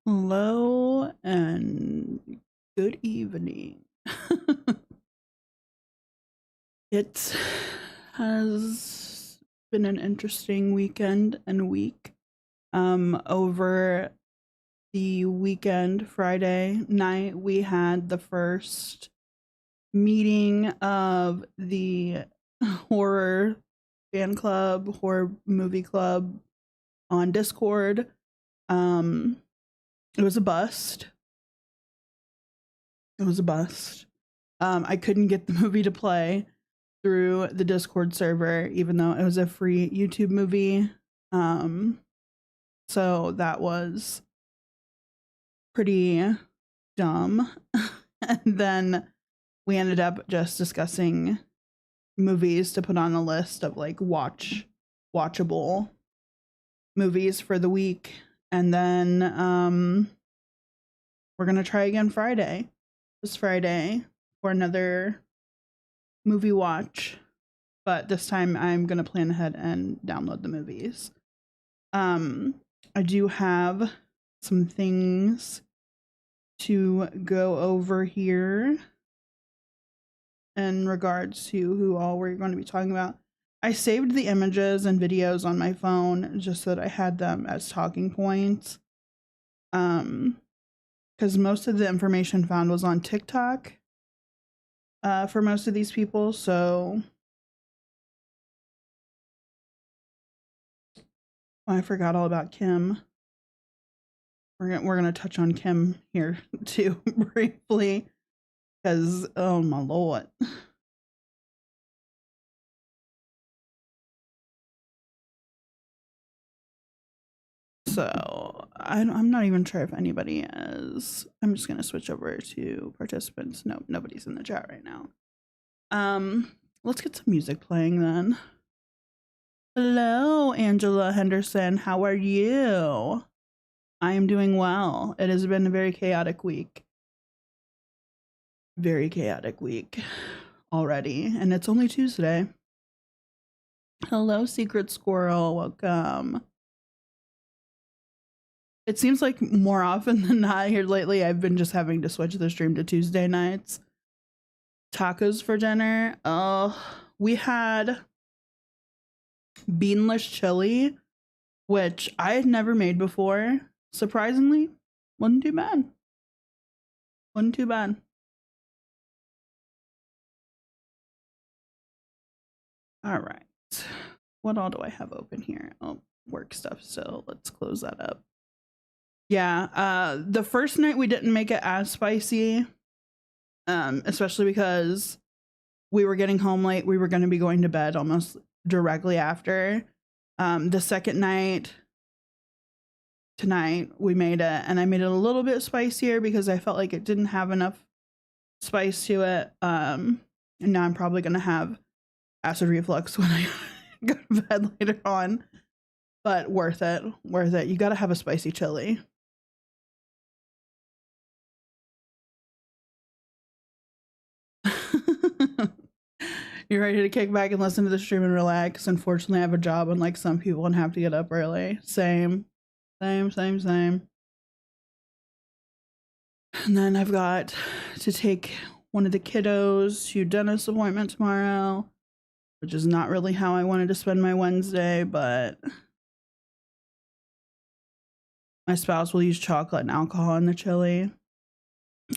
Hello and good evening. It has been an interesting weekend and week. Over the weekend, Friday night, we had the first meeting of the horror fan club, horror movie club on Discord. It was a bust. It was a bust. I couldn't get the movie to play through the Discord server, even though it was a free YouTube movie. So that was pretty dumb. And then we ended up just discussing movies to put on a list of like watchable movies for the week. And then we're gonna try again this Friday for another movie watch, but this time I'm gonna plan ahead and download the movies. I do have some things to go over here in regards to who all we're going to be talking about. I saved the images and videos on my phone just so that I had them as talking points. Because most of the information found was on TikTok for most of these people, so I forgot all about Kim. We're gonna touch on Kim here too briefly, because oh my lord. So I'm not even sure if anybody is. I'm just gonna switch over to participants. No, nobody's in the chat right now. Let's get some music playing then. Hello, Angela Henderson. How are you? I am doing well. It has been a very chaotic week. Very chaotic week already, and it's only Tuesday. Hello, Secret Squirrel. Welcome. It seems like more often than not here lately, I've been just having to switch the stream to Tuesday nights. Tacos for dinner. We had beanless chili, which I had never made before. Surprisingly, wasn't too bad. Wasn't too bad. All right. What all do I have open here? Oh, work stuff. So let's close that up. Yeah, the first night we didn't make it as spicy, especially because we were getting home late. We were going to be going to bed almost directly after. The second night, tonight, we made it, and I made it a little bit spicier because I felt like it didn't have enough spice to it. And now I'm probably going to have acid reflux when I go to bed later on. But worth it. Worth it. You got to have a spicy chili. You're ready to kick back and listen to the stream and relax. Unfortunately, I have a job, unlike some people, and have to get up early. Same. And then I've got to take one of the kiddos to dentist appointment tomorrow, which is not really how I wanted to spend my Wednesday, but my spouse will use chocolate and alcohol in the chili.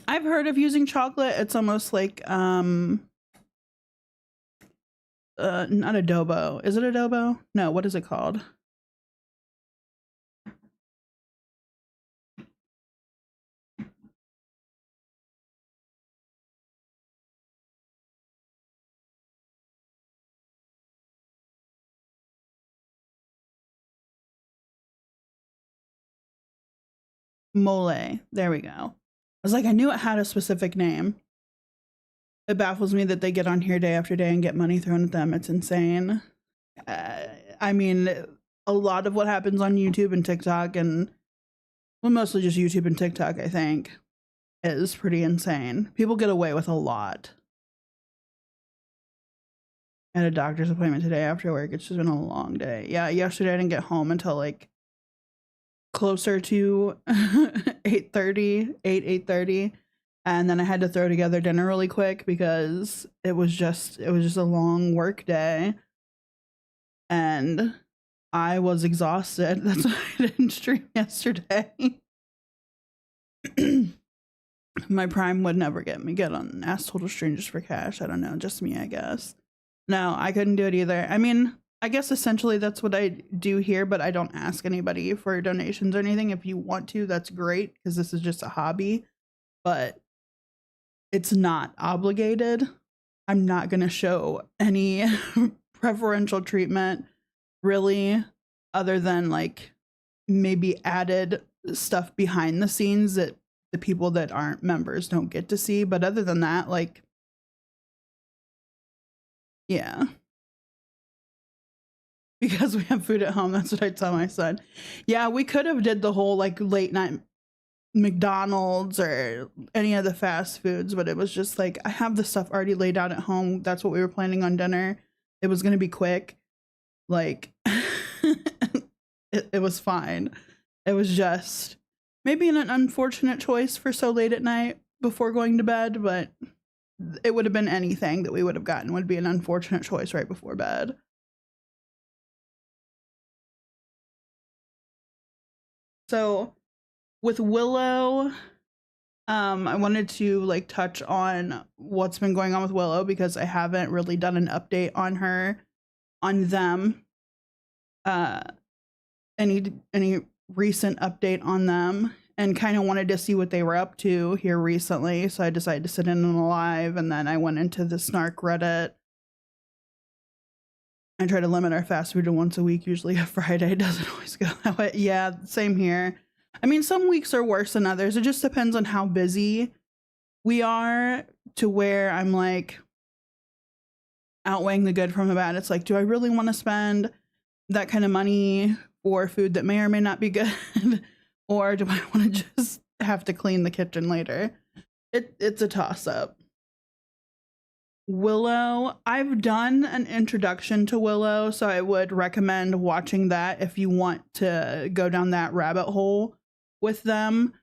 I've heard of using chocolate. It's almost like not adobo. Is it adobo? No, what is it called? Mole. There we go. I was like, I knew it had a specific name. It baffles me that they get on here day after day and get money thrown at them. It's insane. I mean, a lot of what happens on YouTube and TikTok, and well, mostly just YouTube and TikTok, I think, is pretty insane. People get away with a lot. I had a doctor's appointment today after work. It's just been a long day. Yeah, yesterday I didn't get home until like closer to 8:30, and then I had to throw together dinner really quick because it was just a long work day, and I was exhausted. That's why I didn't stream yesterday. My Prime would never get me good on Ask Total Strangers for cash. I don't know, just me, I guess. No, I couldn't do it either. I mean, I guess essentially that's what I do here, but I don't ask anybody for donations or anything. If you want to, that's great, because this is just a hobby, but it's not obligated. I'm not going to show any preferential treatment, really, other than like maybe added stuff behind the scenes that the people that aren't members don't get to see. But other than that, like, yeah. Because we have food at home, that's what I tell my son. Yeah, we could have did the whole like late night McDonald's or any of the fast foods, but it was just like, I have the stuff already laid out at home. That's what we were planning on dinner. It was going to be quick. Like, it was fine. It was just maybe an unfortunate choice for so late at night before going to bed, but it would have been anything that we would have gotten would be an unfortunate choice right before bed. So with Willow, I wanted to like touch on what's been going on with Willow because I haven't really done an update on them. Any recent update on them, and kind of wanted to see what they were up to here recently. So I decided to sit in on a live, and then I went into the Snark Reddit. I try to limit our fast food to once a week, usually a Friday. It doesn't always go that way. Yeah, same here. I mean, some weeks are worse than others. It just depends on how busy we are, to where I'm like outweighing the good from the bad. It's like, do I really want to spend that kind of money for food that may or may not be good? Or do I want to just have to clean the kitchen later? It's a toss-up. Willow, I've done an introduction to Willow, so I would recommend watching that if you want to go down that rabbit hole with them.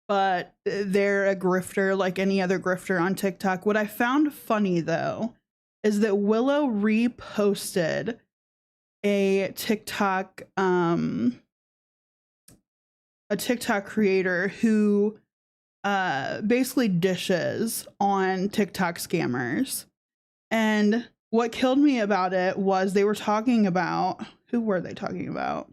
But they're a grifter like any other grifter on TikTok. What I found funny though is that Willow reposted a TikTok creator who basically dishes on TikTok scammers. And what killed me about it was they were talking about, who were they talking about?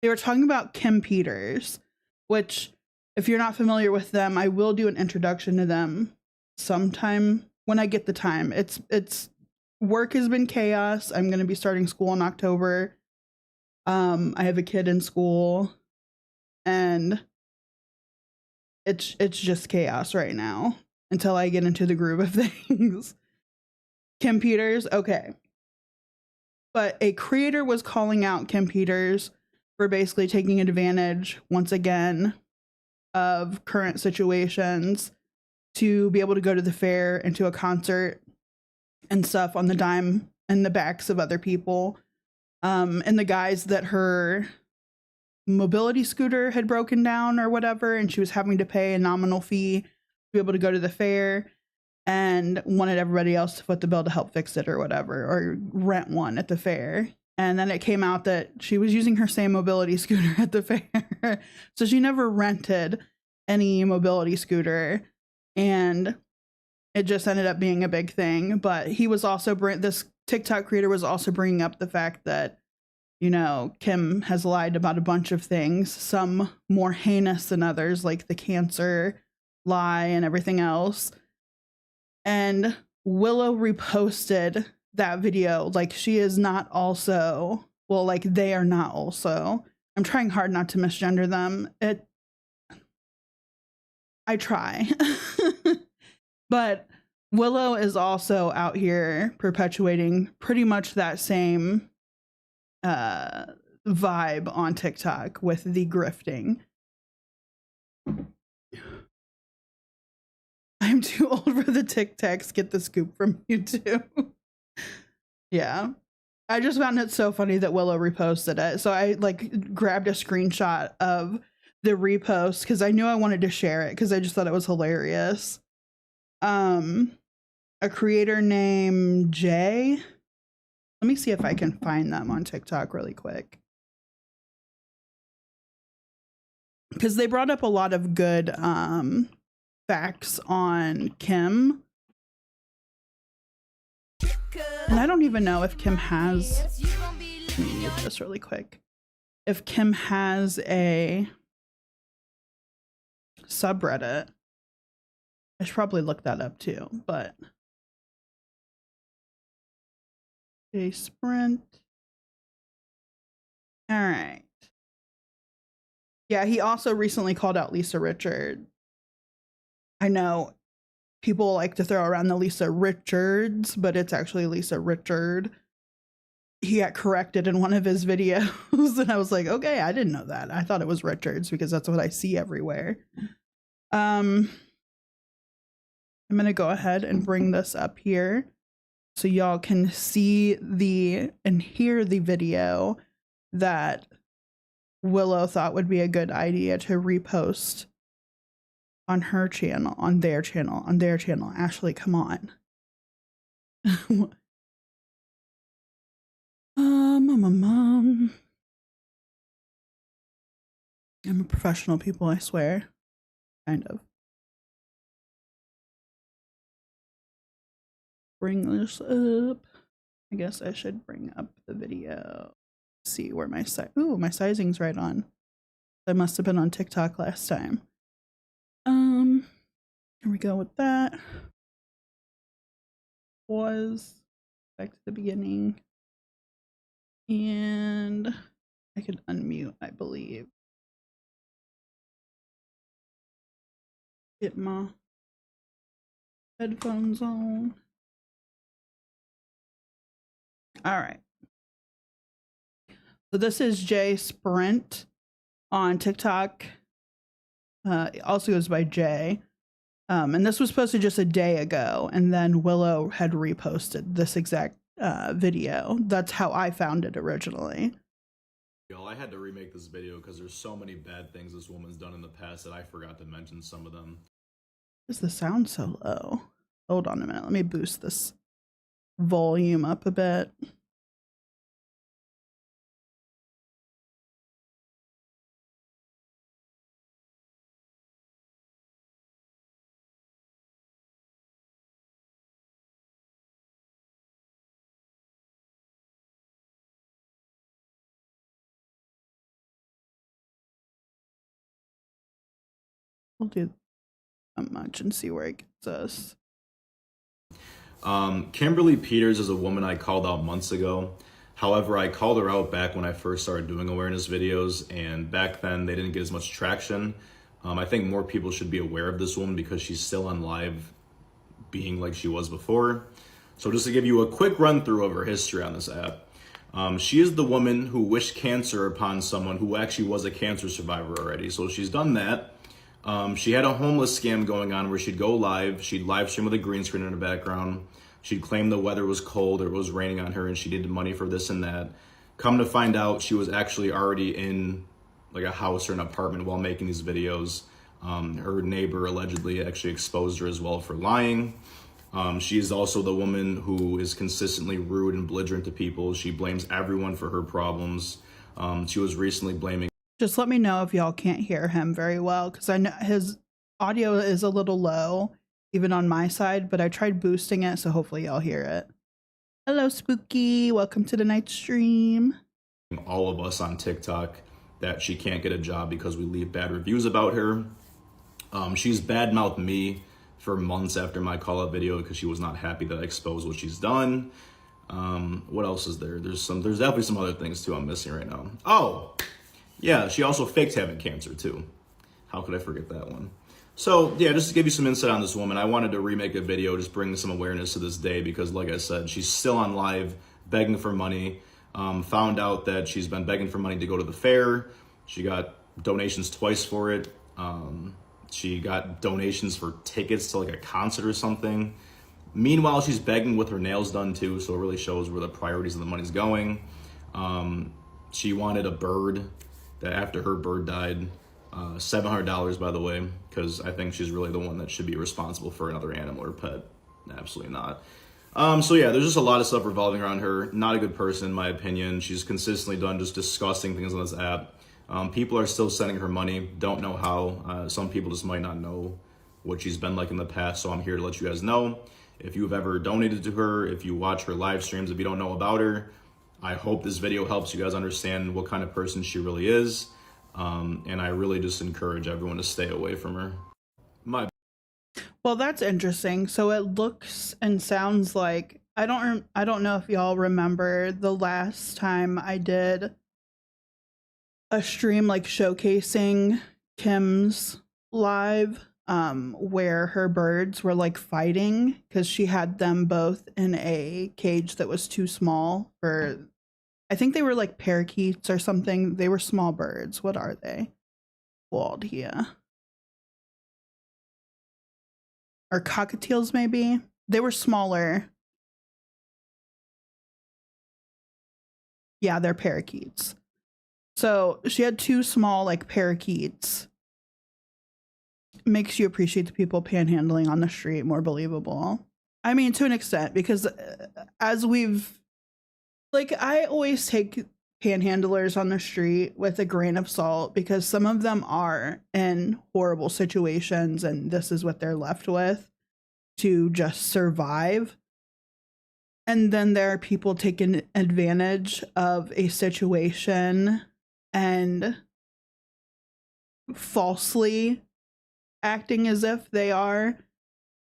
They were talking about Kim Peters, which, if you're not familiar with them, I will do an introduction to them sometime when I get the time. It's work has been chaos. I'm going to be starting school in October. I have a kid in school, and it's just chaos right now until I get into the groove of things. Kim Peters, okay. But a creator was calling out Kim Peters for basically taking advantage once again of current situations to be able to go to the fair and to a concert and stuff on the dime and the backs of other people. And the guys that her mobility scooter had broken down or whatever, and she was having to pay a nominal fee to be able to go to the fair, and wanted everybody else to foot the bill to help fix it or whatever, or rent one at the fair. And then it came out that she was using her same mobility scooter at the fair. So she never rented any mobility scooter, and it just ended up being a big thing. But he was also this TikTok creator was also bringing up the fact that, you know, Kim has lied about a bunch of things, some more heinous than others, like the cancer lie and everything else. And Willow reposted that video. Like, she is not also, well, like, they are not also. I'm trying hard not to misgender them. I try. But Willow is also out here perpetuating pretty much that same vibe on TikTok with the grifting. I'm too old for the TikToks. Get the scoop from YouTube. Yeah. I just found it so funny that Willow reposted it. So I like grabbed a screenshot of the repost because I knew I wanted to share it because I just thought it was hilarious. A creator named Jay. Let me see if I can find them on TikTok really quick. Because they brought up a lot of good facts on Kim. And I don't even know if Kim has, let me mute this really quick. If Kim has a subreddit. I should probably look that up too, but a sprint. All right. Yeah, he also recently called out Lisa Richard. I know people like to throw around the Lisa Richards, but it's actually Lisa Richard. He got corrected in one of his videos, and I was like, okay, I didn't know that. I thought it was Richards because that's what I see everywhere. I'm gonna go ahead and bring this up here so y'all can see and hear the video that Willow thought would be a good idea to repost on her channel, on their channel. Ashley, come on. I'm a professional, people, I swear. Kind of. Bring this up. I guess I should bring up the video. See where my my sizing's right on. I must have been on TikTok last time. Here we go with that. Was back to the beginning. And I can unmute, I believe. Get my headphones on. All right. So this is Jay Sprint on TikTok. Also goes by Jay. And this was posted just a day ago. And then Willow had reposted this exact video. That's how I found it originally. Y'all, I had to remake this video because there's so many bad things this woman's done in the past that I forgot to mention some of them. Why is the sound so low? Hold on a minute. Let me boost this volume up a bit. We'll do that much and see where it gets us. Kimberly Peters is a woman I called out months ago. However, I called her out back when I first started doing awareness videos, and back then they didn't get as much traction. I think more people should be aware of this woman because she's still on live being like she was before. So just to give you a quick run through of her history on this app. She is the woman who wished cancer upon someone who actually was a cancer survivor already. So she's done that. She had a homeless scam going on where she'd go live, she'd live stream with a green screen in the background. She'd claim the weather was cold or it was raining on her and she needed money for this and that. Come to find out, she was actually already in like a house or an apartment while making these videos. Her neighbor allegedly actually exposed her as well for lying. She is also the woman who is consistently rude and belligerent to people. She blames everyone for her problems. She was recently blaming. Just let me know if y'all can't hear him very well, because I know his audio is a little low, even on my side, but I tried boosting it, so hopefully y'all hear it. Hello, Spooky. Welcome to the night stream. All of us on TikTok that she can't get a job because we leave bad reviews about her. She's badmouthed me for months after my call out video because she was not happy that I exposed what she's done. What else is there? There's definitely some other things too I'm missing right now. Oh, yeah, she also faked having cancer too. How could I forget that one? So yeah, just to give you some insight on this woman, I wanted to remake a video, just bring some awareness to this day because like I said, she's still on live begging for money. Found out that she's been begging for money to go to the fair. She got donations twice for it. She got donations for tickets to like a concert or something. Meanwhile, she's begging with her nails done too, so it really shows where the priorities of the money's going. She wanted a bird that after her bird died, $700 by the way, because I think she's really the one that should be responsible for another animal or pet. Absolutely not. So yeah, there's just a lot of stuff revolving around her. Not a good person in my opinion. She's consistently done just disgusting things on this app. People are still sending her money. Don't know how. Some people just might not know what she's been like in the past, so I'm here to let you guys know. If you've ever donated to her, if you watch her live streams, if you don't know about her, I hope this video helps you guys understand what kind of person she really is. And I really just encourage everyone to stay away from her. Well, that's interesting. So it looks and sounds like I don't know if y'all remember the last time I did a stream like showcasing Kim's live, where her birds were like fighting because she had them both in a cage that was too small for, I think they were like parakeets or something. They were small birds. What are they called here? Or cockatiels maybe? They were smaller. Yeah, they're parakeets. So she had two small like parakeets. Makes you appreciate the people panhandling on the street more believable. I mean, to an extent, because as we've, like, I always take panhandlers on the street with a grain of salt because some of them are in horrible situations and this is what they're left with to just survive. And then there are people taking advantage of a situation and falsely acting as if they are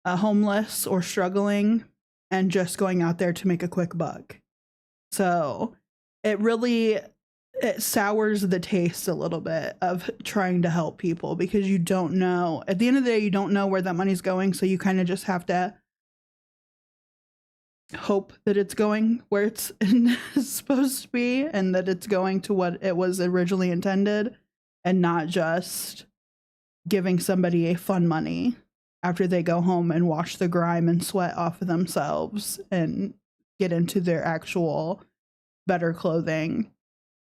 homeless or struggling and just going out there to make a quick buck. So it sours the taste a little bit of trying to help people because you don't know, at the end of the day, you don't know where that money's going. So you kind of just have to hope that it's going where it's supposed to be and that it's going to what it was originally intended and not just giving somebody a fun money after they go home and wash the grime and sweat off of themselves and get into their actual better clothing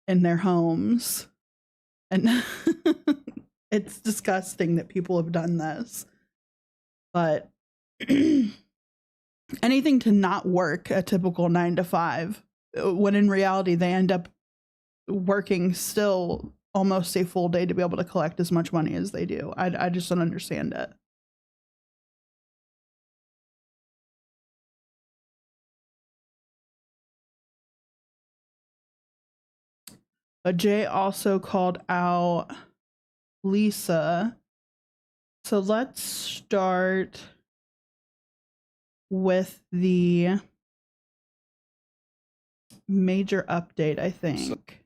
in their homes. And it's disgusting that people have done this. But anything to not work a typical 9 to 5, when in reality they end up working still almost a full day to be able to collect as much money as they do. I just don't understand it. But Jay also called out Lisa. So let's start with the major update, I think.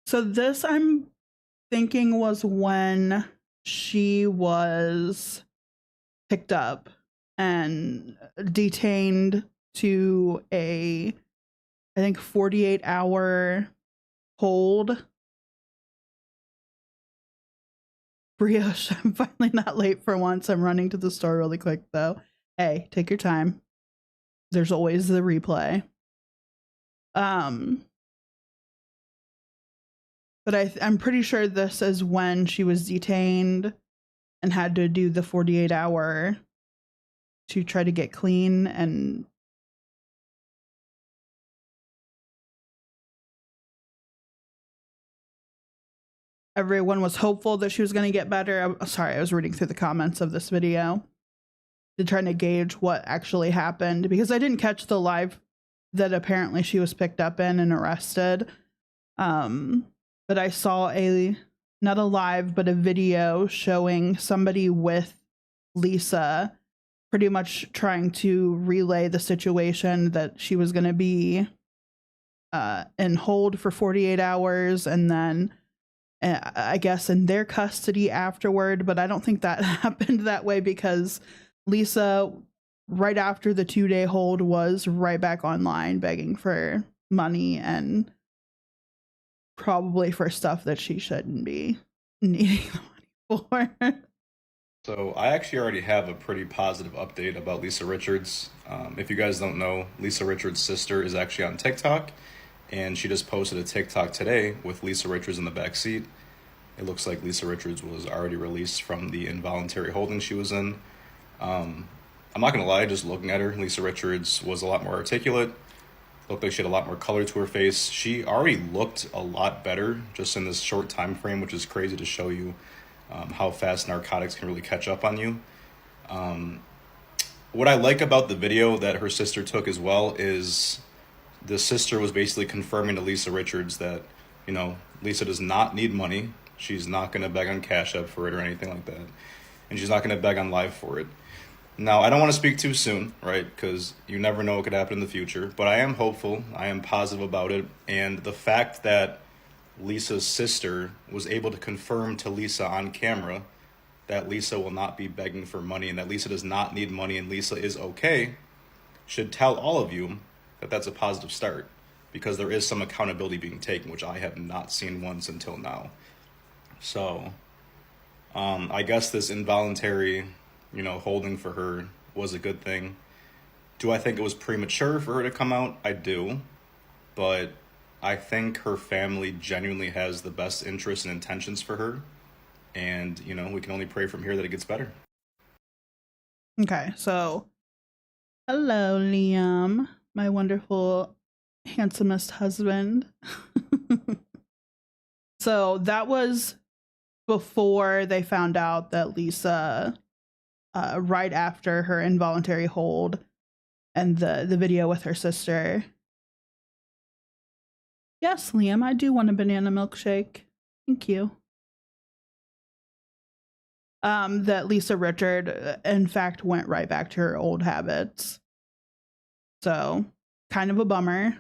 So this, I'm thinking, was when she was picked up and detained to a, I think, 48-hour hold. Brioche, I'm finally not late for once. I'm running to the store really quick, though. Hey, take your time. There's always the replay. But I'm pretty sure this is when she was detained and had to do the 48-hour to try to get clean. And everyone was hopeful that she was going to get better. Sorry, I was reading through the comments of this video to try to gauge what actually happened because I didn't catch the live that apparently she was picked up in and arrested. But I saw not a live, but a video showing somebody with Lisa pretty much trying to relay the situation that she was going to be in hold for 48 hours and then I guess in their custody afterward. But I don't think that happened that way because Lisa, right after the 2-day hold, was right back online begging for money and probably for stuff that she shouldn't be needing the money for. So I actually already have a pretty positive update about Lisa Richards. If you guys don't know, Lisa Richards' sister is actually on TikTok, and she just posted a TikTok today with Lisa Richards in the back seat. It looks like Lisa Richards was already released from the involuntary holding she was in. I'm not gonna lie, just looking at her, Lisa Richards was a lot more articulate. Looked like she had a lot more color to her face. She already looked a lot better just in this short time frame, which is crazy to show you how fast narcotics can really catch up on you. What I like about the video that her sister took as well is the sister was basically confirming to Lisa Richards that, Lisa does not need money. She's not going to beg on Cash App for it or anything like that. And she's not going to beg on Live for it. Now, I don't want to speak too soon, right? Because you never know what could happen in the future. But I am hopeful. I am positive about it. And the fact that Lisa's sister was able to confirm to Lisa on camera that Lisa will not be begging for money and that Lisa does not need money and Lisa is okay should tell all of you that that's a positive start, because there is some accountability being taken, which I have not seen once until now. So I guess this involuntary, holding for her was a good thing. Do I think it was premature for her to come out? I do. But I think her family genuinely has the best interests and intentions for her. And, we can only pray from here that it gets better. Okay, so hello, Liam, my wonderful, handsomest husband. So that was before they found out that Lisa, right after her involuntary hold and the video with her sister. Yes, Liam, I do want a banana milkshake. Thank you. That Lisa Richard, in fact, went right back to her old habits. So, kind of a bummer,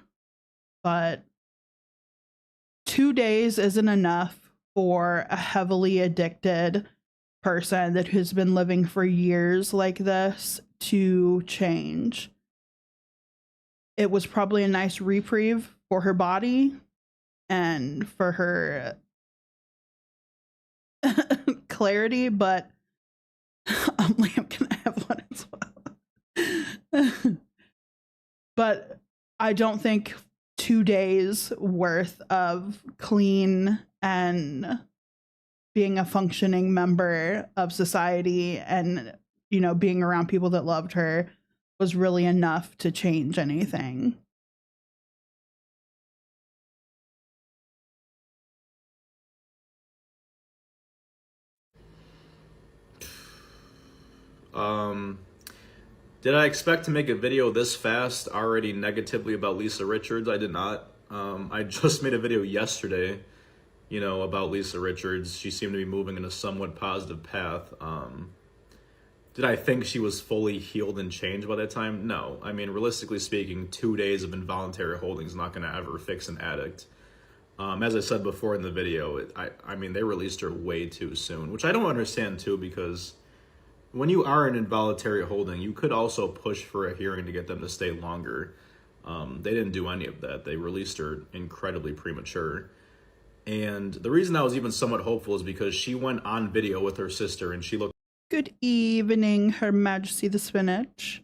but 2 days isn't enough for a heavily addicted person that has been living for years like this to change. It was probably a nice reprieve for her body and for her clarity, but Liam, can I have one as well? But I don't think 2 days worth of clean and being a functioning member of society and, being around people that loved her was really enough to change anything. Did I expect to make a video this fast already negatively about Lisa Richards? I did not. I just made a video yesterday, about Lisa Richards. She seemed to be moving in a somewhat positive path. Did I think she was fully healed and changed by that time? No. I mean, realistically speaking, 2 days of involuntary holding is not going to ever fix an addict. As I said before in the video, I mean, they released her way too soon, which I don't understand too, because when you are in involuntary holding, you could also push for a hearing to get them to stay longer. They didn't do any of that. They released her incredibly premature. And the reason I was even somewhat hopeful is because she went on video with her sister and she looked. Good evening, Her Majesty the Spinach.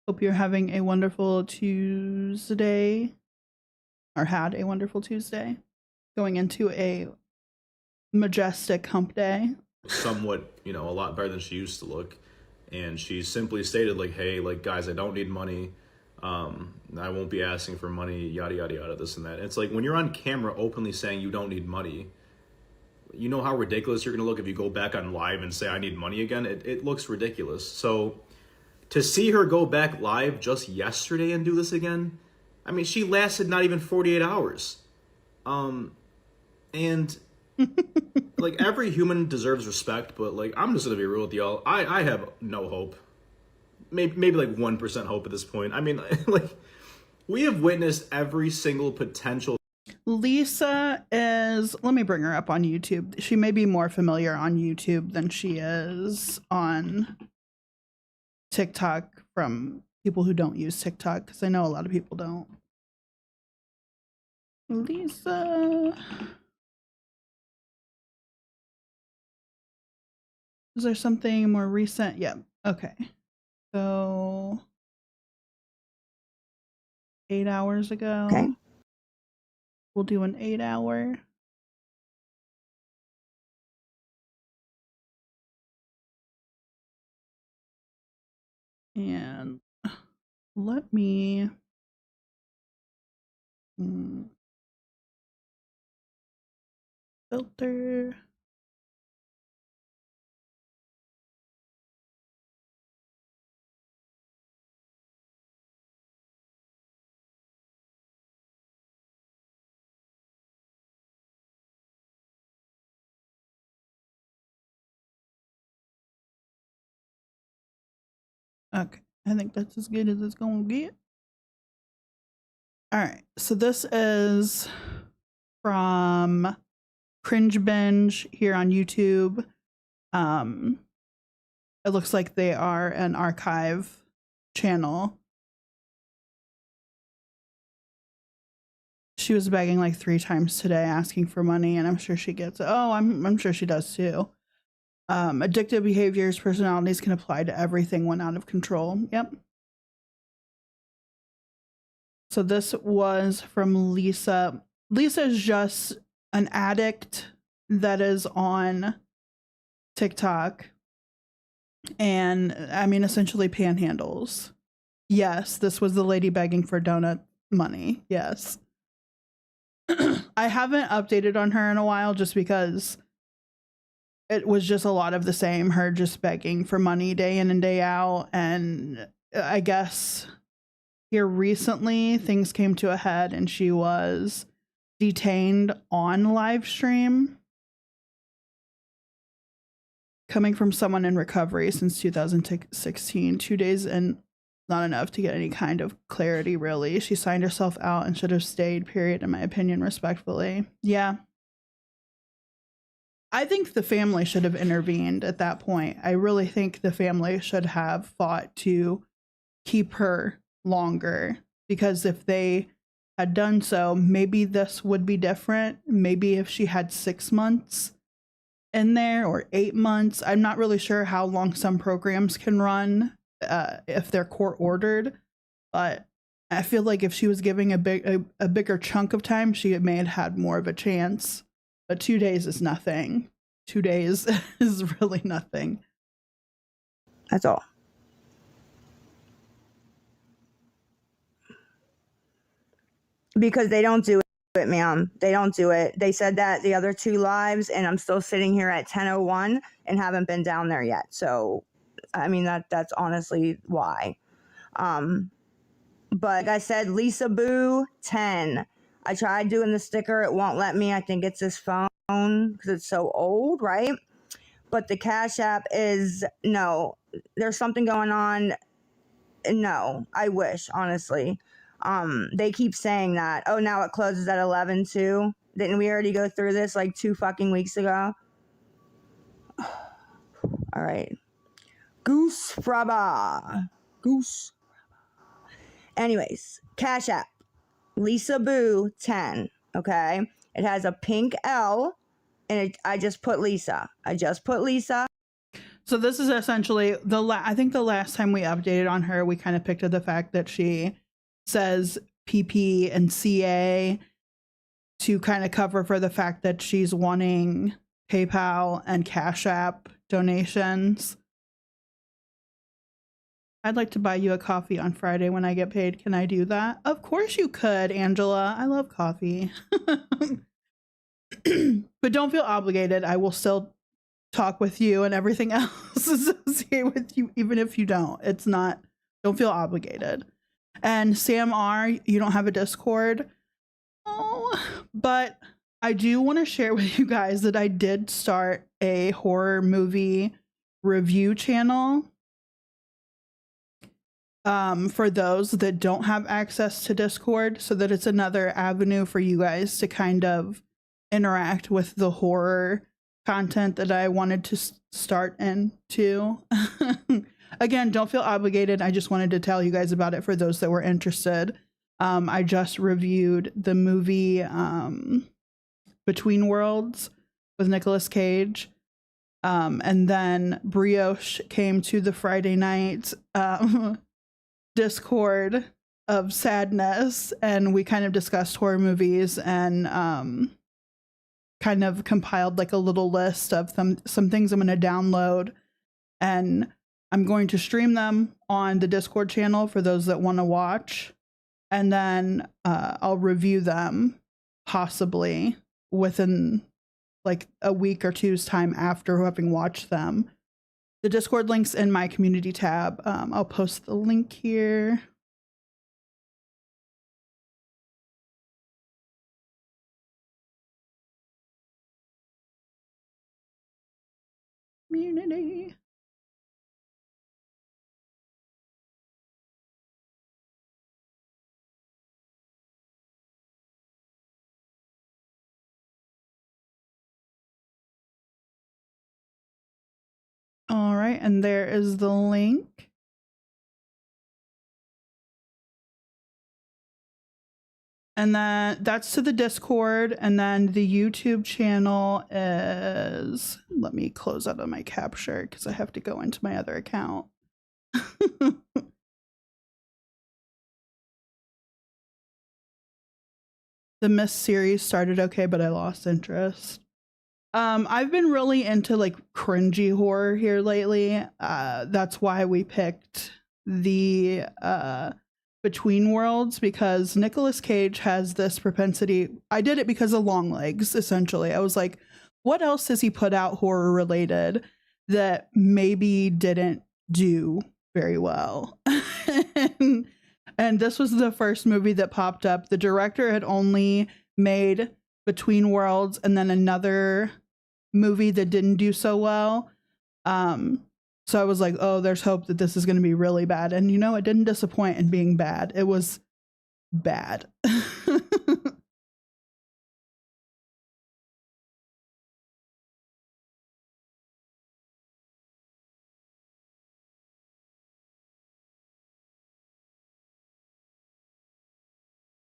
Hope you're having a wonderful Tuesday, or had a wonderful Tuesday, going into a majestic hump day. Somewhat, a lot better than she used to look. And she simply stated, like, hey, like, guys, I don't need money. I won't be asking for money, yada, yada, yada, this and that. And it's like, when you're on camera openly saying you don't need money, you know how ridiculous you're going to look if you go back on live and say, I need money again? It looks ridiculous. So to see her go back live just yesterday and do this again, I mean, she lasted not even 48 hours. And like, every human deserves respect, but like, I'm just going to be real with y'all. I have no hope. Maybe like 1% hope at this point. I mean, like, we have witnessed every single potential. Lisa is, let me bring her up on YouTube. She may be more familiar on YouTube than she is on TikTok from people who don't use TikTok, because I know a lot of people don't. Lisa. Is there something more recent? Yeah. Okay. So 8 hours ago. Okay. We'll do an 8 hour. And let me filter. Okay, I think that's as good as it's gonna get. All right, so this is from Cringe Binge here on YouTube. It looks like they are an archive channel. She was begging like 3 times today, asking for money, and I'm sure she gets it. Oh, I'm sure she does too. Addictive behaviors, personalities can apply to everything when out of control. Yep. So this was from Lisa. Lisa is just an addict that is on TikTok and I mean essentially panhandles. Yes, this was the lady begging for donut money. Yes. I haven't updated on her in a while just because it was just a lot of the same, her just begging for money day in and day out. And I guess here recently things came to a head and she was detained on live stream coming from someone in recovery since 2016. 2 days and not enough to get any kind of clarity, really. She signed herself out and should have stayed, period, in my opinion, respectfully. Yeah. I think the family should have intervened at that point. I really think the family should have fought to keep her longer, because if they had done so, maybe this would be different. Maybe if she had 6 months in there or 8 months. I'm not really sure how long some programs can run if they're court ordered, but I feel like if she was giving a bigger chunk of time, she may have had more of a chance. But 2 days is nothing. 2 days is really nothing. That's all. Because they don't do it, ma'am. They don't do it. They said that the other 2 lives, and I'm still sitting here at 10:01 and haven't been down there yet. So, I mean, that's honestly why. But like I said, Lisa Boo 10. I tried doing the sticker. It won't let me. I think it's this phone because it's so old, right? But the Cash App is no. There's something going on. No, I wish, honestly. They keep saying that. Oh, now it closes at 11 too. Didn't we already go through this like 2 fucking weeks ago? All right. Goose fraba. Goose. Anyways, Cash App. Lisa Boo 10. Okay. It has a pink L and I just put Lisa. So this is essentially I think the last time we updated on her, we kind of picked up the fact that she says PP and CA to kind of cover for the fact that she's wanting PayPal and Cash App donations. I'd like to buy you a coffee on Friday when I get paid. Can I do that? Of course you could, Angela. I love coffee. But don't feel obligated. I will still talk with you and everything else associated with you, even if you don't. Don't feel obligated. And Sam R, you don't have a Discord. Oh, but I do want to share with you guys that I did start a horror movie review channel. For those that don't have access to Discord, so that it's another avenue for you guys to kind of interact with the horror content that I wanted to start into. Again, don't feel obligated. I just wanted to tell you guys about it for those that were interested. I just reviewed the movie Between Worlds with Nicolas Cage. And then Brioche came to the Friday night Discord of sadness, and we kind of discussed horror movies and kind of compiled like a little list of some things I'm going to download, and I'm going to stream them on the Discord channel for those that want to watch, and then I'll review them possibly within like a week or two's time after having watched them. The Discord link's in my community tab. I'll post the link here. Community. All right, and there is the link. And then that's to the Discord, and then the YouTube channel is, let me close out of my capture because I have to go into my other account. The Mist series started okay, but I lost interest. I've been really into like cringy horror here lately. That's why we picked the Between Worlds, because Nicolas Cage has this propensity. I did it because of Long Legs, essentially. I was like, what else has he put out horror related that maybe didn't do very well? and this was the first movie that popped up. The director had only made Between Worlds and then another movie that didn't do so well. So I was like, oh, there's hope that this is going to be really bad. And you know, it didn't disappoint in being bad. It was bad.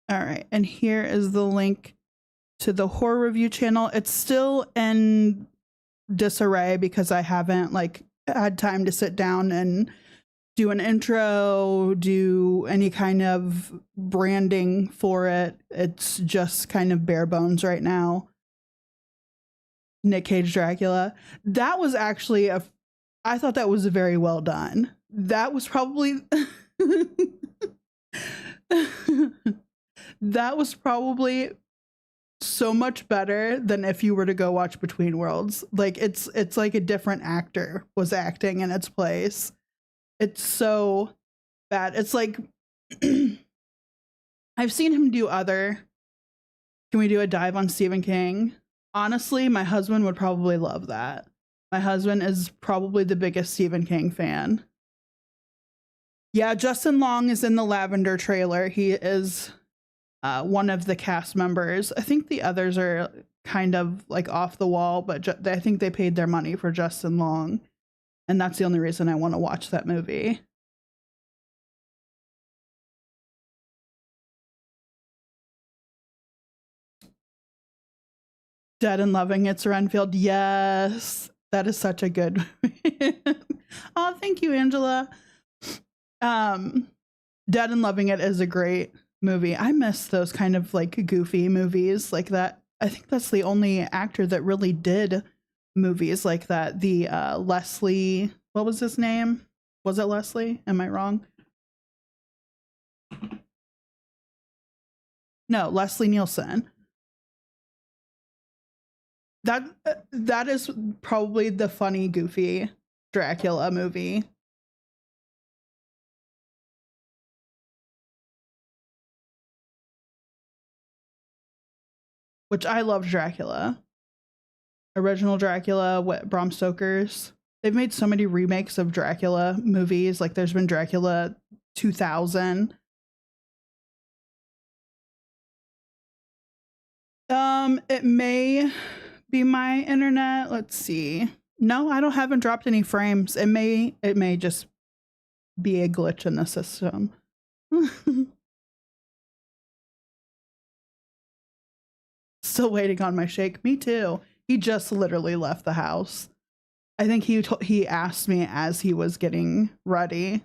All right, and here is the link to the horror review channel. It's still in disarray because I haven't like had time to sit down and do an intro, do any kind of branding for it. It's just kind of bare bones right now. Nick Cage Dracula. That was actually I thought that was very well done. That was probably that was probably so much better than if you were to go watch Between Worlds. Like it's like a different actor was acting in its place. It's so bad. It's like I've seen him do other. Can we do a dive on Stephen King? Honestly, my husband would probably love that. My husband is probably the biggest Stephen King fan. Yeah, Justin Long is in the Lavender trailer. He is one of the cast members. I think the others are kind of like off the wall, but I think they paid their money for Justin Long. And that's the only reason I want to watch that movie. Dead and Loving It's Renfield. Yes, that is such a good movie. Oh, thank you, Angela. Dead and Loving It is a great movie. I miss those kind of like goofy movies like that. I think that's the only actor that really did movies like that. The Leslie, what was his name? Was it Leslie? Am I wrong? No, Leslie Nielsen. That is probably the funny, goofy Dracula movie. Which I love Dracula. Original Dracula, Bram Stoker's. They've made so many remakes of Dracula movies. Like there's been Dracula 2000. It may be my internet. Let's see. No, I haven't dropped any frames. It may just be a glitch in the system. Still waiting on my shake. Me too. He just literally left the house. I think he asked me as he was getting ready.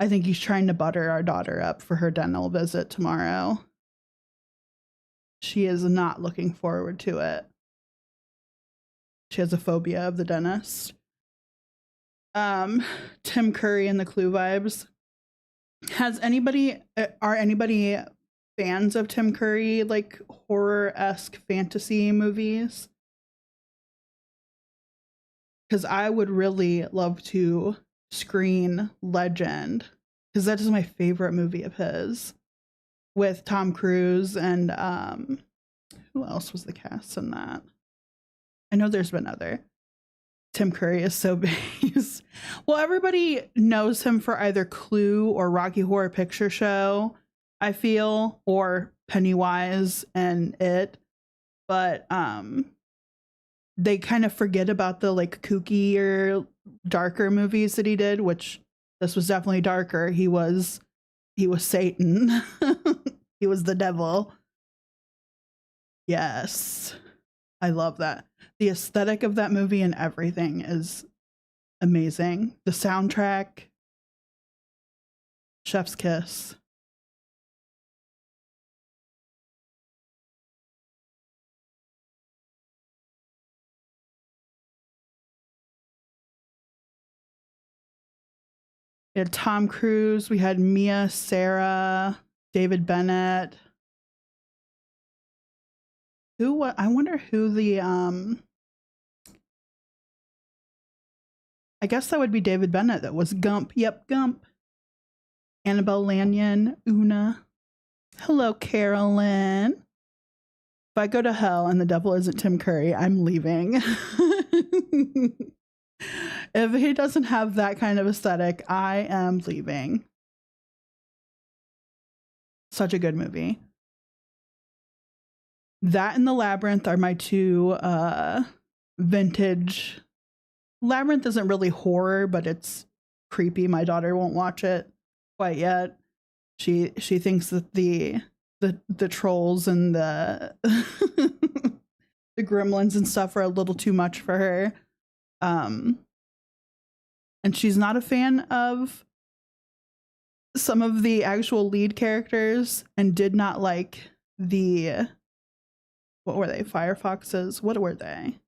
I think he's trying to butter our daughter up for her dental visit tomorrow. She is not looking forward to it. She has a phobia of the dentist. Tim Curry and the Clue vibes. Are anybody fans of Tim Curry, like horror-esque fantasy movies? Because I would really love to screen Legend, because that is my favorite movie of his, with Tom Cruise and who else was the cast in that? I know there's been other. Tim Curry is so big. Well, everybody knows him for either Clue or Rocky Horror Picture Show, I feel, or Pennywise and It. But they kind of forget about the like kookier, darker movies that he did, which this was definitely darker. He was Satan. He was the devil. Yes. I love that. The aesthetic of that movie and everything is amazing. The soundtrack, chef's kiss. We had Tom Cruise. We had Mia, Sarah, David Bennett. I wonder who the I guess that would be David Bennett. That was Gump. Yep, Gump. Annabelle Lanyon, Una. Hello, Carolyn. If I go to hell and the devil isn't Tim Curry, I'm leaving. If he doesn't have that kind of aesthetic, I am leaving. Such a good movie. That and The Labyrinth are my two vintage. Labyrinth isn't really horror, but it's creepy. My daughter won't watch it quite yet. She thinks that the trolls and the the gremlins and stuff are a little too much for her. And she's not a fan of some of the actual lead characters and did not like the, what were they? Firefoxes? What were they?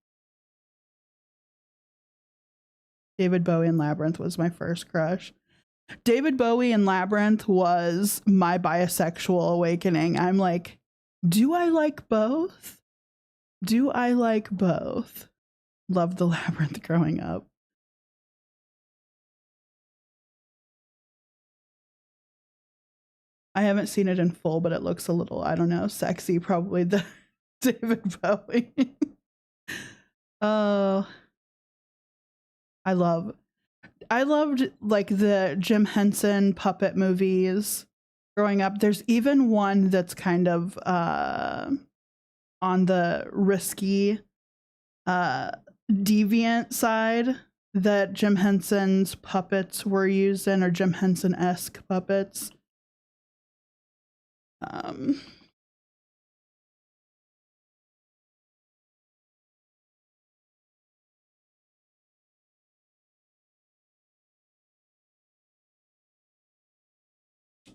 David Bowie and Labyrinth was my first crush. David Bowie and Labyrinth was my bisexual awakening. I'm like, do I like both? Do I like both? Loved the Labyrinth growing up. I haven't seen it in full, but it looks a little, I don't know, sexy, probably the David Bowie. Oh, I loved like the Jim Henson puppet movies growing up. There's even one that's kind of on the risky deviant side that Jim Henson's puppets were used in, or Jim Henson-esque puppets.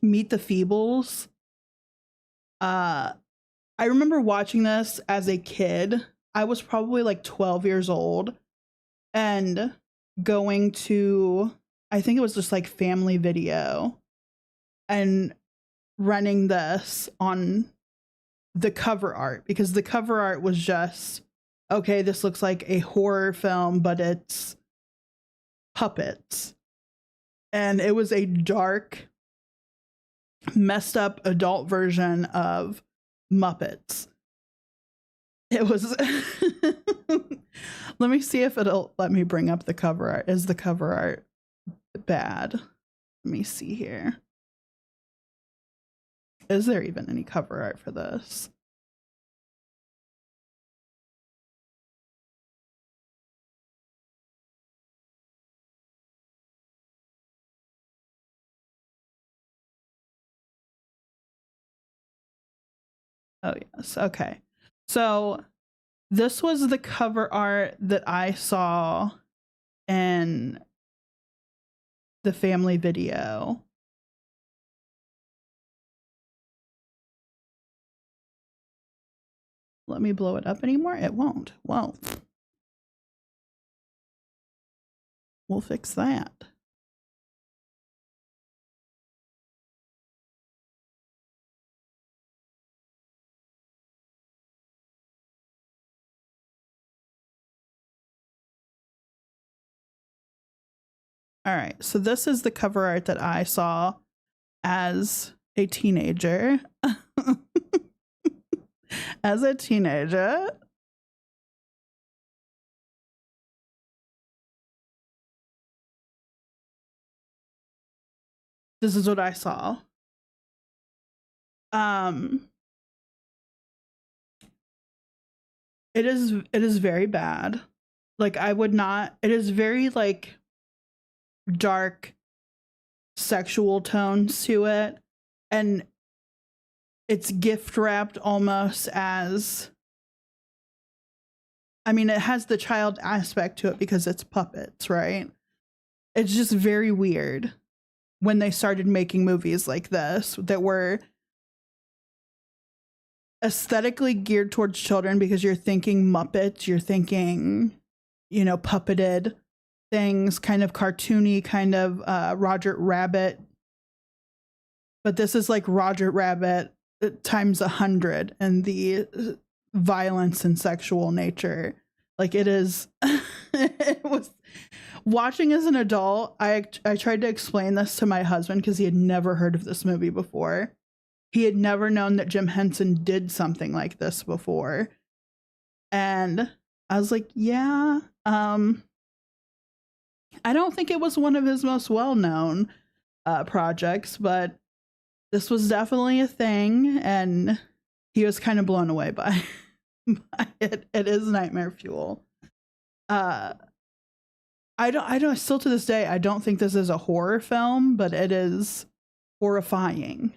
Meet the Feebles. I remember watching this as a kid. I was probably like 12 years old and going to, I think it was just like Family Video, and running this on the cover art, because the cover art was just, okay, this looks like a horror film, but it's puppets. And it was a dark, messed up adult version of Muppets. It was let me see if it'll let me bring up the cover art. Is the cover art bad? Let me see here. Is there even any cover art for this? Oh yes, okay. So This was the cover art that I saw in the family video. Let me blow it up anymore? It won't. Well, we'll fix that. All right, so this is the cover art that I saw as a teenager. As a teenager. This is what I saw. It is very bad. Like, I would not, it is very like dark sexual tones to it, and it's gift wrapped almost as, I mean, it has the child aspect to it because it's puppets, right? It's just very weird when they started making movies like this that were aesthetically geared towards children, because you're thinking Muppets, you're thinking, you know, puppeted things, kind of cartoony, kind of Roger Rabbit. But this is like Roger Rabbit times 100, and the violence and sexual nature. Like, it is, it was, watching as an adult, I tried to explain this to my husband because he had never heard of this movie before. He had never known that Jim Henson did something like this before. And I was like, yeah, I don't think it was one of his most well-known projects, but this was definitely a thing, and he was kind of blown away by it. It is nightmare fuel. I don't, still to this day, I don't think this is a horror film, but it is horrifying.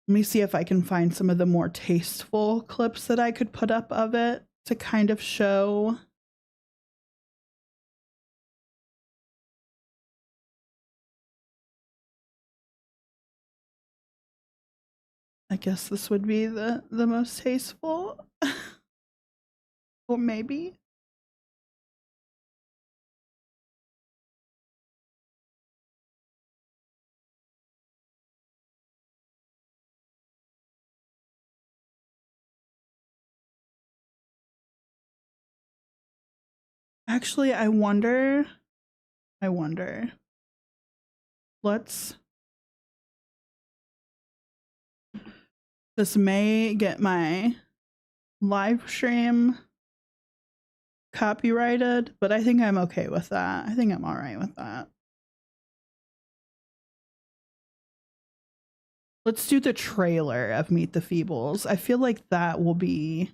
Let me see if I can find some of the more tasteful clips that I could put up of it to kind of show. I guess this would be the most tasteful. Or maybe. Actually, I wonder. This may get my live stream copyrighted, but I think I'm okay with that. I think I'm all right with that. Let's do the trailer of Meet the Feebles. I feel like that will be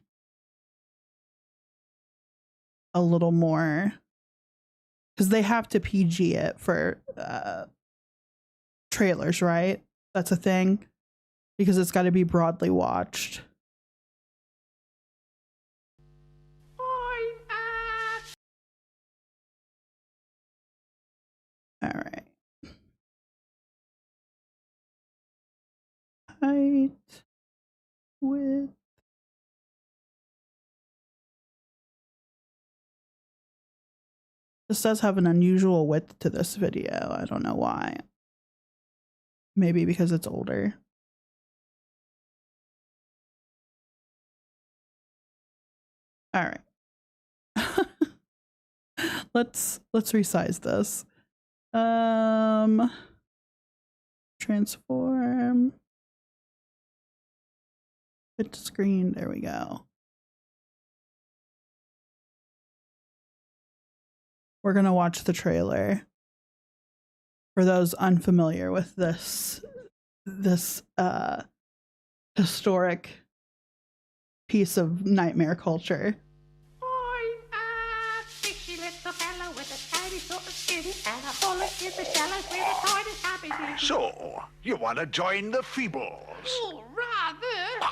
a little more, because they have to PG it for trailers, right? That's a thing, because it's got to be broadly watched. All right. Height, width. This does have an unusual width to this video. I don't know why. Maybe because it's older. All right. let's resize this. Transform. Fit to screen. There we go. We're gonna watch the trailer. For those unfamiliar with this historic piece of nightmare culture. I'm a fishy little fella with a tiny sort of skin, and a bullet in the shallows with a tiny happy skin. So, you want to join the Feebles? Oh, rather.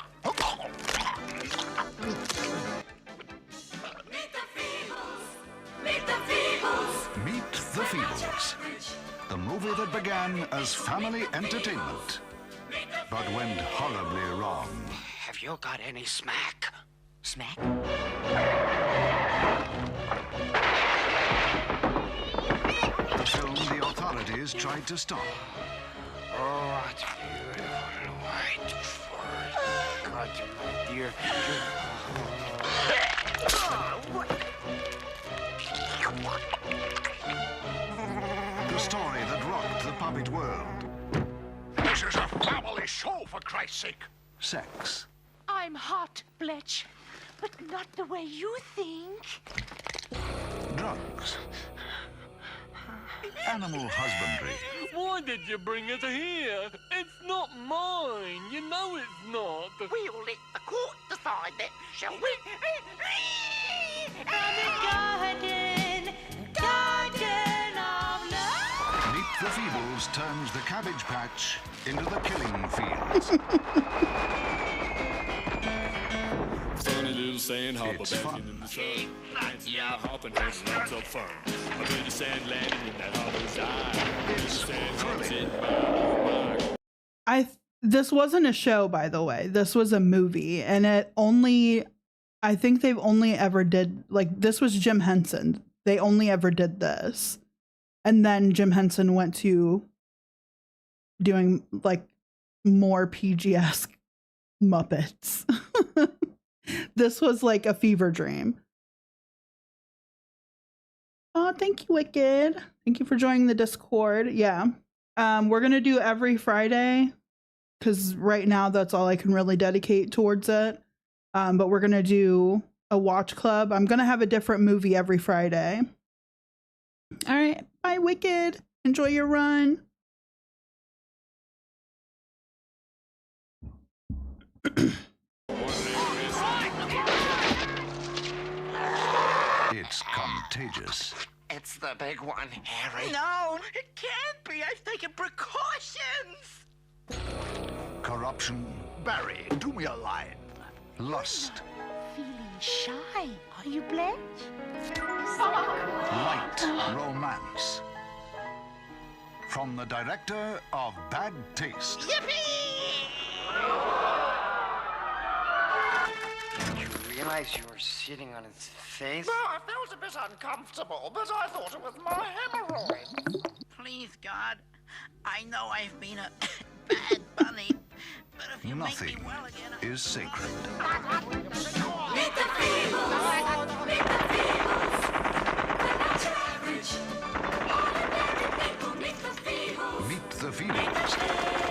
The movie that began as family entertainment, but went horribly wrong. Have you got any smack? Smack? The film the authorities tried to stop. Oh, it's beautiful white fur. God, my dear. The story that rocked the puppet world. This is a family show, for Christ's sake. Sex. I'm hot, Bletch, but not the way you think. Drugs. Animal husbandry. Why did you bring it here? It's not mine. You know it's not. We'll let the court decide that, shall we? Garden of love. Meet the Feebles turns the cabbage patch into the killing fields. Funny little sandhopper It's basking fun. in the sun. Dancing in the hopping horse and lots of fun. A bit of sand landing in that hollow's eye. It's thrilling. This wasn't a show, by the way. This was a movie, and I think they've only ever did, like, this was Jim Henson. They only ever did this. And then Jim Henson went to doing, like, more PG-esque Muppets. This was like a fever dream. Oh, thank you, Wicked. Thank you for joining the Discord. Yeah. We're going to do every Friday because right now that's all I can really dedicate towards it. But we're going to do a watch club. I'm going to have a different movie every Friday. All right. Bye, Wicked. Enjoy your run. It's contagious. It's the big one, Harry. No, it can't be. I've taken precautions. Corruption. Barry, do me a line. Lust. Feeling shy, are you, Bletch? Light romance. From the director of Bad Taste. Did you realize you were sitting on his face? No, I felt a bit uncomfortable, but I thought it was my hemorrhoid. Please, God, I know I've been a bad bunny, but if you make Nothing me well again, is sacred. Meet the Feebles! Meet the Feebles! They're not your average. Ordinary people, meet the Feebles. Meet the Feebles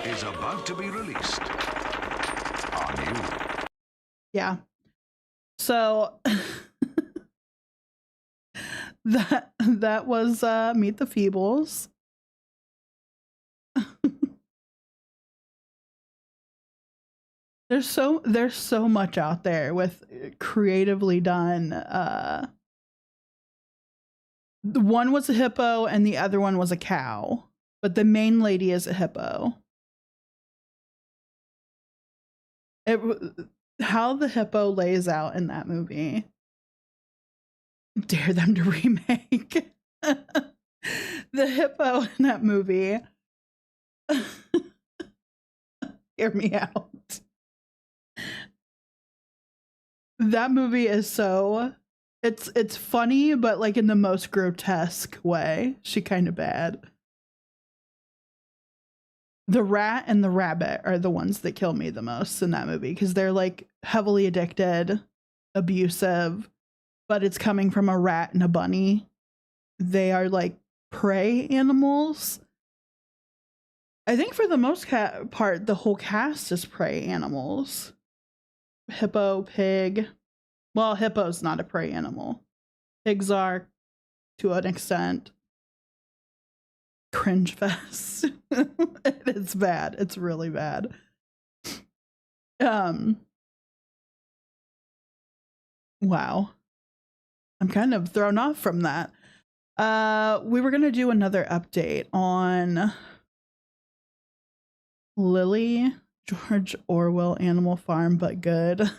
is about to be released on you. Yeah. So that was Meet the Feebles. There's so much out there with creatively done. The one was a hippo and the other one was a cow, but the main lady is a hippo. How the hippo lays out in that movie. Dare them to remake. The hippo in that movie. Hear me out. That movie is so it's funny, but like in the most grotesque way. She kind of bad. The rat and the rabbit are the ones that kill me the most in that movie because they're like heavily addicted, abusive, but it's coming from a rat and a bunny. They are like prey animals. I think for the most part, the whole cast is prey animals. Hippo, pig. Well, hippo's not a prey animal. Pigs are, to an extent. Cringe fest. It's bad. It's really bad. Wow. I'm kind of thrown off from that. We were gonna do another update on Lily, George Orwell Animal Farm, but good.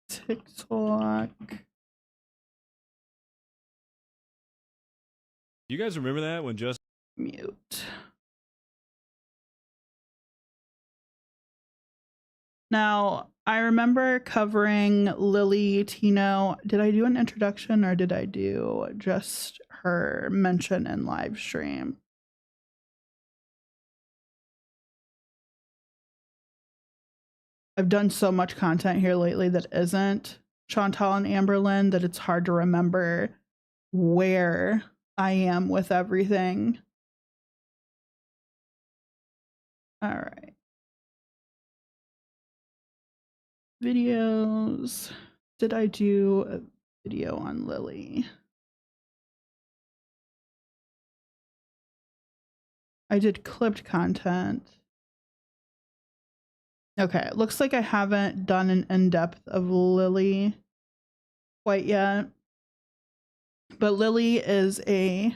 TikTok. You guys remember that when just Mute. Now, I remember covering Lily Tino. Did I do an introduction or did I do just her mention in live stream? I've done so much content here lately that isn't Chantal and Amberlynn that it's hard to remember where I am with everything. All right. Videos. Did I do a video on Lily? I did clipped content. Okay, it looks like I haven't done an in-depth of Lily quite yet. But Lily is a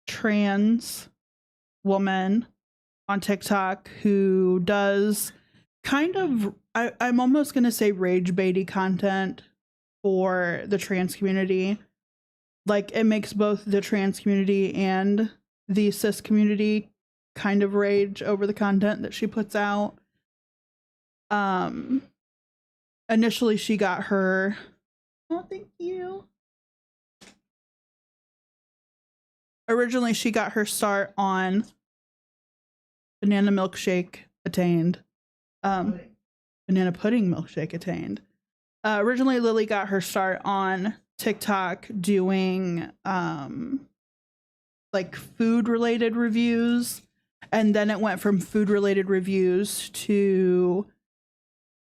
trans woman on TikTok who does kind of, I'm almost going to say rage baity content for the trans community. Like, it makes both the trans community and the cis community kind of rage over the content that she puts out. Initially she got her, oh, thank you. Originally she got her start on Banana Milkshake Attained. Banana Pudding Milkshake Attained. Originally Lily got her start on TikTok doing like food related reviews, and then it went from food related reviews to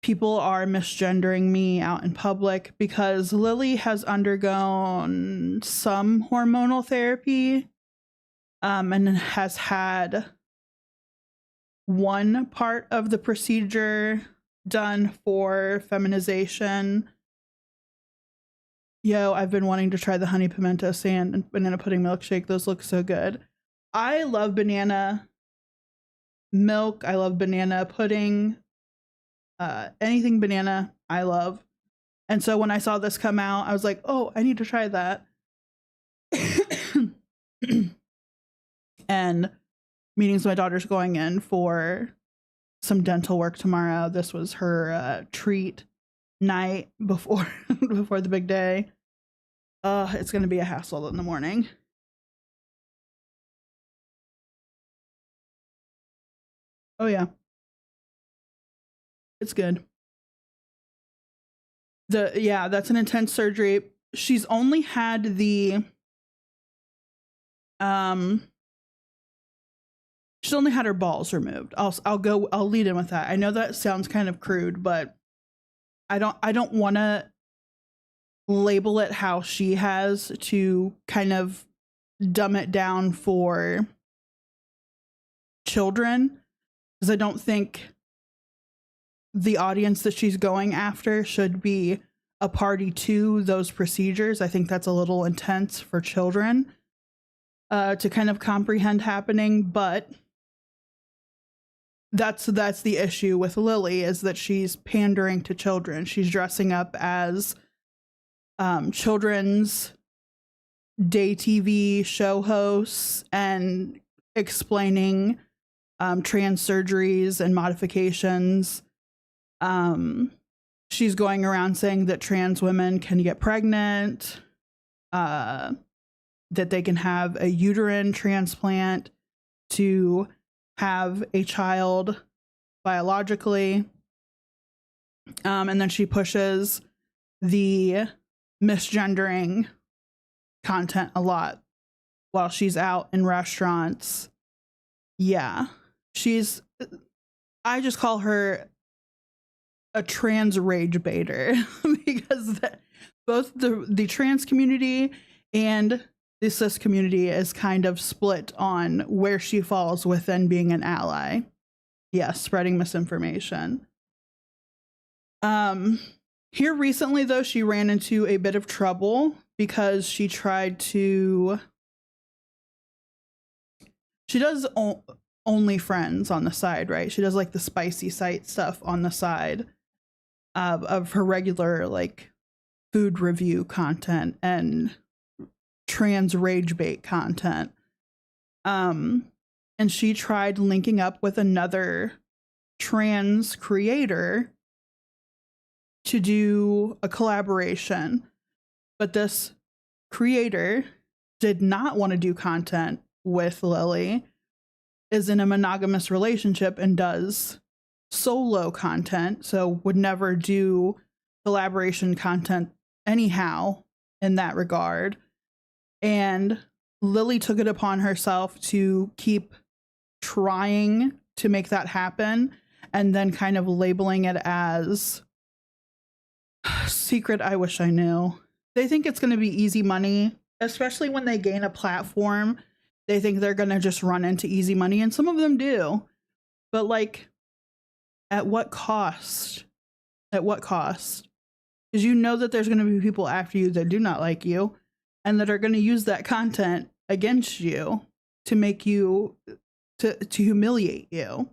people are misgendering me out in public because Lily has undergone some hormonal therapy and has had one part of the procedure done for feminization. Yo, I've been wanting to try the honey pimento sand and banana pudding milkshake. Those look so good. I love banana milk. I love banana pudding. Anything banana, I love. And so when I saw this come out, I was like, oh, I need to try that. And meetings my daughter's going in for some dental work tomorrow. This was her treat night before before the big day. It's gonna be a hassle in the morning. Oh yeah, it's good. That's an intense surgery. She's only had the she's only had her balls removed. I'll lead in with that. I know that sounds kind of crude, but I don't want to label it how she has to kind of dumb it down for children, because I don't think the audience that she's going after should be a party to those procedures. I think that's a little intense for children to kind of comprehend happening, but that's the issue with Lily, is that she's pandering to children. She's dressing up as children's day TV show hosts and explaining trans surgeries and modifications. She's going around saying that trans women can get pregnant, that they can have a uterine transplant to have a child biologically. And then she pushes the misgendering content a lot while she's out in restaurants. Yeah, I just call her a trans rage baiter because both the trans community and the cis community is kind of split on where she falls within being an ally. Yes, spreading misinformation. Here recently, though, she ran into a bit of trouble because she tried to... She does OnlyFriends on the side, right? She does like the spicy site stuff on the side of her regular like food review content, and trans rage bait content. And she tried linking up with another trans creator to do a collaboration, but this creator did not want to do content with Lily, is in a monogamous relationship and does solo content, so would never do collaboration content anyhow in that regard. And Lily took it upon herself to keep trying to make that happen, and then kind of labeling it as secret I wish I knew. They think it's going to be easy money, especially when they gain a platform. They think they're going to just run into easy money, and some of them do. But like, at what cost? At what cost? Because you know that there's going to be people after you that do not like you and that are going to use that content against you to make you, to humiliate you.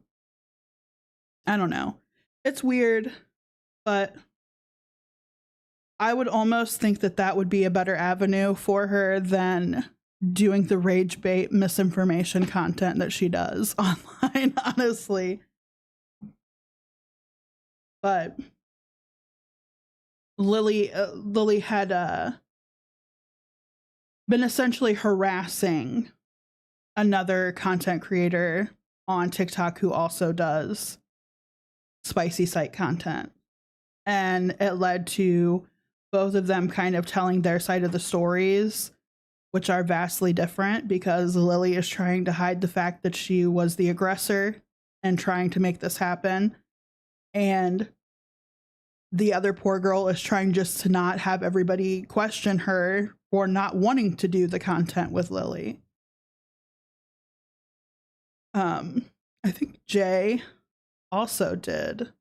I don't know. It's weird, but I would almost think that that would be a better avenue for her than doing the rage bait misinformation content that she does online, honestly. But Lily had been essentially harassing another content creator on TikTok who also does spicy site content. And it led to both of them kind of telling their side of the stories, which are vastly different, because Lily is trying to hide the fact that she was the aggressor and trying to make this happen. And the other poor girl is trying just to not have everybody question her for not wanting to do the content with Lily. I think Jay also did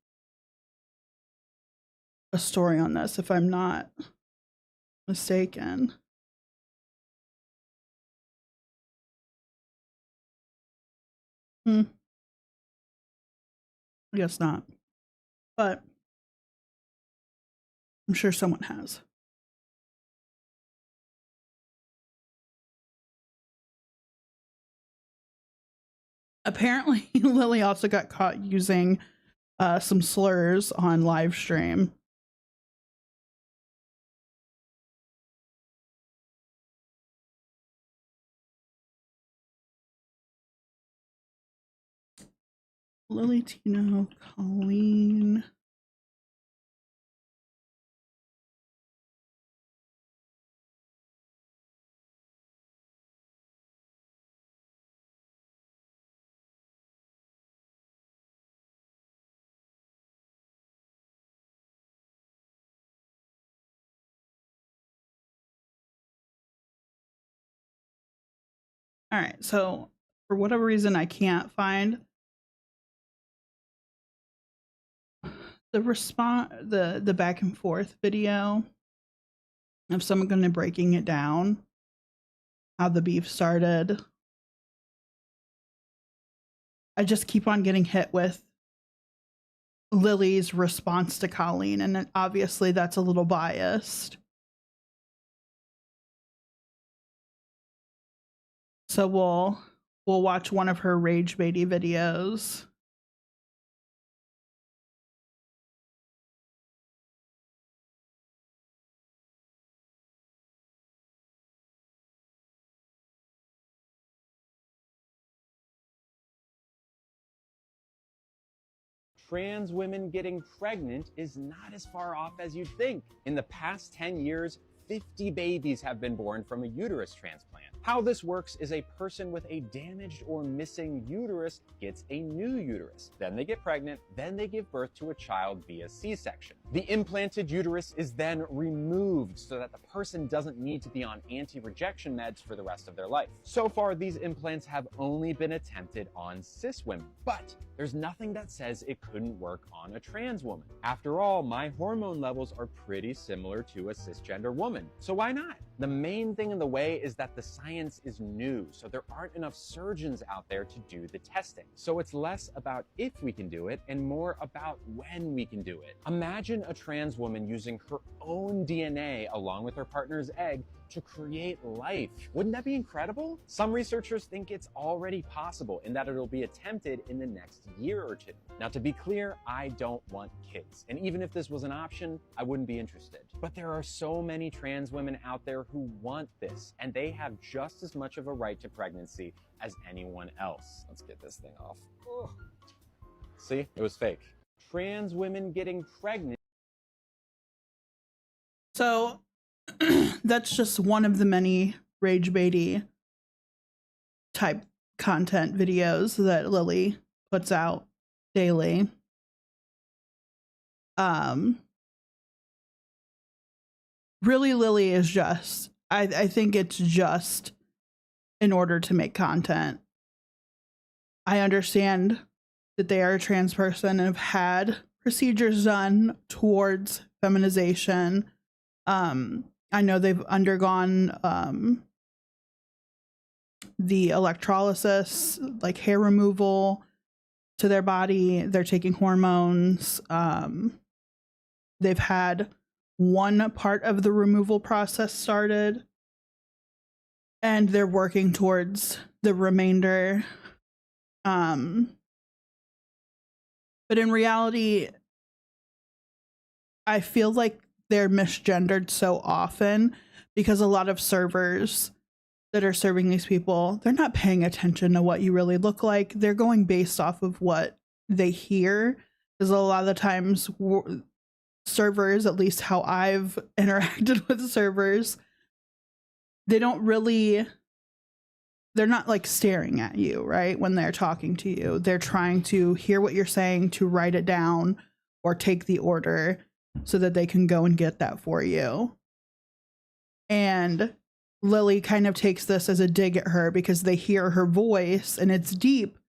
a story on this, if I'm not mistaken. I guess not. But I'm sure someone has. Apparently, Lily also got caught using some slurs on live stream. Lily, Tino, Colleen. All right, so for whatever reason, I can't find the response, the back and forth video of someone kind of breaking it down, how the beef started. I just keep on getting hit with Lily's response to Colleen, and obviously that's a little biased. So we'll watch one of her rage baity videos. Trans women getting pregnant is not as far off as you'd think. In the past 10 years, 50 babies have been born from a uterus transplant. How this works is a person with a damaged or missing uterus gets a new uterus. Then they get pregnant, then they give birth to a child via C-section. The implanted uterus is then removed so that the person doesn't need to be on anti-rejection meds for the rest of their life. So far, these implants have only been attempted on cis women, but there's nothing that says it couldn't work on a trans woman. After all, my hormone levels are pretty similar to a cisgender woman, so why not? The main thing in the way is that the science is new, so there aren't enough surgeons out there to do the testing. So it's less about if we can do it and more about when we can do it. Imagine a trans woman using her own DNA along with her partner's egg to create life. Wouldn't that be incredible? Some researchers think it's already possible and that it'll be attempted in the next year or two. Now, to be clear, I don't want kids. And even if this was an option, I wouldn't be interested. But there are so many trans women out there who want this, and they have just as much of a right to pregnancy as anyone else. Let's get this thing off. Ugh. See, it was fake. Trans women getting pregnant. So that's just one of the many rage baity type content videos that Lily puts out daily. Really, Lily is just, I think it's just in order to make content. I understand that they are a trans person and have had procedures done towards feminization. I know they've undergone the electrolysis, like hair removal to their body. They're taking hormones. They've had one part of the removal process started, and they're working towards the remainder. But in reality, I feel like they're misgendered so often because a lot of servers that are serving these people, they're not paying attention to what you really look like. They're going based off of what they hear. Because a lot of the times servers, at least how I've interacted with servers, they don't really, they're not like staring at you, right? When they're talking to you, they're trying to hear what you're saying, to write it down or take the order so that they can go and get that for you. And Lily kind of takes this as a dig at her because they hear her voice and it's deep.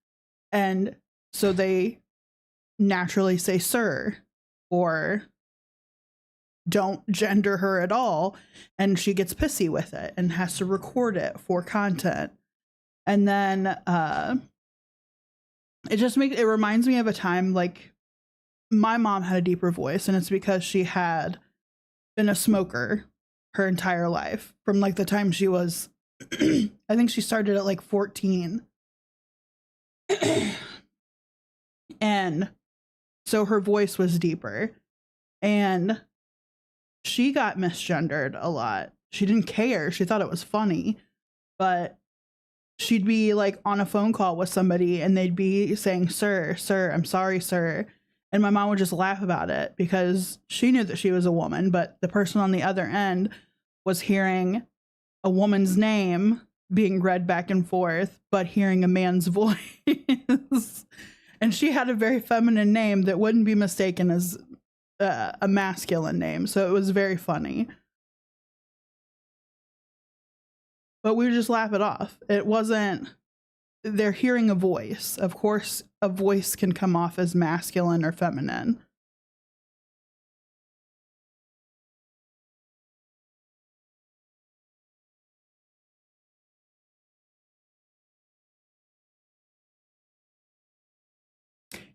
And so they naturally say sir, or don't gender her at all. And she gets pissy with it and has to record it for content. And then it reminds me of a time, like, my mom had a deeper voice, and it's because she had been a smoker her entire life from like the time she was, I think she started at like 14. And so her voice was deeper, and she got misgendered a lot. She didn't care. She thought it was funny, but she'd be like on a phone call with somebody and they'd be saying, sir, I'm sorry, sir. And my mom would just laugh about it because she knew that she was a woman, but the person on the other end was hearing a woman's name being read back and forth, but hearing a man's voice. And she had a very feminine name that wouldn't be mistaken as a masculine name. So it was very funny. But we would just laugh it off. It wasn't, they're hearing a voice. Of course, a voice can come off as masculine or feminine.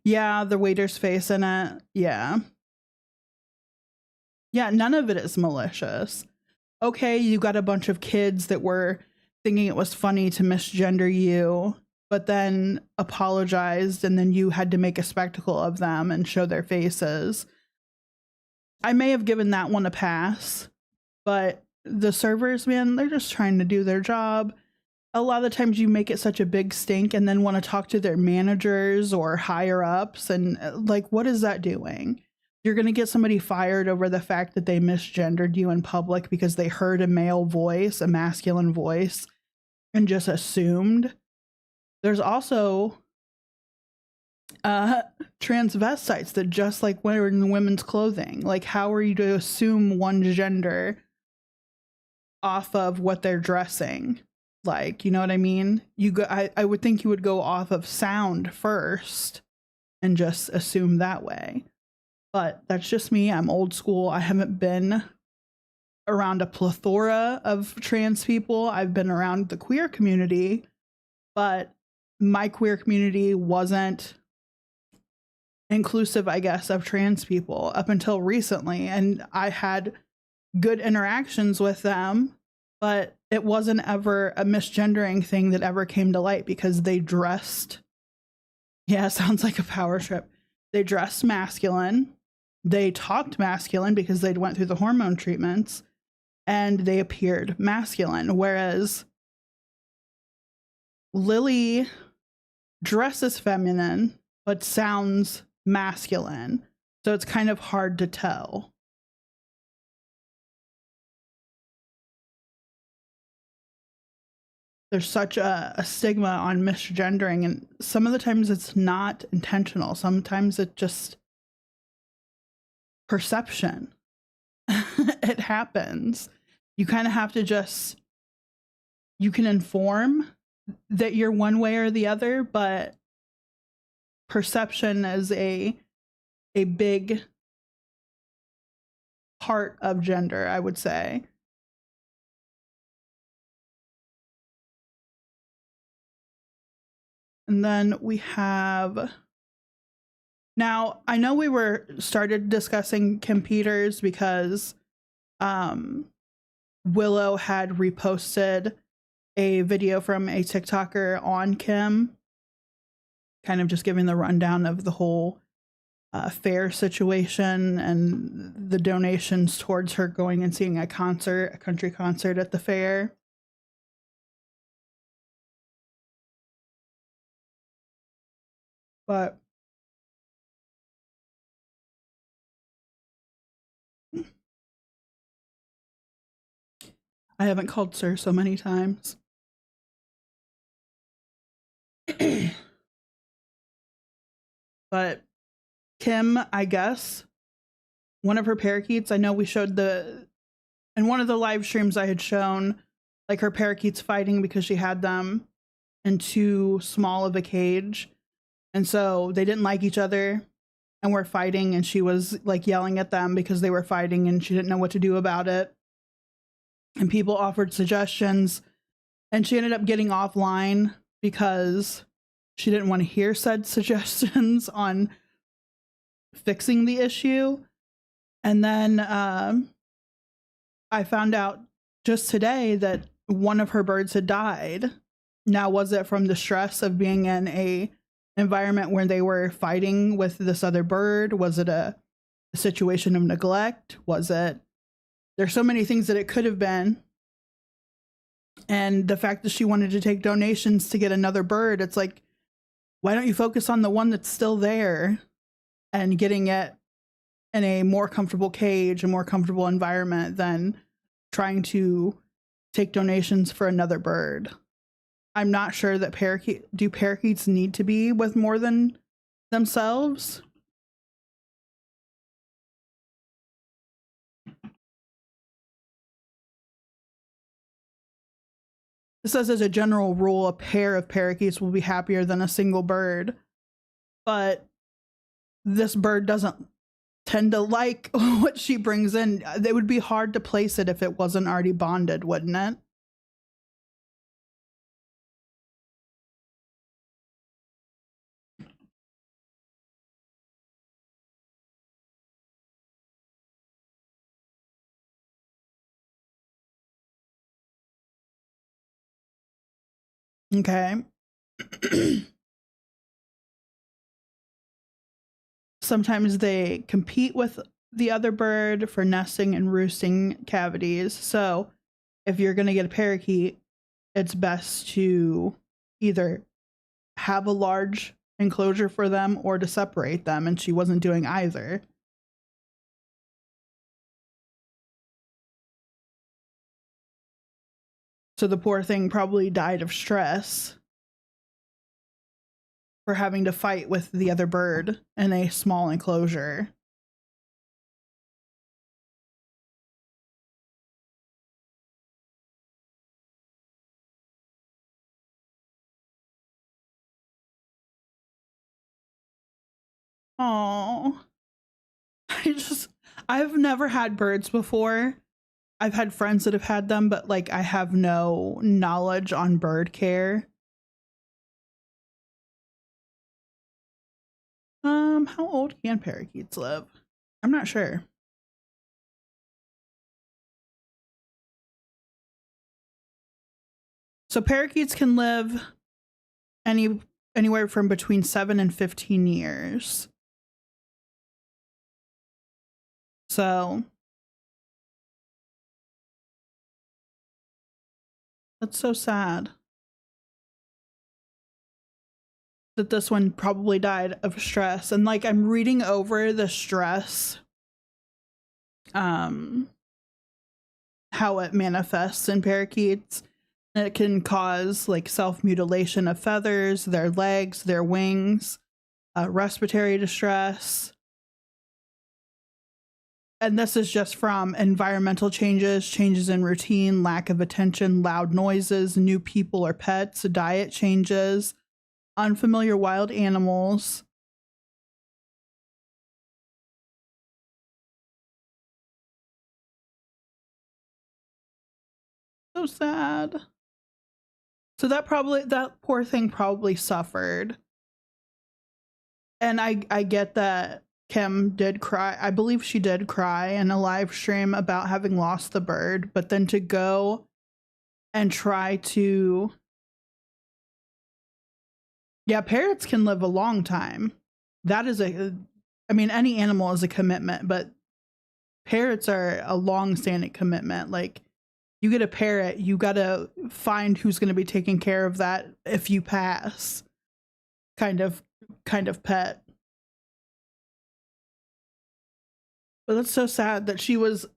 Yeah, the waiter's face in it. Yeah. Yeah, none of it is malicious. Okay, you got a bunch of kids that were thinking it was funny to misgender you, but then apologized, and then you had to make a spectacle of them and show their faces. I may have given that one a pass, but the servers, man, they're just trying to do their job. A lot of the times you make it such a big stink and then want to talk to their managers or higher ups, and like, what is that doing? You're going to get somebody fired over the fact that they misgendered you in public because they heard a male voice, a masculine voice, and just assumed. There's also transvestites that just like wearing women's clothing. Like, how are you to assume one gender off of what they're dressing? Like, you know what I mean? I would think you would go off of sound first and just assume that way. But that's just me. I'm old school. I haven't been around a plethora of trans people. I've been around the queer community, but my queer community wasn't inclusive, I guess, of trans people up until recently. And I had good interactions with them, but it wasn't ever a misgendering thing that ever came to light because they dressed. Yeah, sounds like a power trip. They dressed masculine. They talked masculine because they'd went through the hormone treatments, and they appeared masculine. Whereas Lily dresses feminine, but sounds masculine. So it's kind of hard to tell. There's such a stigma on misgendering, and some of the times it's not intentional. Sometimes it's just perception. It happens. You kind of have to just, you can inform that you're one way or the other, but perception is a big part of gender, I would say. And then we have, now I know we started discussing Kim Peters because Willow had reposted a video from a TikToker on Kim, kind of just giving the rundown of the whole fair situation and the donations towards her going and seeing a country concert at the fair. But I haven't called sir so many times. But Kim, I guess, one of her parakeets, I know we showed in one of the live streams I had shown, like, her parakeets fighting because she had them in too small of a cage. And so they didn't like each other and were fighting, and she was like yelling at them because they were fighting and she didn't know what to do about it. And people offered suggestions, and she ended up getting offline because she didn't want to hear said suggestions on fixing the issue. And then I found out just today that one of her birds had died. Now, was it from the stress of being in a environment where they were fighting with this other bird? Was it a situation of neglect? There's so many things that it could have been. And the fact that she wanted to take donations to get another bird, it's like, why don't you focus on the one that's still there and getting it in a more comfortable cage, a more comfortable environment, than trying to take donations for another bird? I'm not sure that parakeets need to be with more than themselves? It says, as a general rule, a pair of parakeets will be happier than a single bird. But this bird doesn't tend to like what she brings in. It would be hard to place it if it wasn't already bonded, wouldn't it? Okay. Sometimes they compete with the other bird for nesting and roosting cavities. So if you're going to get a parakeet, it's best to either have a large enclosure for them or to separate them. And she wasn't doing either. So the poor thing probably died of stress for having to fight with the other bird in a small enclosure. Oh, I've never had birds before. I've had friends that have had them, but like, I have no knowledge on bird care. How old can parakeets live? I'm not sure. So parakeets can live anywhere from between 7 and 15 years. So that's so sad that this one probably died of stress. And like, I'm reading over the stress, how it manifests in parakeets. It can cause like self-mutilation of feathers, their legs, their wings, respiratory distress. And this is just from environmental changes, changes in routine, lack of attention, loud noises, new people or pets, diet changes, unfamiliar wild animals. So sad. So that poor thing probably suffered. And I get that Kim did cry. I believe she did cry in a live stream about having lost the bird, but then to go and try to... Yeah, parrots can live a long time. That is I mean, any animal is a commitment, but parrots are a long-standing commitment. Like, you get a parrot, you gotta find who's gonna be taking care of that if you pass. Kind of pet. But that's so sad that she was,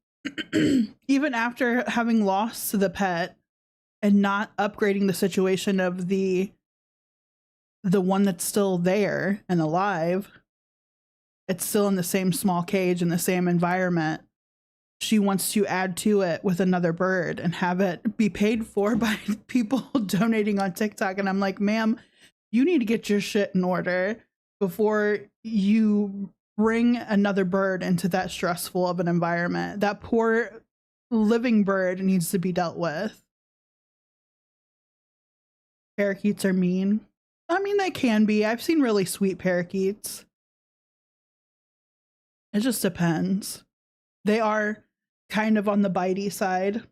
even after having lost the pet and not upgrading the situation of the one that's still there and alive, it's still in the same small cage in the same environment. She wants to add to it with another bird and have it be paid for by people donating on TikTok. And I'm like, ma'am, you need to get your shit in order before you bring another bird into that stressful of an environment. That poor living bird needs to be dealt with. Parakeets are mean. I mean, they can be. I've seen really sweet parakeets. It just depends. They are kind of on the bitey side.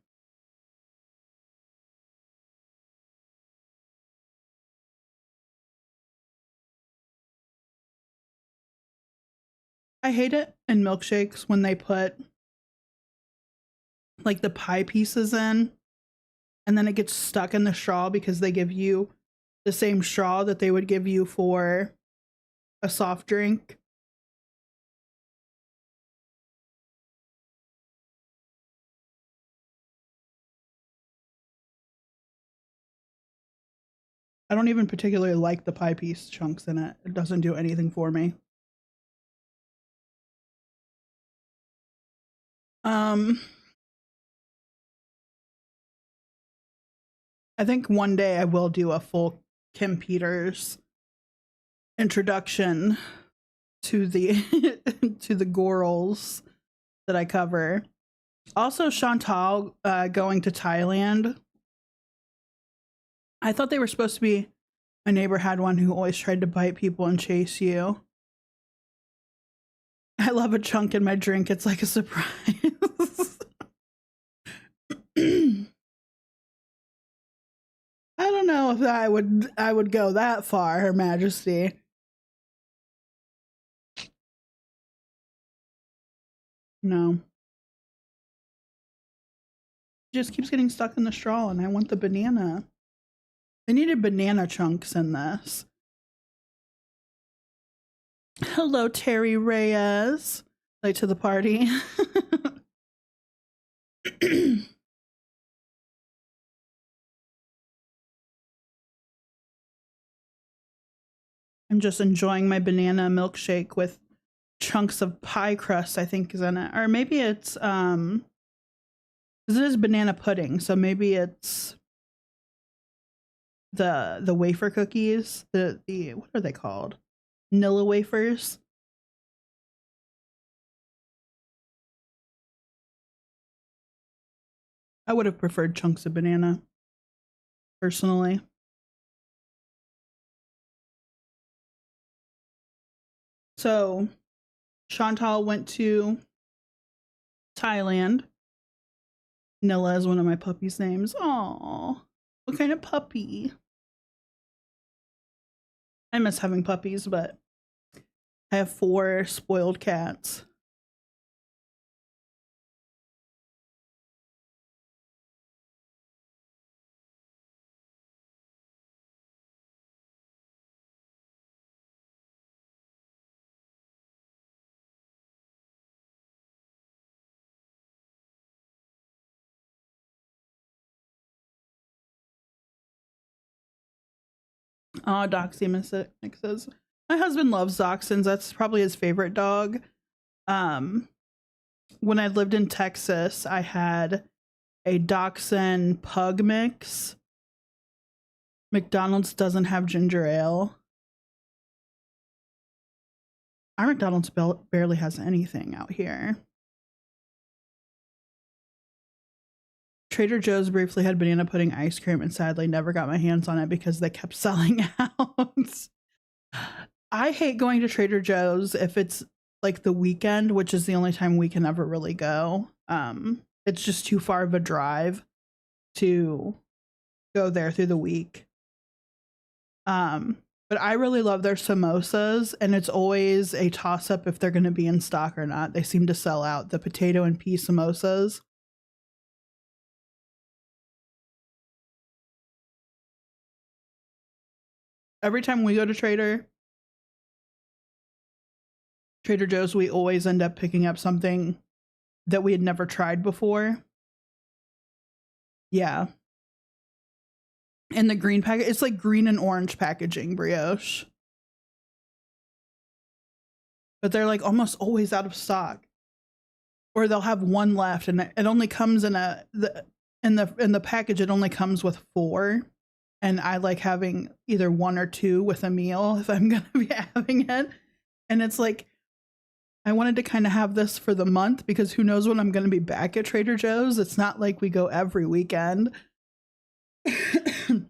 I hate it in milkshakes when they put like the pie pieces in and then it gets stuck in the straw because they give you the same straw that they would give you for a soft drink. I don't even particularly like the pie piece chunks in it. It doesn't do anything for me. I think one day I will do a full Kim Peters introduction to the to the gorals that I cover. Also, Chantal going to Thailand. I thought they were supposed to be... My neighbor had one who always tried to bite people and chase you. I love a chunk in my drink. It's like a surprise. I don't know if I would go that far, Her Majesty. No. It just keeps getting stuck in the straw and I want the banana. They needed banana chunks in this. Hello, Terry Reyes. Late to the party. I'm just enjoying my banana milkshake with chunks of pie crust, I think, is in it. Or maybe it's because it is banana pudding, so maybe it's the wafer cookies. The what are they called? Nilla wafers. I would have preferred chunks of banana, personally. So, Chantal went to Thailand. Nilla is one of my puppy's names. Aww. What kind of puppy? I miss having puppies, but I have 4 spoiled cats. Oh, Doxy mixes. My husband loves Dachshunds. That's probably his favorite dog. When I lived in Texas, I had a Dachshund pug mix. McDonald's doesn't have ginger ale. Our McDonald's barely has anything out here. Trader Joe's briefly had banana pudding ice cream and sadly never got my hands on it because they kept selling out. I hate going to Trader Joe's if it's like the weekend, which is the only time we can ever really go. It's just too far of a drive to go there through the week. But I really love their samosas, and it's always a toss-up if they're going to be in stock or not. They seem to sell out the potato and pea samosas. Every time we go to Trader Joe's, we always end up picking up something that we had never tried before. Yeah. And the green packet, it's like green and orange packaging brioche. But they're like almost always out of stock. Or they'll have one left and it only comes in in the package, it only comes with 4. And I like having either 1 or 2 with a meal if I'm going to be having it. And it's like, I wanted to kind of have this for the month because who knows when I'm going to be back at Trader Joe's. It's not like we go every weekend. I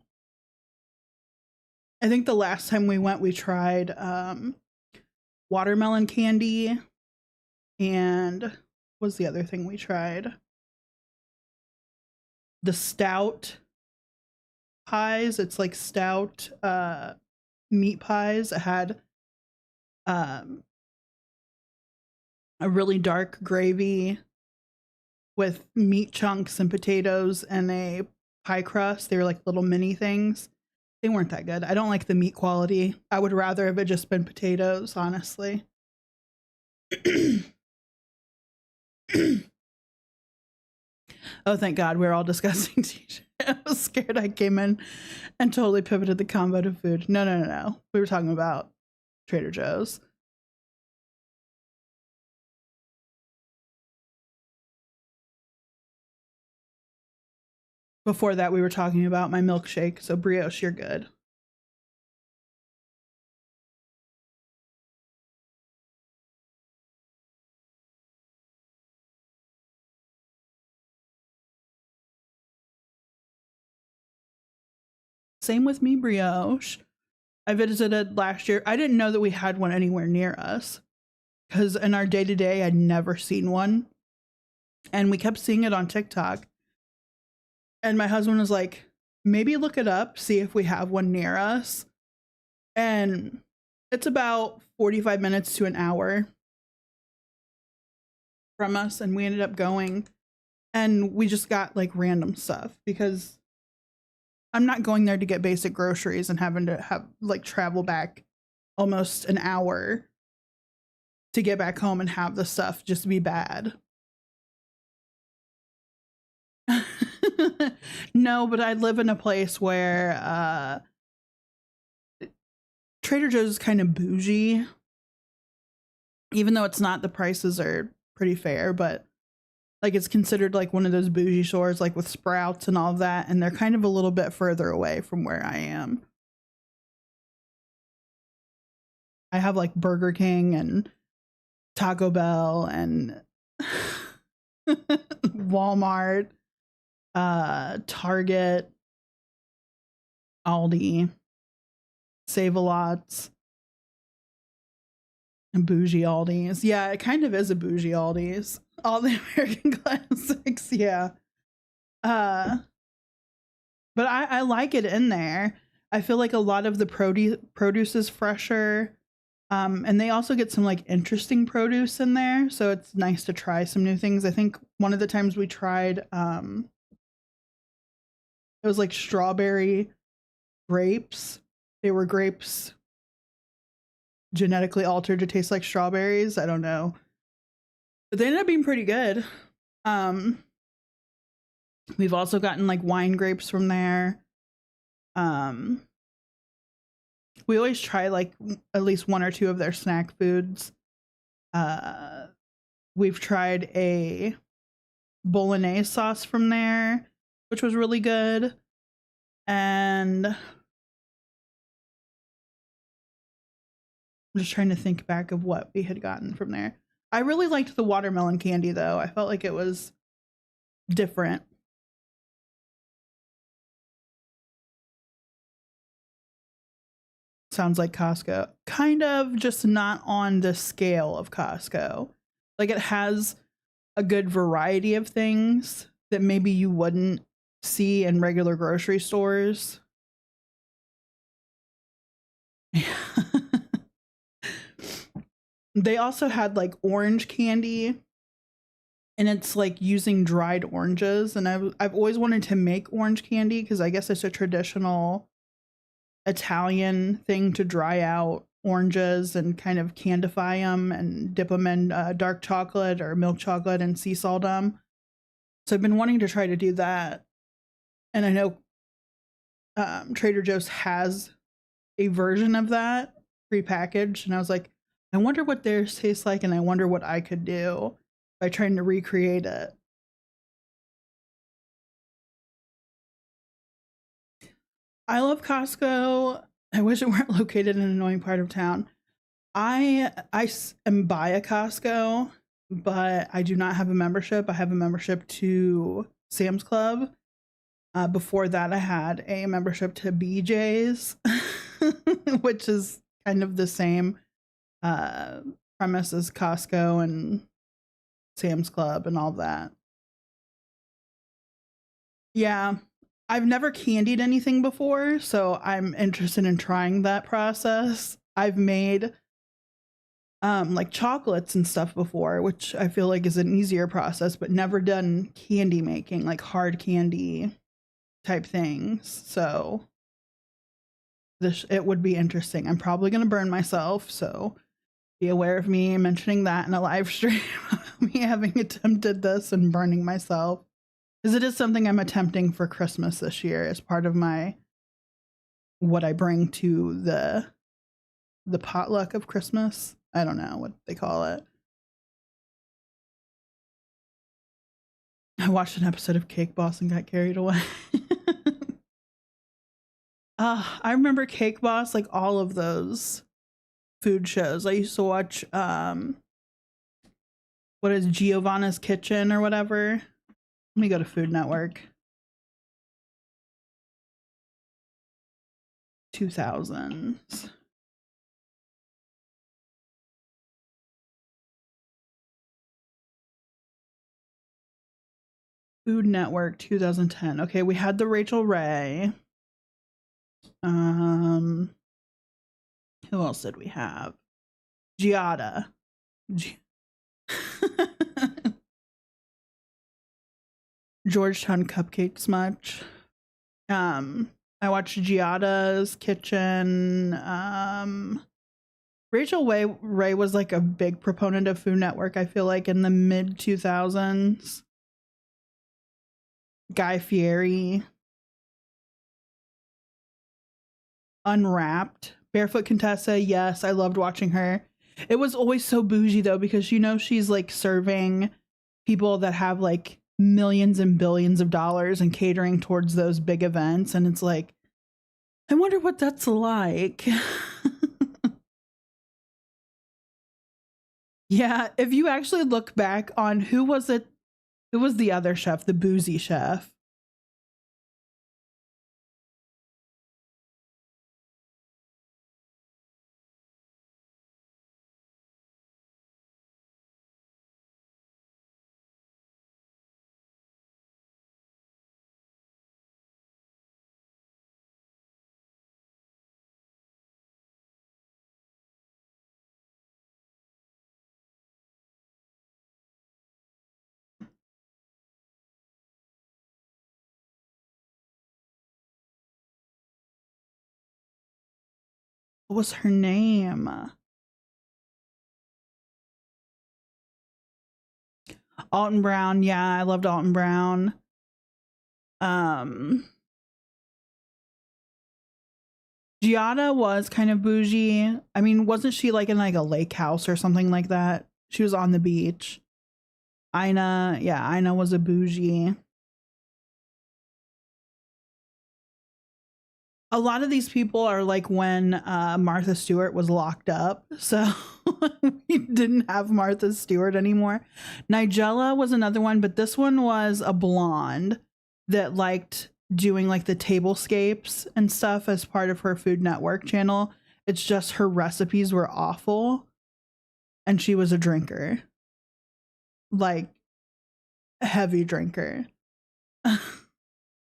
think the last time we went, we tried watermelon candy. And what was the other thing we tried? The stout pies. It's like stout meat pies. It had a really dark gravy with meat chunks and potatoes and a pie crust. They were like little mini things. They weren't that good. I don't like the meat quality. I would rather have it just been potatoes, honestly. Oh, thank God. We're all discussing TJ. I was scared I came in and totally pivoted the combo to food. No. We were talking about Trader Joe's. Before that, we were talking about my milkshake. So brioche, you're good. Same with me, brioche. I visited last year. I didn't know that we had one anywhere near us because in our day-to-day, I'd never seen one. And we kept seeing it on TikTok. And my husband was like, maybe look it up, see if we have one near us. And it's about 45 minutes to an hour from us. And we ended up going and we just got like random stuff because I'm not going there to get basic groceries and having to have like travel back almost an hour to get back home and have the stuff just be bad. No, but I live in a place where Trader Joe's is kind of bougie. Even though it's not, the prices are pretty fair, but like it's considered like one of those bougie stores, like with Sprouts and all of that, and they're kind of a little bit further away from where I am. I have like Burger King and Taco Bell and Walmart, Target, Aldi, Save-A-Lots, and bougie Aldi's. Yeah, it kind of is a bougie Aldi's. All the American classics, yeah. But I like it in there. I feel like a lot of the produce is fresher. And they also get some like interesting produce in there, so it's nice to try some new things. I think one of the times we tried it was like strawberry grapes. They were grapes genetically altered to taste like strawberries. I don't know. But they ended up being pretty good. We've also gotten like wine grapes from there. We always try like at least one or two of their snack foods. We've tried a bolognese sauce from there, which was really good. And I'm just trying to think back of what we had gotten from there. I really liked the watermelon candy though. I felt like it was different. Sounds like Costco. Kind of, just not on the scale of Costco. Like it has a good variety of things that maybe you wouldn't see in regular grocery stores. They also had like orange candy, and it's like using dried oranges. And I've always wanted to make orange candy because I guess it's a traditional Italian thing to dry out oranges and kind of candify them and dip them in dark chocolate or milk chocolate and sea salt them. So I've been wanting to try to do that. And I know Trader Joe's has a version of that prepackaged. And I was like, I wonder what theirs tastes like, and I wonder what I could do by trying to recreate it. I love Costco. I wish it weren't located in an annoying part of town. I am by a Costco, but I do not have a membership. I have a membership to Sam's Club. Before that, I had a membership to BJ's, which is kind of the same premise as Costco and Sam's Club and all that. Yeah, I've never candied anything before, so I'm interested in trying that process. I've made like chocolates and stuff before, which I feel like is an easier process, but never done candy making, like hard candy type things. So it would be interesting. I'm probably going to burn myself, so be aware of me mentioning that in a live stream. Me having attempted this and burning myself, because it is something I'm attempting for Christmas this year as part of my what I bring to the potluck of Christmas. I don't know what they call it. I watched an episode of Cake Boss and got carried away. I remember Cake Boss, like all of those food shows. I used to watch what is Giovanna's Kitchen or whatever. Let me go to Food Network. 2000s. Food Network 2010. Okay, we had the Rachel Ray. Who else did we have? Giada. Georgetown Cupcake Smudge. I watched Giada's Kitchen. Rachel Ray was like a big proponent of Food Network, I feel like, in the mid 2000s. Guy Fieri. Unwrapped. Barefoot Contessa, yes, I loved watching her. It was always so bougie though, because you know she's like serving people that have like millions and billions of dollars and catering towards those big events, and it's like, I wonder what that's like. Yeah, if you actually look back on who was the other chef, the boozy chef. What was her name? Alton Brown. Yeah, I loved Alton Brown. Giada was kind of bougie. I mean, wasn't she like in like a lake house or something like that? She was on the beach. Ina, yeah, Ina was a bougie. A lot of these people are like when Martha Stewart was locked up. So we didn't have Martha Stewart anymore. Nigella was another one, but this one was a blonde that liked doing like the tablescapes and stuff as part of her Food Network channel. It's just her recipes were awful. And she was a drinker. Like, a heavy drinker.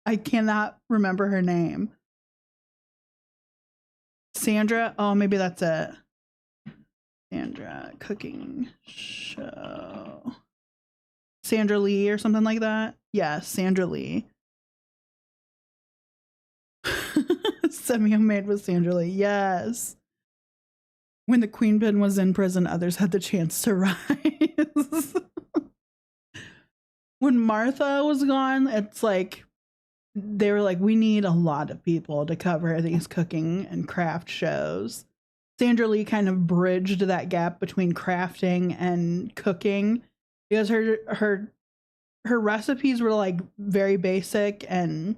I cannot remember her name. Sandra, oh, maybe that's it. Sandra cooking show. Sandra Lee or something like that. Yes, Sandra Lee. Semi-homemade with Sandra Lee. Yes. When the queen pin was in prison, others had the chance to rise. When Martha was gone, it's like they were like, we need a lot of people to cover these cooking and craft shows. Sandra Lee kind of bridged that gap between crafting and cooking because her recipes were like very basic and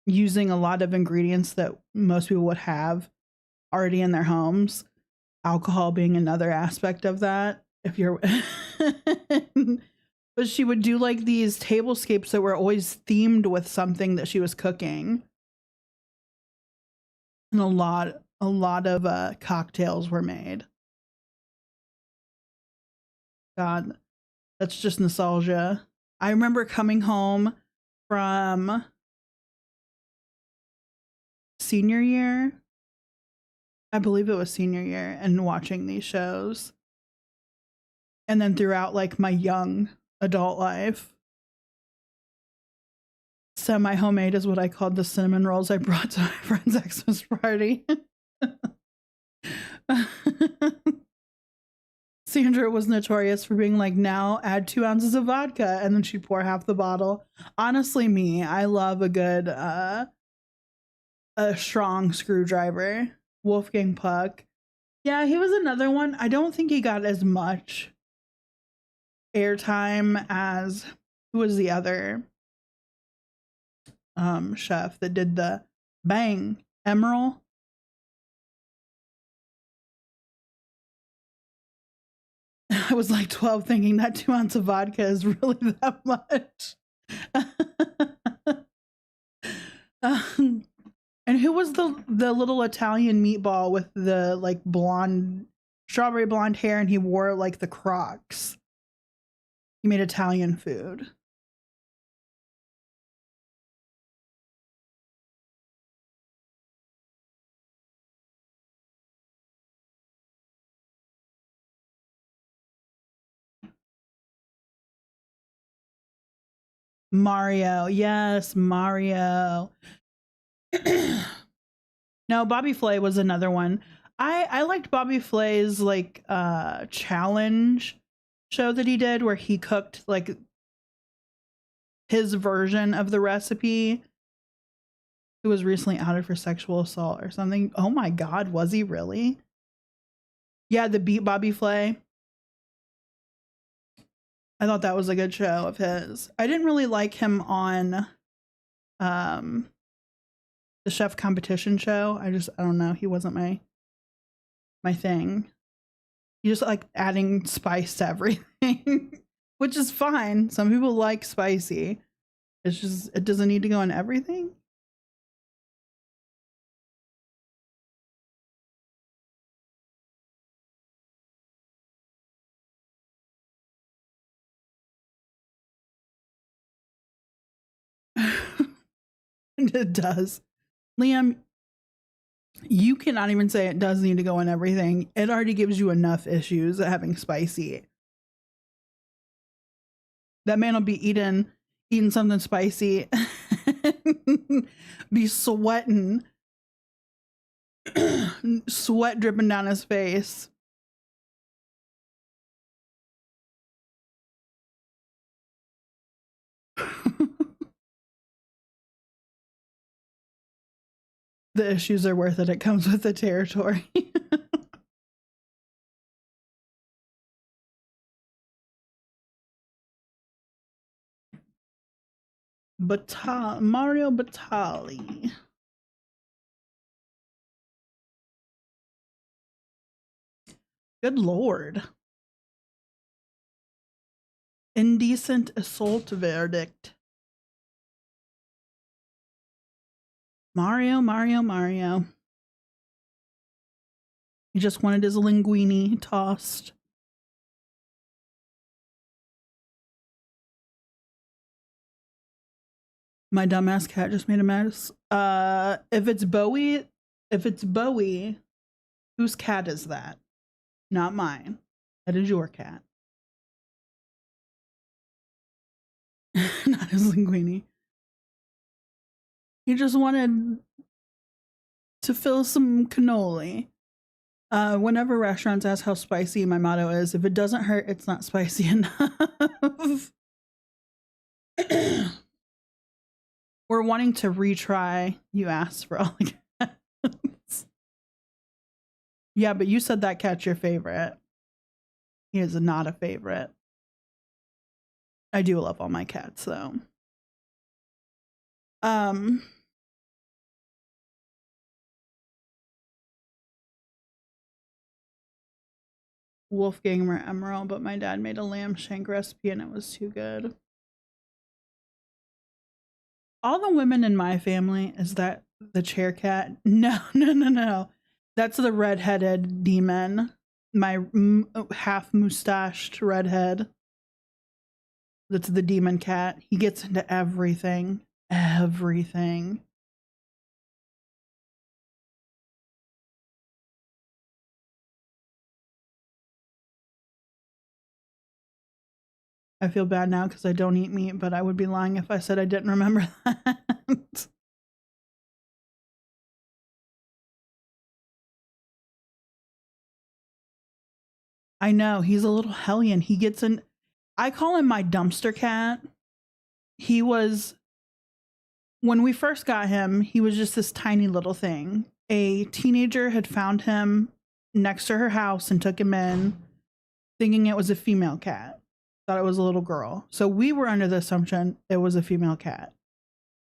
using a lot of ingredients that most people would have already in their homes. Alcohol being another aspect of that. If you're but she would do like these tablescapes that were always themed with something that she was cooking. And a lot of cocktails were made. God, that's just nostalgia. I remember coming home from senior year. I believe it was senior year, and watching these shows. And then throughout like my young adult life. Semi-homemade is what I called the cinnamon rolls I brought to my friend's Xmas party. Sandra was notorious for being like, now add 2 ounces of vodka, and then she'd pour half the bottle. Honestly, me, I love a good a strong screwdriver. Wolfgang Puck. Yeah, he was another one. I don't think he got as much airtime as who was the other chef that did the bang Emerald. I was like 12 thinking that 2 ounces of vodka is really that much. And who was the little Italian meatball with the like blonde, strawberry blonde hair, and he wore like the Crocs? He made Italian food. Mario. Yes, Mario. No, Bobby Flay was another one. I liked Bobby Flay's like challenge show that he did where he cooked like his version of the recipe. Who was recently outed for sexual assault or something. Oh my God, was he really? Yeah, the Beat Bobby Flay. I thought that was a good show of his. I didn't really like him on the chef competition show. I don't know. He wasn't my thing. He just like adding spice to everything, which is fine. Some people like spicy. It's just, it doesn't need to go in everything. It does. Liam, you cannot even say it does need to go in everything. It already gives you enough issues having spicy. That man will be eating something spicy, be sweating. Sweat dripping down his face. The issues are worth it. It comes with the territory. Mario Batali. Good lord. Indecent assault verdict. Mario. He just wanted his linguine tossed. My dumbass cat just made a mess. If it's Bowie, whose cat is that? Not mine. That is your cat. Not his linguine. He just wanted to fill some cannoli. Whenever restaurants ask how spicy, my motto is, if it doesn't hurt, it's not spicy enough. We're wanting to retry You Asked for All the Cats. Yeah, but you said that cat's your favorite. He is not a favorite. I do love all my cats, though. Wolfganger Emerald, but my dad made a lamb shank recipe and it was too good. All the women in my family, is that the chair cat? No. That's the redheaded demon. My half mustached redhead. That's the demon cat. He gets into everything. Everything. I feel bad now because I don't eat meat, but I would be lying if I said I didn't remember that. I know, he's a little hellion. He gets in. I call him my dumpster cat. He was, when we first got him, he was just this tiny little thing. A teenager had found him next to her house and took him in, thinking it was a female cat. Thought it was a little girl. So we were under the assumption it was a female cat.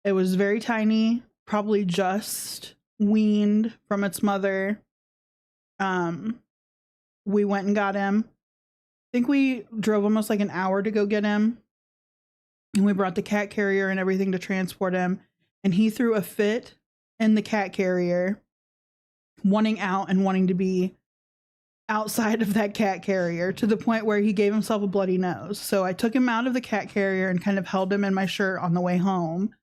It was very tiny, probably just weaned from its mother. We went and got him. I think we drove almost like an hour to go get him. And we brought the cat carrier and everything to transport him. And he threw a fit in the cat carrier, wanting out and wanting to be outside of that cat carrier to the point where he gave himself a bloody nose. So I took him out of the cat carrier and kind of held him in my shirt on the way home.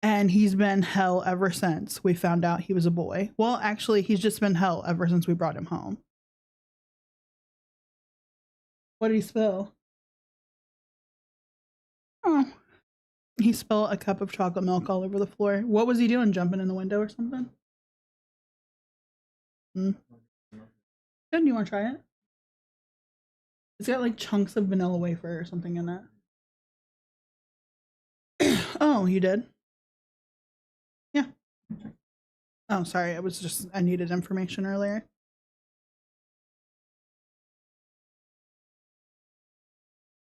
And he's been hell ever since we found out he was a boy. Well, actually, he's just been hell ever since we brought him home. What did he spill? Oh, he spilled a cup of chocolate milk all over the floor. What was he doing? Jumping in the window or something? Good. You want to try it? It's got like chunks of vanilla wafer or something in it. Oh, you did? Yeah. Oh, sorry. I needed information earlier.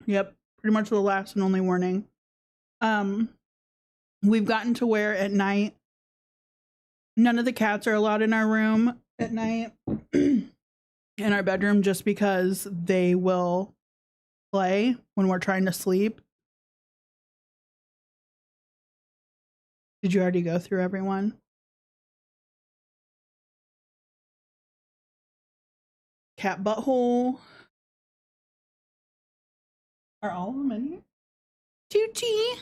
Yep. Pretty much the last and only warning. We've gotten to where at night, none of the cats are allowed in our room at night. In our bedroom, just because they will play when we're trying to sleep. Did you already go through everyone? Cat butthole. Are all of them in here? Tucci.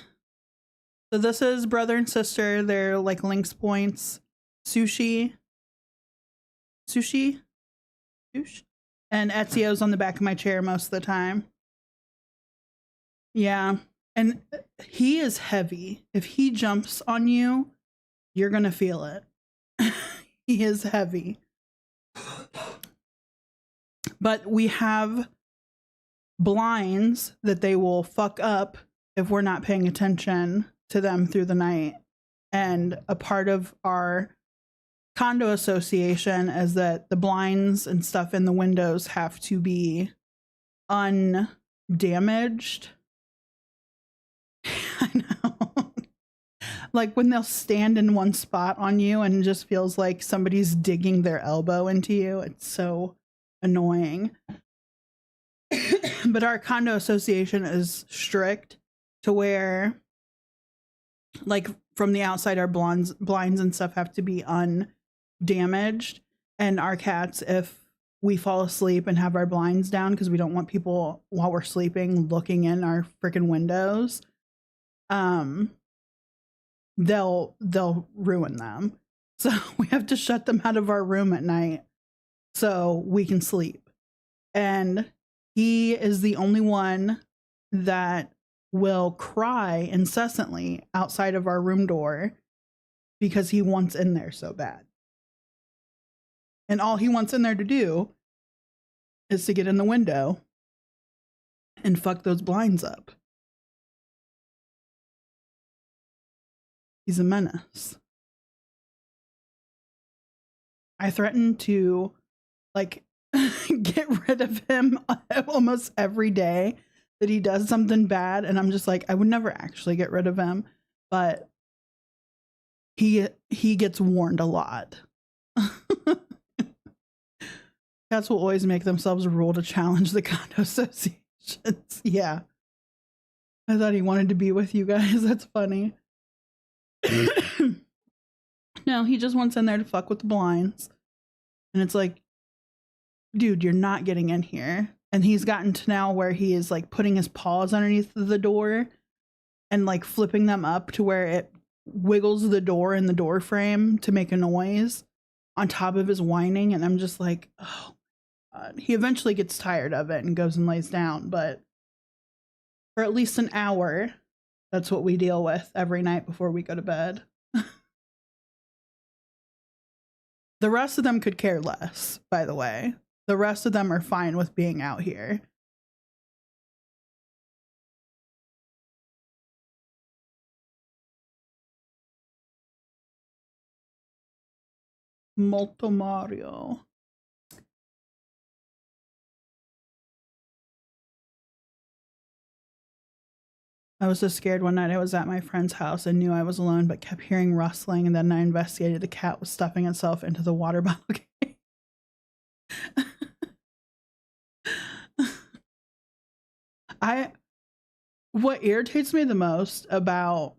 So this is brother and sister. They're like Lynx points. Sushi. And Ezio's on the back of my chair most of the time. Yeah. And he is heavy. If he jumps on you, you're going to feel it. He is heavy. But we have blinds that they will fuck up if we're not paying attention to them through the night. And a part of our condo association is that the blinds and stuff in the windows have to be undamaged. I know. Like when they'll stand in one spot on you and it just feels like somebody's digging their elbow into you. It's so annoying. But our condo association is strict to where, like, from the outside, our blinds and stuff have to be undamaged. And our cats, if we fall asleep and have our blinds down, because we don't want people while we're sleeping looking in our freaking windows, they'll ruin them. So we have to shut them out of our room at night so we can sleep. And he is the only one that will cry incessantly outside of our room door because he wants in there so bad. And all he wants in there to do is to get in the window and fuck those blinds up. He's a menace. I threaten to, like, get rid of him almost every day that he does something bad, and I'm just like, I would never actually get rid of him, but he gets warned a lot. Cats will always make themselves a rule to challenge the condo associations. Yeah. I thought he wanted to be with you guys. That's funny. No, he just wants in there to fuck with the blinds. And it's like, dude, you're not getting in here. And he's gotten to now where he is like putting his paws underneath the door and like flipping them up to where it wiggles the door in the door frame to make a noise on top of his whining. And I'm just like, oh my God. He eventually gets tired of it and goes and lays down. But for at least an hour, that's what we deal with every night before we go to bed. The rest of them could care less, by the way. The rest of them are fine with being out here. Molto Mario. I was so scared one night. I was at my friend's house and knew I was alone, but kept hearing rustling. And then I investigated. The cat was stuffing itself into the water bottle. What irritates me the most about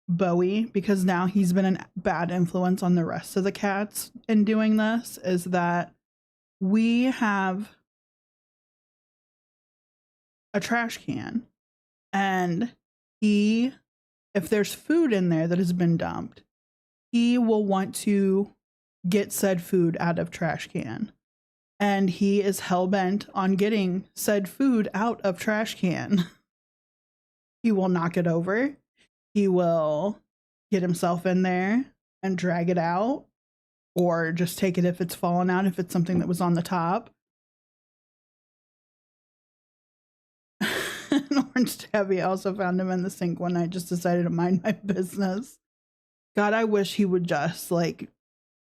Bowie, because now he's been a bad influence on the rest of the cats in doing this, is that we have a trash can. And if there's food in there that has been dumped, he will want to get said food out of trash can. And he is hell-bent on getting said food out of trash can. He will knock it over. He will get himself in there and drag it out, or just take it if it's fallen out, if it's something that was on the top. Orange Tabby also found him in the sink one night, just decided to mind my business. God, I wish he would just like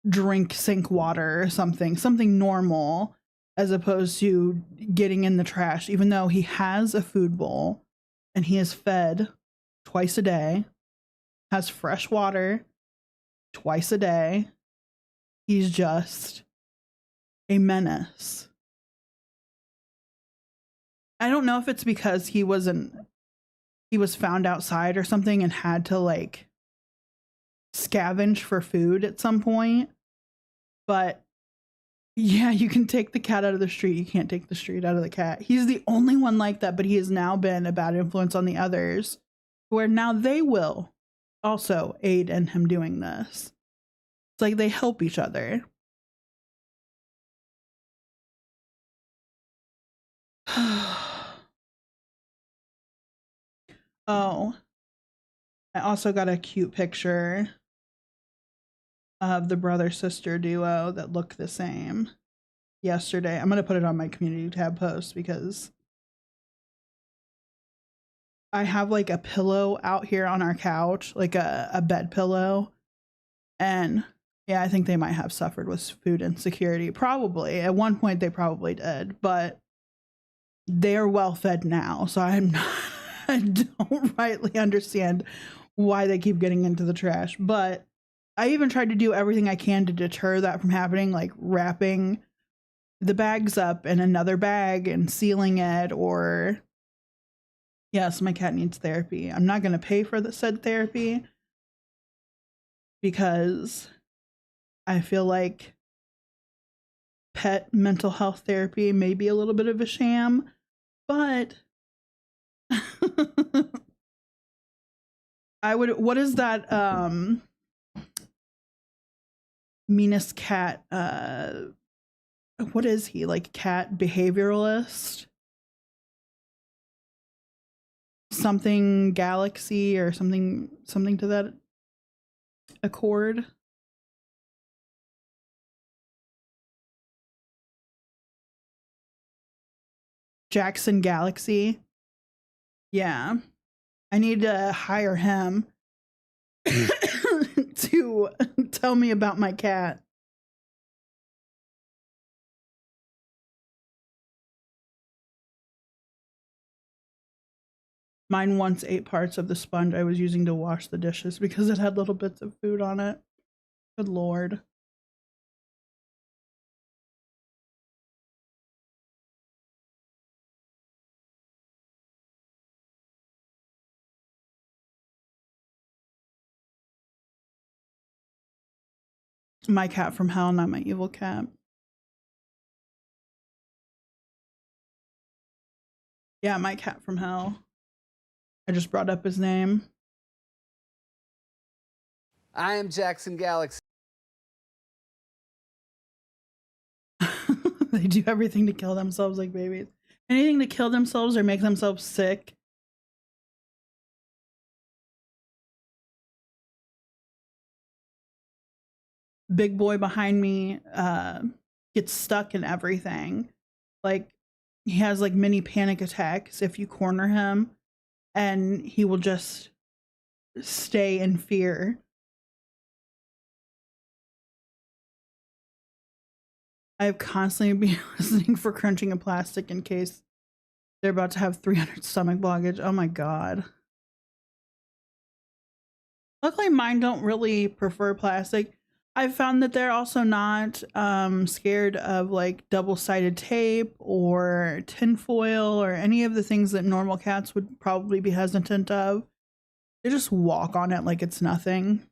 drink sink water or something normal, as opposed to getting in the trash, even though he has a food bowl and he is fed twice a day, has fresh water twice a day. He's just a menace. I don't know if it's because he was found outside or something and had to like scavenge for food at some point. But yeah, you can take the cat out of the street. You can't take the street out of the cat. He's the only one like that, but he has now been a bad influence on the others, where now they will also aid in him doing this. It's like they help each other. Oh, I also got a cute picture of the brother-sister duo that look the same yesterday. I'm going to put it on my community tab post because I have like a pillow out here on our couch, like a bed pillow. And yeah, I think they might have suffered with food insecurity. Probably. At one point they probably did, but they're well fed now. So I don't rightly understand why they keep getting into the trash. But I even tried to do everything I can to deter that from happening, like wrapping the bags up in another bag and sealing it, or yes, my cat needs therapy. I'm not going to pay for the said therapy because I feel like pet mental health therapy may be a little bit of a sham, but what is that meanest cat, what is he, like cat behavioralist? Something Galaxy or something to that accord. Jackson Galaxy. Yeah. I need to hire him to tell me about my cat. Mine once ate parts of the sponge I was using to wash the dishes because it had little bits of food on it. Good Lord. My cat from hell, not my evil cat. Yeah, my cat from hell. I just brought up his name. I am Jackson Galaxy. They do everything to kill themselves like babies. Anything to kill themselves or make themselves sick. Big boy behind me gets stuck in everything. Like, he has like mini panic attacks if you corner him, and he will just stay in fear. I've constantly been listening for crunching of plastic in case they're about to have 300 stomach blockage. Oh my god. Luckily mine don't really prefer plastic. I've found that they're also not scared of like double-sided tape or tinfoil or any of the things that normal cats would probably be hesitant of. They just walk on it like it's nothing.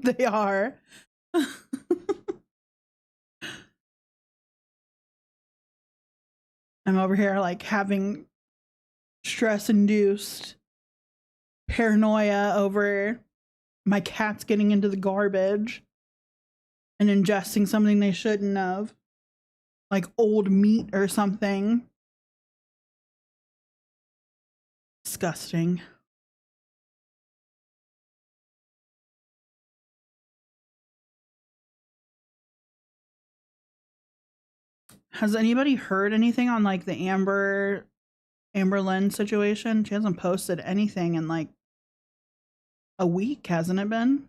They are. I'm over here like having stress-induced paranoia over my cats getting into the garbage and ingesting something they shouldn't have, like old meat or something. Disgusting. Has anybody heard anything on like the Amber Lynn situation? She hasn't posted anything in like a week, hasn't it been?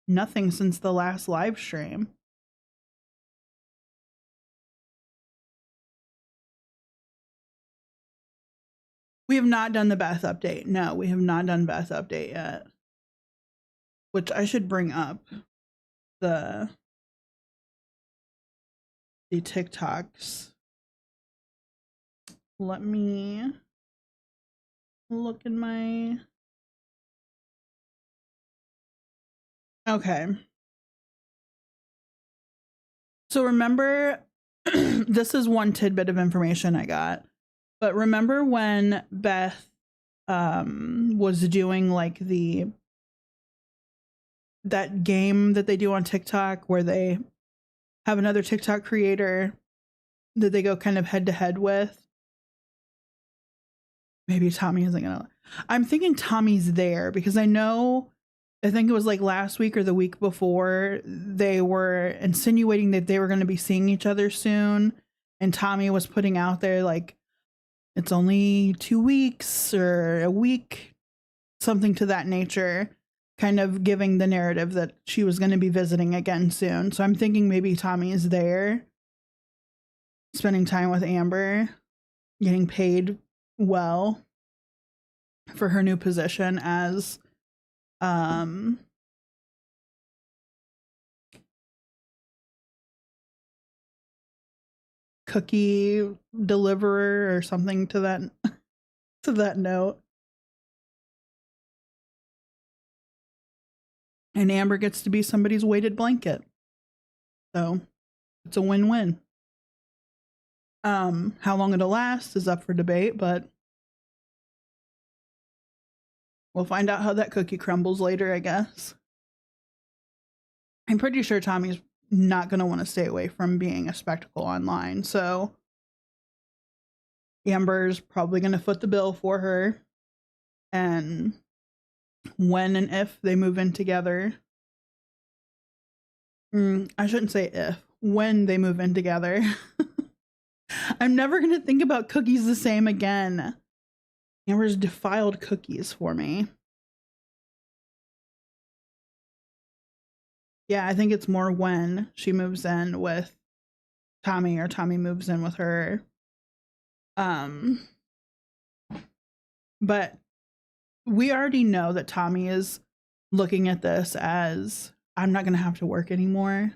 Nothing since the last live stream. We have not done the Beth update. No, we have not done Beth update yet. Which I should bring up the TikToks. Let me look in my... Okay. So remember, this is one tidbit of information I got, but remember when Beth was doing like that game that they do on TikTok where they have another TikTok creator that they go kind of head to head with, maybe Tommy isn't gonna. I'm thinking Tommy's there because I think it was like last week or the week before, they were insinuating that they were going to be seeing each other soon. And Tommy was putting out there like, it's only 2 weeks or a week, something to that nature, kind of giving the narrative that she was going to be visiting again soon. So I'm thinking maybe Tommy is there, spending time with Amber, getting paid well for her new position as cookie deliverer or something to that note. And Amber gets to be somebody's weighted blanket. So it's a win-win. How long it'll last is up for debate, but we'll find out how that cookie crumbles later, I guess. I'm pretty sure Tommy's not going to want to stay away from being a spectacle online, so Amber's probably going to foot the bill for her. And when and if they move in together, I shouldn't say if, when they move in together, I'm never going to think about cookies the same again. Amber's defiled cookies for me. Yeah, I think it's more when she moves in with Tommy or Tommy moves in with her. But we already know that Tommy is looking at this as, I'm not going to have to work anymore.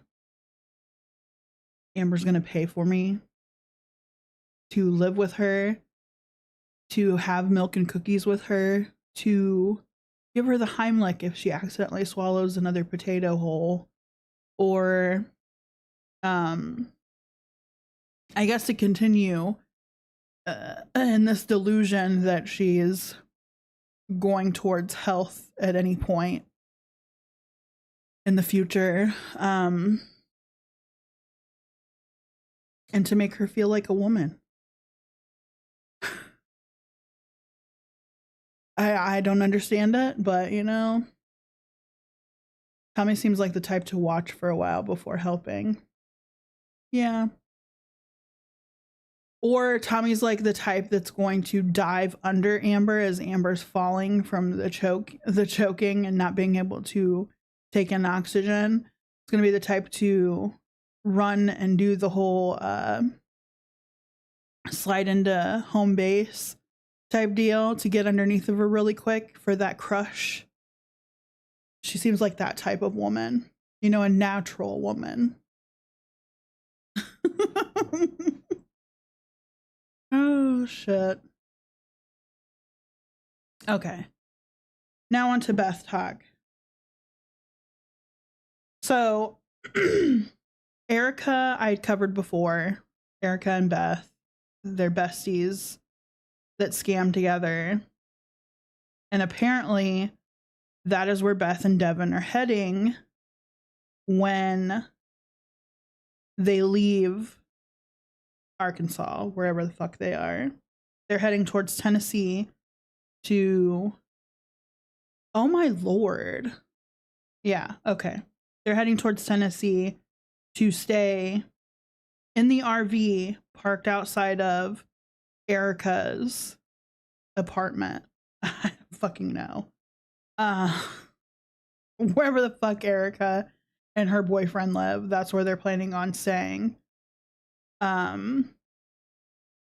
Amber's going to pay for me to live with her, to have milk and cookies with her, to give her the Heimlich if she accidentally swallows another potato whole, or I guess to continue in this delusion that she is going towards health at any point in the future, and to make her feel like a woman. I don't understand it, but you know, Tommy seems like the type to watch for a while before helping. Yeah. Or Tommy's like the type that's going to dive under Amber as Amber's falling from the choking and not being able to take in oxygen. It's going to be the type to run and do the whole slide into home base type deal to get underneath of her really quick for that crush. She seems like that type of woman, you know, a natural woman. Oh shit. Okay. Now on to Beth talk. So Erica I'd covered before. Erica and Beth, they're besties that scam together. And apparently that is where Beth and Devin are heading when they leave Arkansas, wherever the fuck they are. They're heading towards Tennessee to, oh my lord. Yeah, okay. They're heading towards Tennessee to stay in the RV parked outside of Erica's apartment. I don't fucking know. Wherever the fuck Erica and her boyfriend live, that's where they're planning on staying.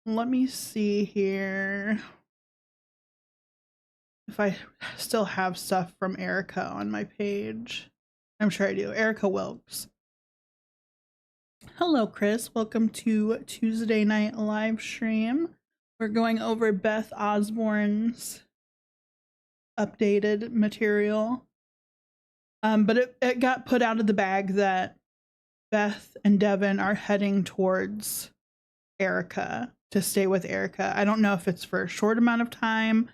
Let me see here if I still have stuff from Erica on my page. I'm sure I do. Erica Wilkes. Hello, Chris. Welcome to Tuesday night live stream. We're going over Beth Osborn's updated material. But it got put out of the bag that Beth and Devin are heading towards Erica to stay with Erica. I don't know if it's for a short amount of time,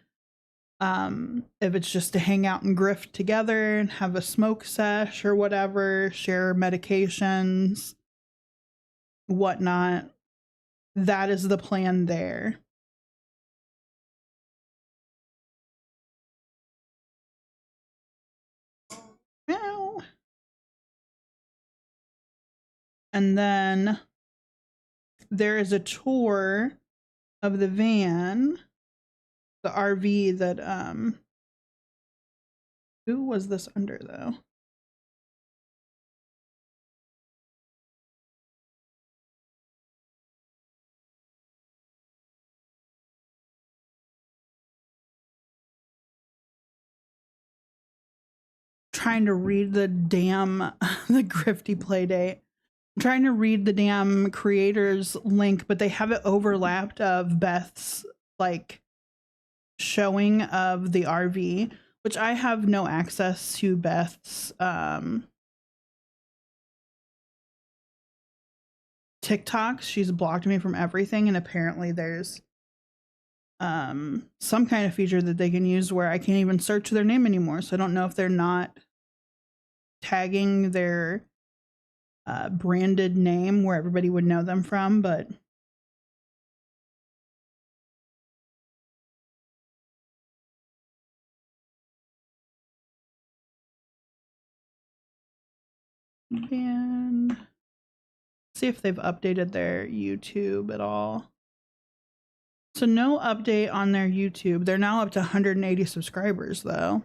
if it's just to hang out and grift together and have a smoke sesh or whatever, share medications, whatnot. That is the plan there. And then there is a tour of the van, the RV that, who was this under though? Trying to read the damn, the Grifty Playdate. I'm trying to read the damn creators link, but they have it overlapped of Beth's like showing of the RV, which I have no access to Beth's TikToks. She's blocked me from everything, and apparently there's some kind of feature that they can use where I can't even search their name anymore. So I don't know if they're not tagging their branded name where everybody would know them from, but and see if they've updated their YouTube at all. So no update on their YouTube. They're now up to 180 subscribers though.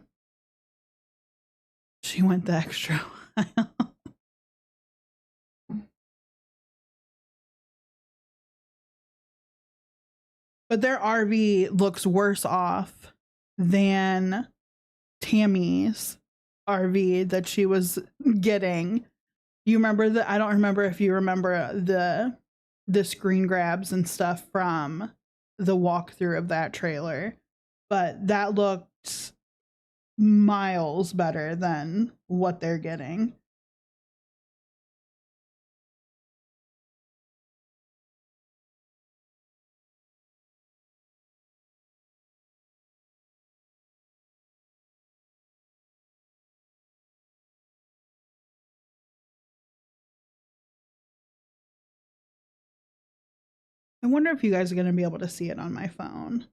She went the extra mile. But their RV looks worse off than Tammy's RV that she was getting. You remember that? I don't remember if you remember the screen grabs and stuff from the walkthrough of that trailer, but that looked miles better than what they're getting. I wonder if you guys are going to be able to see it on my phone.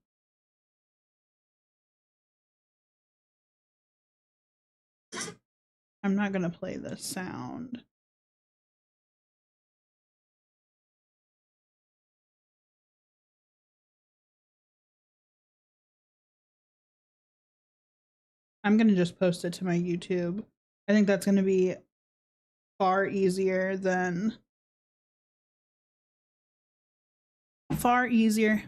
I'm not going to play this sound. I'm going to just post it to my YouTube. I think that's going to be far easier than... Far easier.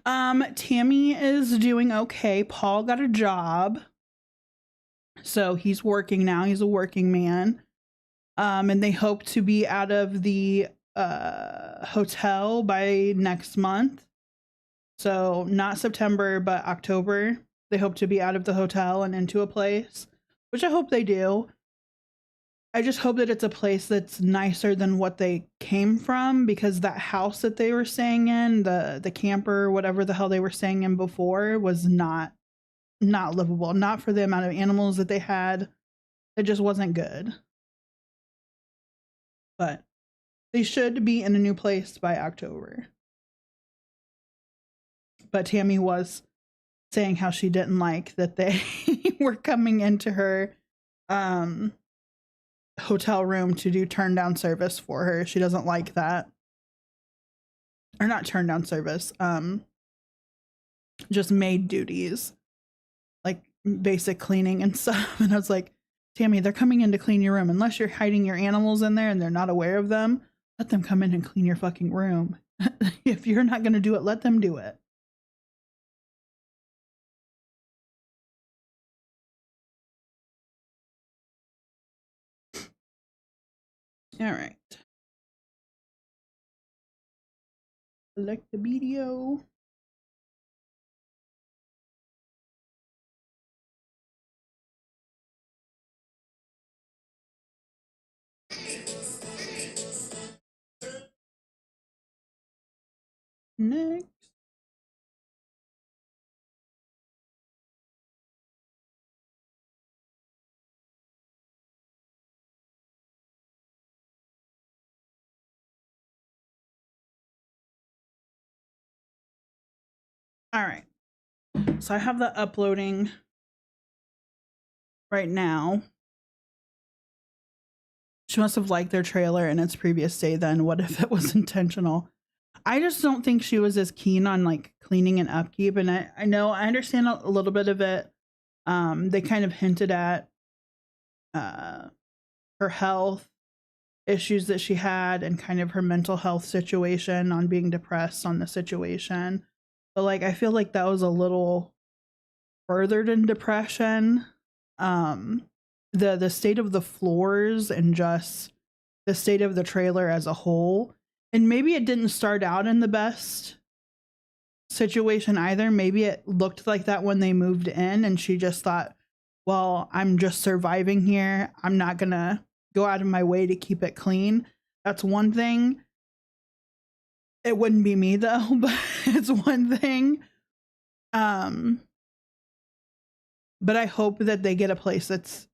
Tammy is doing okay. Paul got a job. So he's working now. He's a working man. And they hope to be out of the hotel by next month. So not September, but October. They hope to be out of the hotel and into a place, which I hope they do. I just hope that it's a place that's nicer than what they came from, because that house that they were staying in, the camper, whatever the hell they were staying in before, was not livable. Not for the amount of animals that they had. It just wasn't good. But they should be in a new place by October. But Tammy was saying how she didn't like that they were coming into her hotel room to do turn down service for her. She doesn't like that. Or not turn down service, just maid duties, like basic cleaning and stuff. And I was like, Tammy, they're coming in to clean your room. Unless you're hiding your animals in there and they're not aware of them, let them come in and clean your fucking room. If you're not going to do it, let them do it. All right. Select the video. Next. All right. So I have the uploading right now. She must have liked their trailer in its previous day then. What if it was intentional? I just don't think she was as keen on like cleaning and upkeep. And I know I understand a little bit of it. They kind of hinted at her health issues that she had and kind of her mental health situation on being depressed on the situation. But like I feel like that was a little furthered in depression. The state of the floors and just the state of the trailer as a whole. And maybe it didn't start out in the best situation either. Maybe it looked like that when they moved in and she just thought, well, I'm just surviving here. I'm not gonna go out of my way to keep it clean. That's one thing. It wouldn't be me though, but it's one thing. But I hope that they get a place that's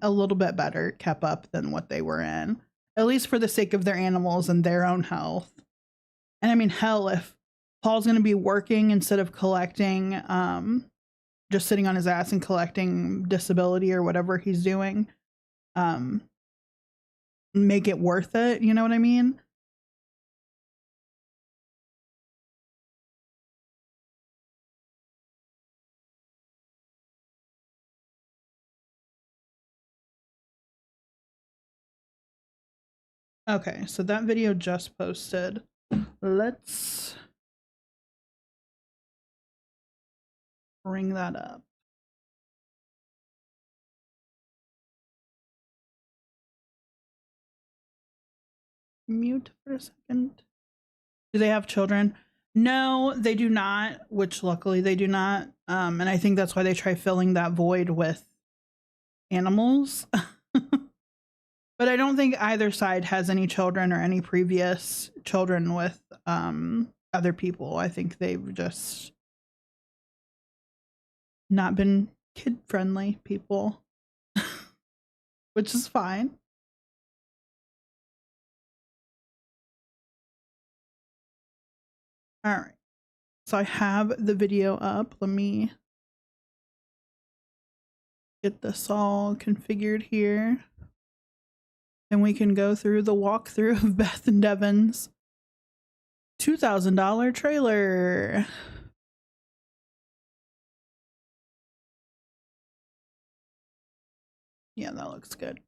a little bit better kept up than what they were in, at least for the sake of their animals and their own health. And I mean, hell, if Paul's going to be working instead of collecting, just sitting on his ass and collecting disability or whatever he's doing, make it worth it. You know what I mean? Okay, so that video just posted. Let's bring that up. Mute for a second. Do they have children? No, they do not, which luckily they do not. And I think that's why they try filling that void with animals. But I don't think either side has any children or any previous children with other people. I think they've just not been kid-friendly people, which is fine. All right. So I have the video up. Let me get this all configured here. And we can go through the walkthrough of Beth and Devin's $2,000 trailer. Yeah, that looks good.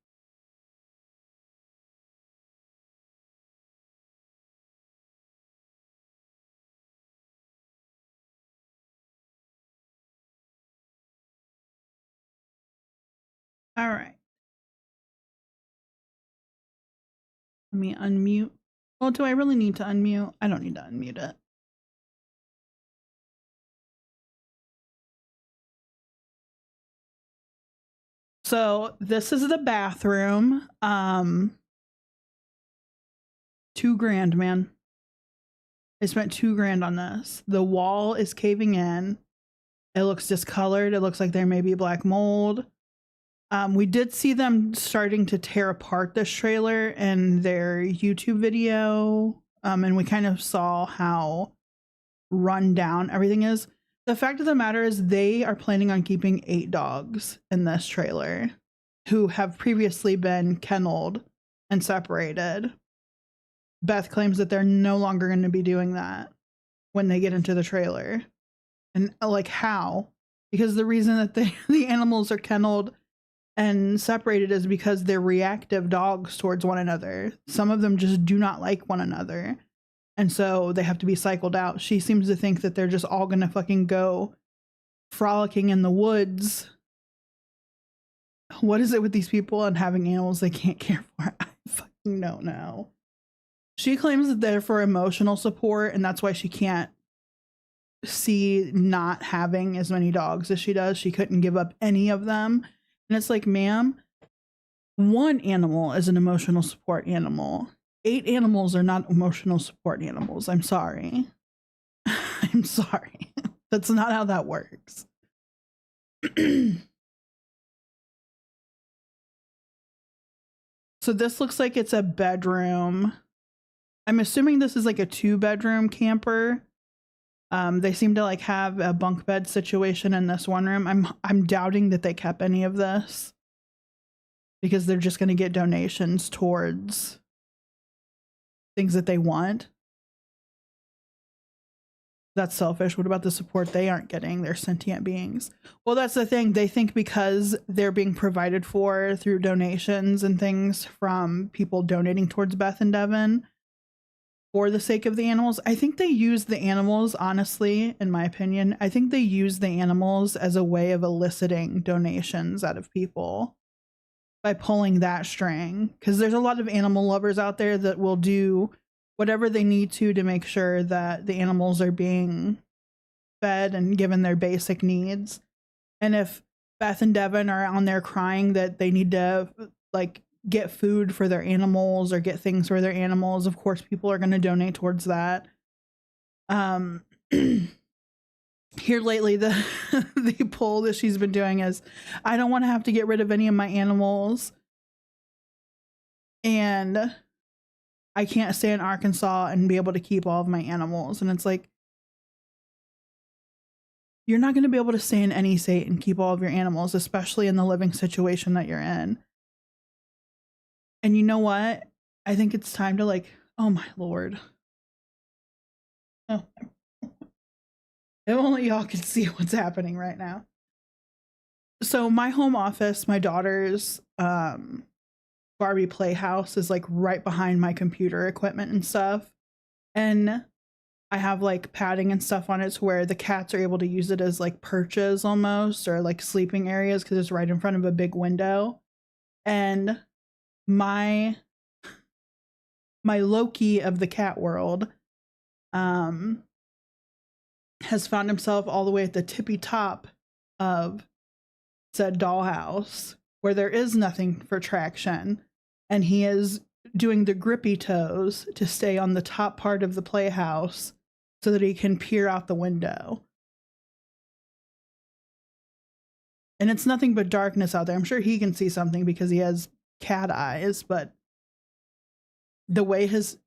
All right. Let me unmute. Well, do I really need to unmute? I don't need to unmute it. So this is the bathroom. $2,000, man. I spent $2,000 on this. The wall is caving in. It looks discolored. It looks like there may be black mold. We did see them starting to tear apart this trailer in their YouTube video. And we kind of saw how run down everything is. The fact of the matter is they are planning on keeping 8 dogs in this trailer who have previously been kenneled and separated. Beth claims that they're no longer going to be doing that when they get into the trailer. And like how? Because the reason that the animals are kenneled and separated is because they're reactive dogs towards one another. Some of them just do not like one another. And so they have to be cycled out. She seems to think that they're just all gonna fucking go frolicking in the woods. What is it with these people and having animals they can't care for? I fucking don't know. She claims that they're for emotional support, and that's why she can't see not having as many dogs as she does. She couldn't give up any of them. And it's like, ma'am, one animal is an emotional support animal. 8 animals are not emotional support animals. I'm sorry. I'm sorry. That's not how that works. So this looks like it's a bedroom. I'm assuming this is like a 2-bedroom camper. They seem to like have a bunk bed situation in this one room. I'm doubting that they kept any of this. because they're just going to get donations towards things that they want. That's selfish. What about the support they aren't getting? They're sentient beings. Well, that's the thing. They think because they're being provided for through donations and things from people donating towards Beth and Devin for the sake of the animals. I think they use the animals, honestly, in my opinion. I think they use the animals as a way of eliciting donations out of people by pulling that string. Because there's a lot of animal lovers out there that will do whatever they need to make sure that the animals are being fed and given their basic needs. And if Beth and Devin are on there crying that they need to like get food for their animals or get things for their animals, of course people are going to donate towards that. Here lately, the the poll that she's been doing is, I don't want to have to get rid of any of my animals, and I can't stay in Arkansas and be able to keep all of my animals. And it's like, you're not going to be able to stay in any state and keep all of your animals, especially in the living situation that you're in. And you know what? I think it's time to like, oh my Lord. Oh. If only y'all could see what's happening right now. So my home office, my daughter's Barbie playhouse is like right behind my computer equipment and stuff. And I have like padding and stuff on it to where the cats are able to use it as like perches almost, or like sleeping areas, because it's right in front of a big window. And my Loki of the cat world has found himself all the way at the tippy top of said dollhouse where there is nothing for traction, and he is doing the grippy toes to stay on the top part of the playhouse so that he can peer out the window. And it's nothing but darkness out there. I'm sure he can see something because he has cat eyes, but the way his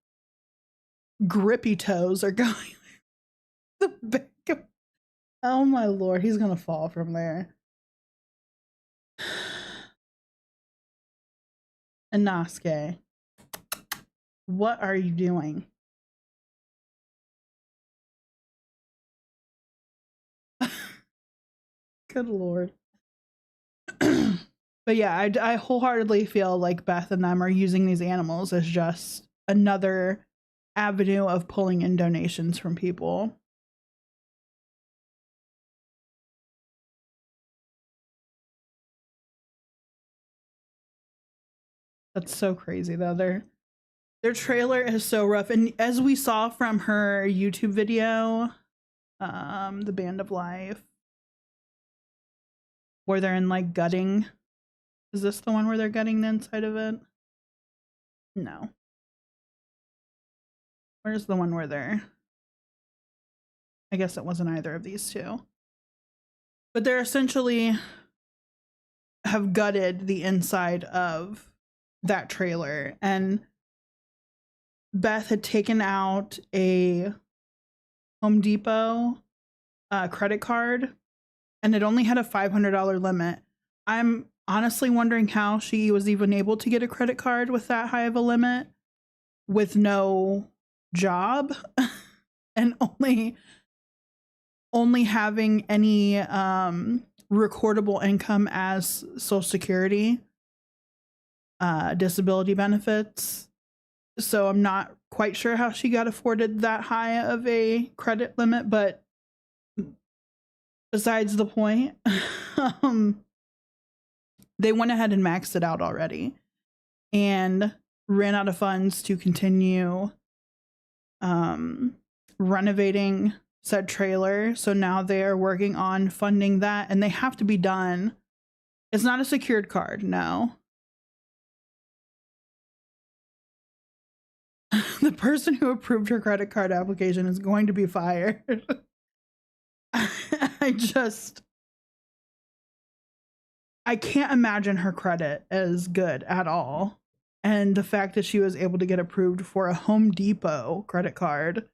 grippy toes are going, the back of, oh my Lord, he's gonna fall from there. Inosuke, what are you doing? Good Lord. But yeah, I wholeheartedly feel like Beth and them are using these animals as just another avenue of pulling in donations from people. That's so crazy though. Their trailer is so rough. And as we saw from her YouTube video, The Band of Life, where they're in like gutting. Is this the one where they're gutting the inside of it? No. Where's the one where they're... I guess it wasn't either of these two. But they're essentially have gutted the inside of that trailer, and Beth had taken out a Home Depot credit card, and it only had a $500 limit. I'm honestly wondering how she was even able to get a credit card with that high of a limit with no job and only having any recordable income as Social Security, disability benefits. So I'm not quite sure how she got afforded that high of a credit limit, but besides the point, they went ahead and maxed it out already and ran out of funds to continue renovating said trailer. So now they're working on funding that, and they have to be done. It's not a secured card, no. The person who approved her credit card application is going to be fired. I can't imagine her credit as good at all. And the fact that she was able to get approved for a Home Depot credit card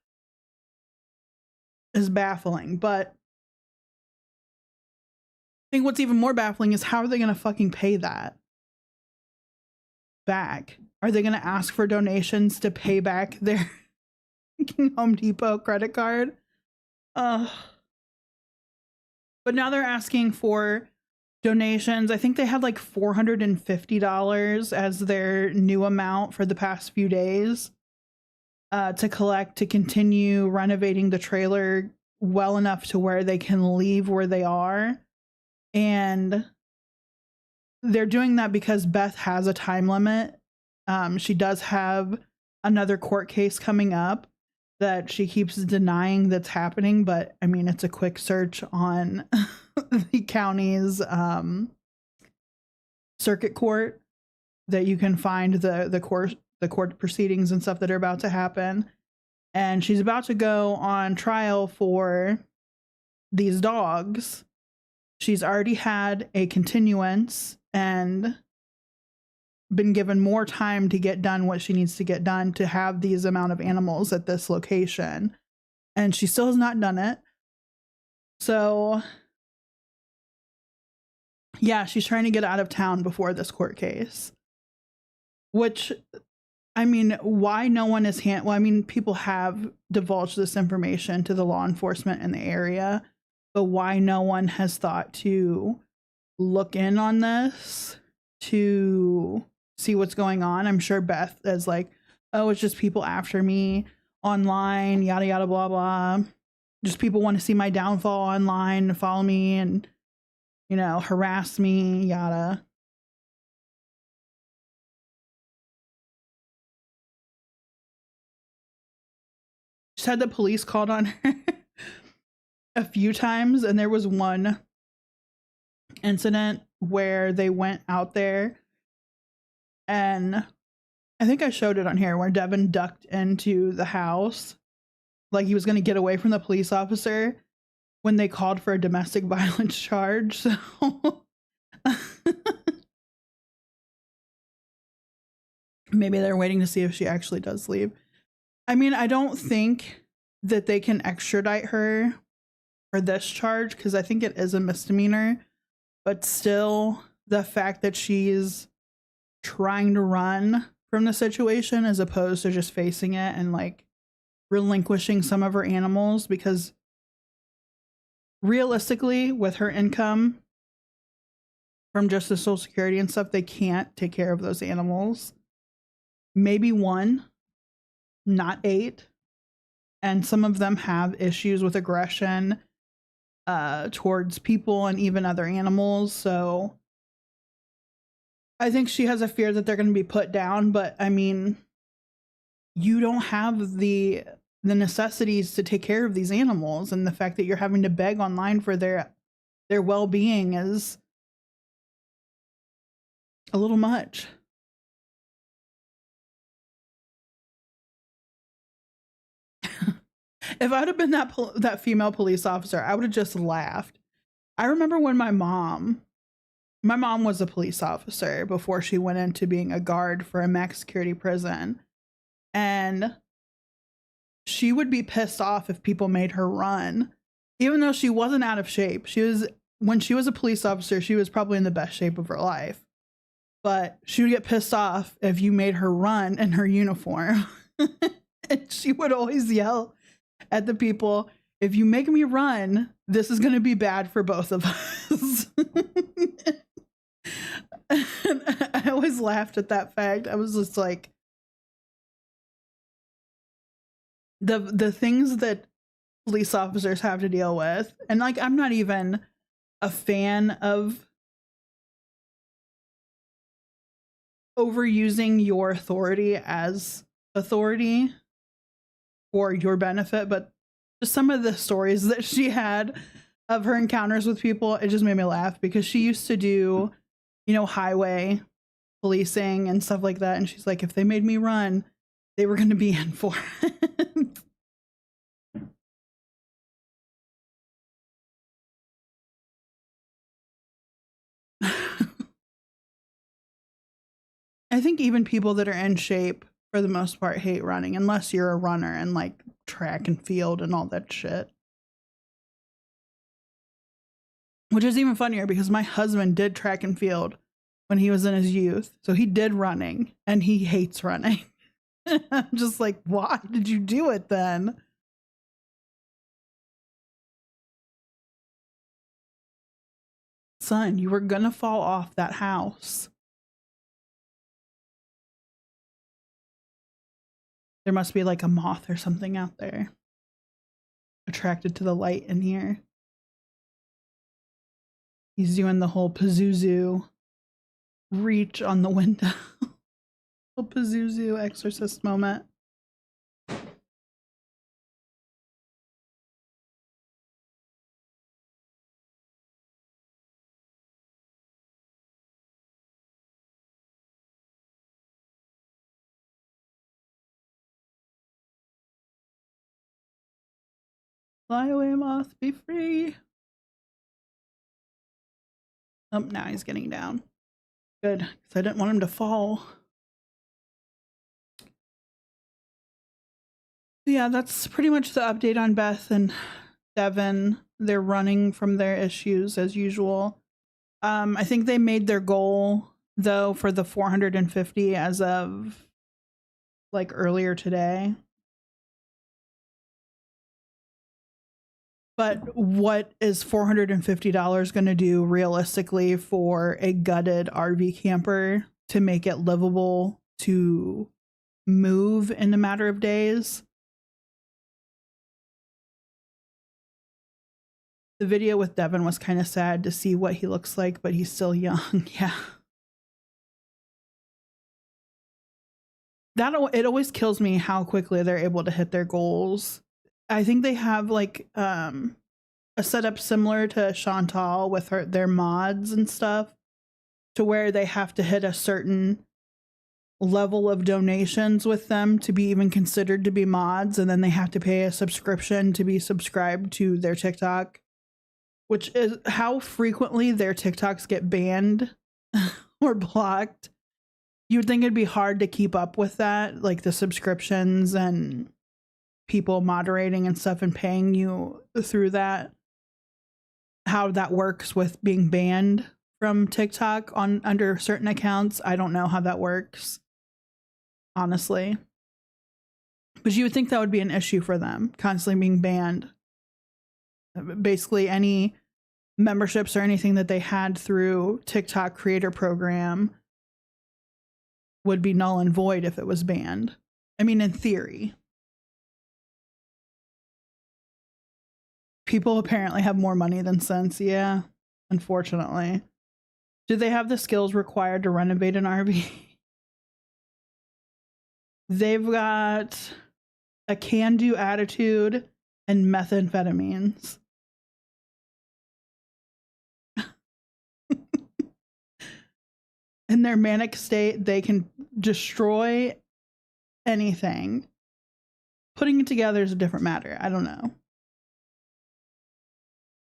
is baffling. But I think what's even more baffling is how are they going to fucking pay that? back? Are they going to ask for donations to pay back their Home Depot credit card? But now they're asking for donations. I think they had like $450 as their new amount for the past few days to collect to continue renovating the trailer well enough to where they can leave where they are. And they're doing that because Beth has a time limit. She does have another court case coming up that she keeps denying that's happening, but I mean, it's a quick search on the county's circuit court that you can find the court proceedings and stuff that are about to happen. And she's about to go on trial for these dogs. She's already had a continuance and been given more time to get done what she needs to get done to have these amount of animals at this location. And she still has not done it. So yeah, she's trying to get out of town before this court case. Which, I mean, why no one is well, I mean, people have divulged this information to the law enforcement in the area, but why no one has thought to look in on this to see what's going on? I'm sure Beth is like, oh, it's just people after me online, yada, yada, blah, blah. Just people want to see my downfall online and follow me and, you know, harass me, yada. She's had the police called on her a few times, and there was one incident where they went out there, and I think I showed it on here, where Devin ducked into the house like he was going to get away from the police officer when they called for a domestic violence charge. So maybe they're waiting to see if she actually does leave. I mean, I don't think that they can extradite her for this charge because I think it is a misdemeanor, but still the fact that she's trying to run from the situation as opposed to just facing it and like relinquishing some of her animals, because realistically with her income from just the Social Security and stuff, they can't take care of those animals. Maybe one, not 8. And some of them have issues with aggression towards people and even other animals. So I think she has a fear that they're going to be put down. But I mean, you don't have the necessities to take care of these animals, and the fact that you're having to beg online for their well-being is a little much. If I'd have been that female police officer, I would have just laughed. I remember when my mom was a police officer before she went into being a guard for a max security prison. And she would be pissed off if people made her run, even though she wasn't out of shape. When she was a police officer, she was probably in the best shape of her life. But she would get pissed off if you made her run in her uniform. And she would always yell at the people, if you make me run, this is going to be bad for both of us. And I always laughed at that fact. I was just like, the things that police officers have to deal with. And like, I'm not even a fan of overusing your authority as authority for your benefit, but just some of the stories that she had of her encounters with people, it just made me laugh, because she used to do, you know, highway policing and stuff like that. And she's like, if they made me run, they were going to be in for it. I think even people that are in shape for the most part hate running, unless you're a runner and like track and field and all that shit. Which is even funnier because my husband did track and field when he was in his youth. So he did running and he hates running. I'm just like, why did you do it then? Son, you were gonna fall off that house. There must be like a moth or something out there attracted to the light in here. He's doing the whole Pazuzu reach on the window. Whole Pazuzu exorcist moment. Fly away, moth, be free. Oh, now he's getting down. Good, because I didn't want him to fall. Yeah, that's pretty much the update on Beth and Devin. They're running from their issues as usual. I think they made their goal, though, for the 450 as of like earlier today. But what is $450 going to do realistically for a gutted RV camper to make it livable to move in a matter of days? The video with Devin was kind of sad to see what he looks like, but he's still young. Yeah. It always kills me how quickly they're able to hit their goals. I think they have like a setup similar to Chantal with their mods and stuff, to where they have to hit a certain level of donations with them to be even considered to be mods, and then they have to pay a subscription to be subscribed to their TikTok, which is how frequently their TikToks get banned or blocked. You would think it'd be hard to keep up with that, like the subscriptions and people moderating and stuff and paying you through that. How that works with being banned from TikTok under certain accounts, I don't know how that works, honestly. But you would think that would be an issue for them, constantly being banned. Basically, any memberships or anything that they had through TikTok creator program would be null and void if it was banned. I mean, in theory. People apparently have more money than sense. Yeah, unfortunately. Do they have the skills required to renovate an RV? They've got a can-do attitude and methamphetamines. In their manic state, they can destroy anything. Putting it together is a different matter. I don't know.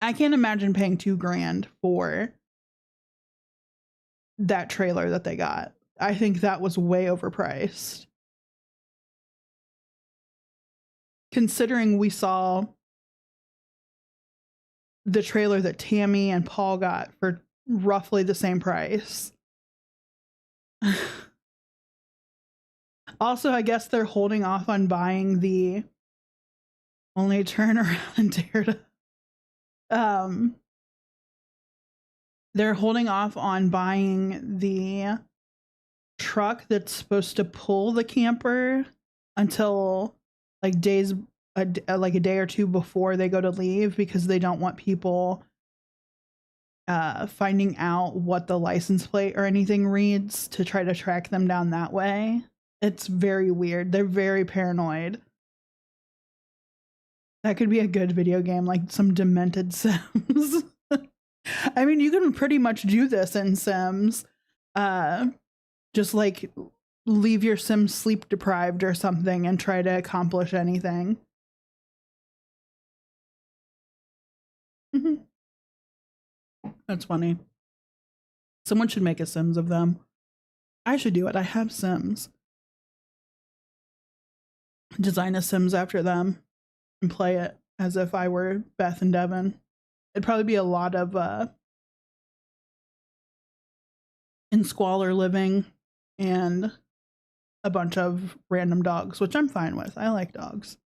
I can't imagine paying $2,000 for that trailer that they got. I think that was way overpriced. Considering we saw the trailer that Tammy and Paul got for roughly the same price. Also, I guess they're holding off on buying the only turn around and tear to they're holding off on buying the truck that's supposed to pull the camper until like a day or two before they go to leave, because they don't want people finding out what the license plate or anything reads to try to track them down that way. It's very weird. They're very paranoid. That could be a good video game, like some demented Sims. I mean, you can pretty much do this in Sims. Just like leave your Sim sleep deprived or something and try to accomplish anything. That's funny. Someone should make a Sims of them. I should do it. I have Sims. Design a Sims after them and play it as if I were Beth and Devin. It'd probably be a lot of in squalor living and a bunch of random dogs, which I'm fine with. I like dogs.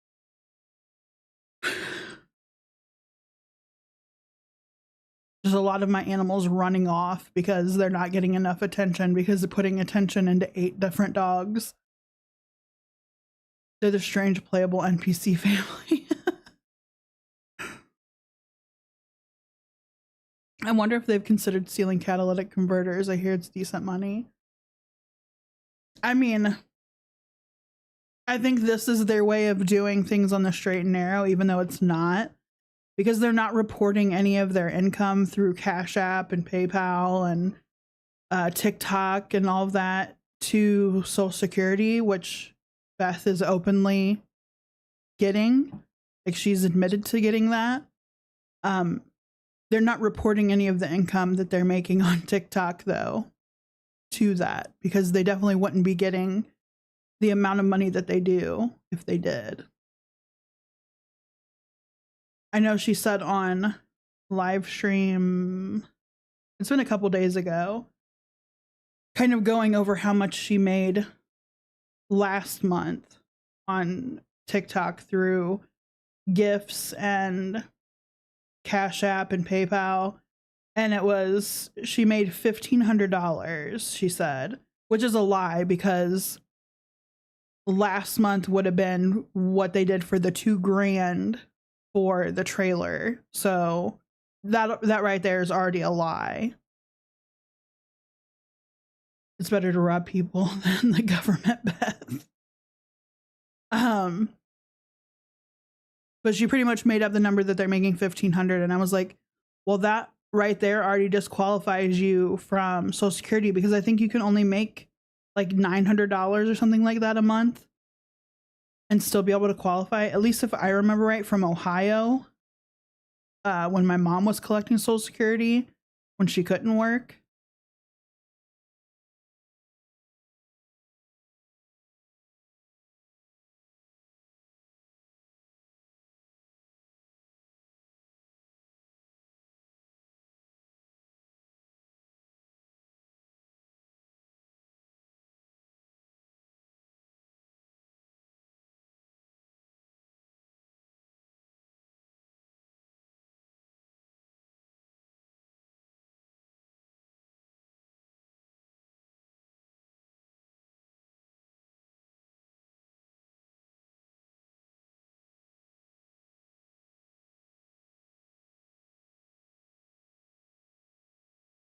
There's a lot of my animals running off because they're not getting enough attention because of putting attention into 8 different dogs. They're the strange playable NPC family. I wonder if they've considered stealing catalytic converters. I hear it's decent money. I mean, I think this is their way of doing things on the straight and narrow, even though it's not, because they're not reporting any of their income through Cash App and PayPal and TikTok and all of that to Social Security, which Beth is openly getting. Like, she's admitted to getting that. They're not reporting any of the income that they're making on TikTok, though, to that, because they definitely wouldn't be getting the amount of money that they do if they did. I know she said on live stream, it's been a couple days ago, kind of going over how much she made last month on TikTok through gifts and Cash App and PayPal. And it was, she made $1,500, she said, which is a lie because last month would have been what they did for the $2,000 for the trailer. So that right there is already a lie. It's better to rob people than the government, Beth. But she pretty much made up the number that they're making $1,500, and I was like, well, that right there already disqualifies you from Social Security, because I think you can only make like $900 or something like that a month and still be able to qualify. At least if I remember right from Ohio, when my mom was collecting Social Security when she couldn't work.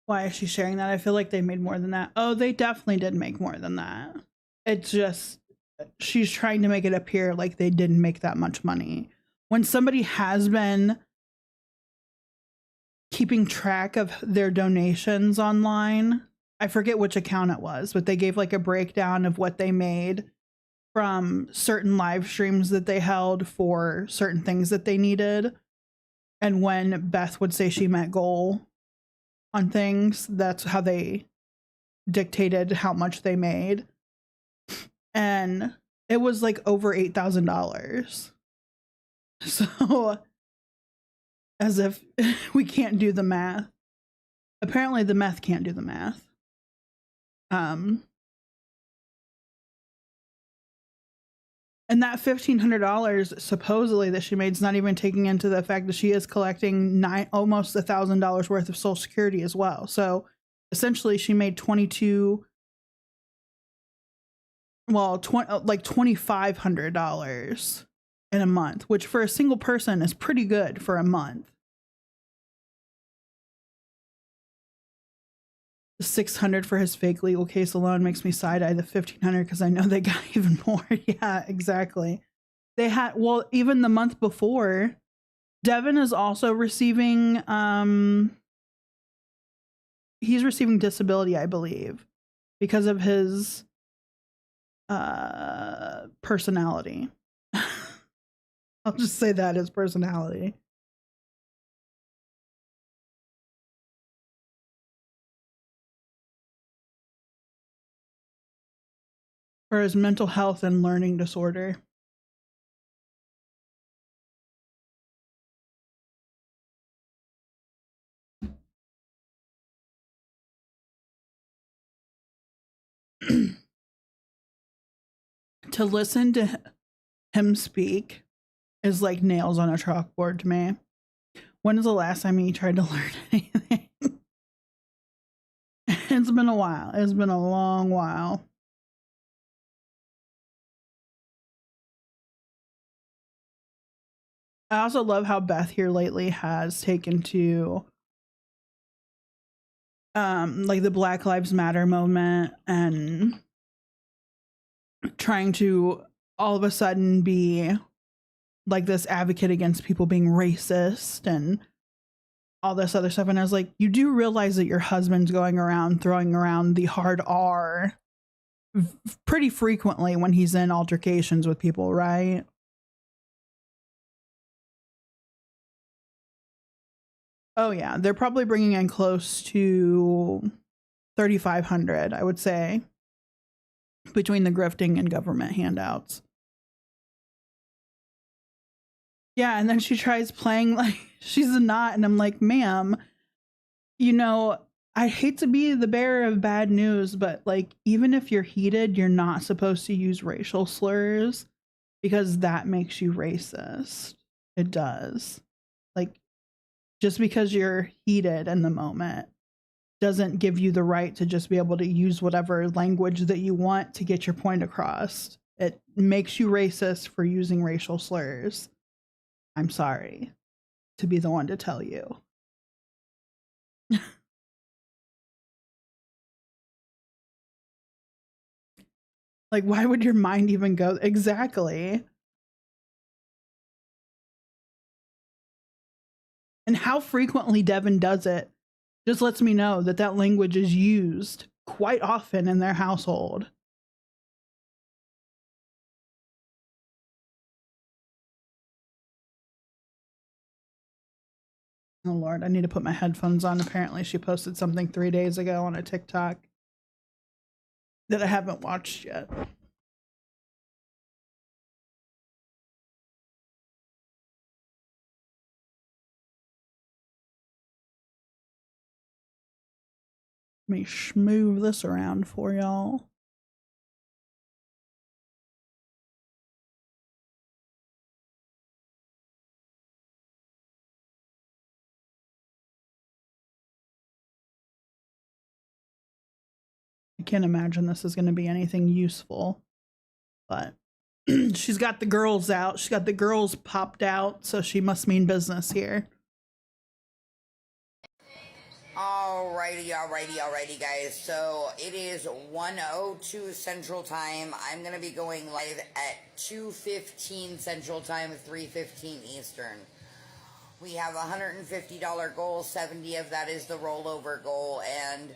Why is she sharing that? I feel like they made more than that. Oh, they definitely did make more than that. It's just, she's trying to make it appear like they didn't make that much money. When somebody has been keeping track of their donations online, I forget which account it was, but they gave like a breakdown of what they made from certain live streams that they held for certain things that they needed. And when Beth would say she met goal on things, that's how they dictated how much they made. And it was like over $8,000. So as if we can't do the math. Apparently the meth can't do the math. And that $1,500 supposedly that she made is not even taking into the fact that she is collecting almost $1,000 worth of Social Security as well. So essentially she made $2,500 in a month, which for a single person is pretty good for a month. The $600 for his fake legal case alone makes me side-eye the $1,500 because I know they got even more. Yeah, exactly. They had, well, even the month before, Devin is also receiving, he's receiving disability, I believe, because of his personality. I'll just say that, his personality. For his mental health and learning disorder. to listen to him speak is like nails on a chalkboard to me. When is the last time you tried to learn anything? It's been a while. It's been a long while. I also love how Beth here lately has taken to like the Black Lives Matter moment and trying to all of a sudden be like this advocate against people being racist and all this other stuff. And I was like, you do realize that your husband's going around throwing around the hard R pretty frequently when he's in altercations with people, right? Oh yeah, they're probably bringing in close to 3,500, I would say, between the grifting and government handouts. Yeah, and then she tries playing like she's not, and I'm like, ma'am, you know, I hate to be the bearer of bad news, but like, even if you're heated, you're not supposed to use racial slurs because that makes you racist. It does. Like, just because you're heated in the moment doesn't give you the right to just be able to use whatever language that you want to get your point across. It makes you racist for using racial slurs. I'm sorry to be the one to tell you. Like, why would your mind even go? Exactly. And how frequently Devin does it just lets me know that that language is used quite often in their household. Oh Lord, I need to put my headphones on. Apparently she posted something 3 days ago on a TikTok that I haven't watched yet. Let me move this around for y'all. I can't imagine this is going to be anything useful, but she's got the girls out. She's got the girls popped out, so she must mean business here. Alrighty, guys. So it is 1:02 Central Time. I'm gonna be going live at 2:15 Central Time, 3:15 Eastern. We have a $150 goal. 70 of that is the rollover goal, and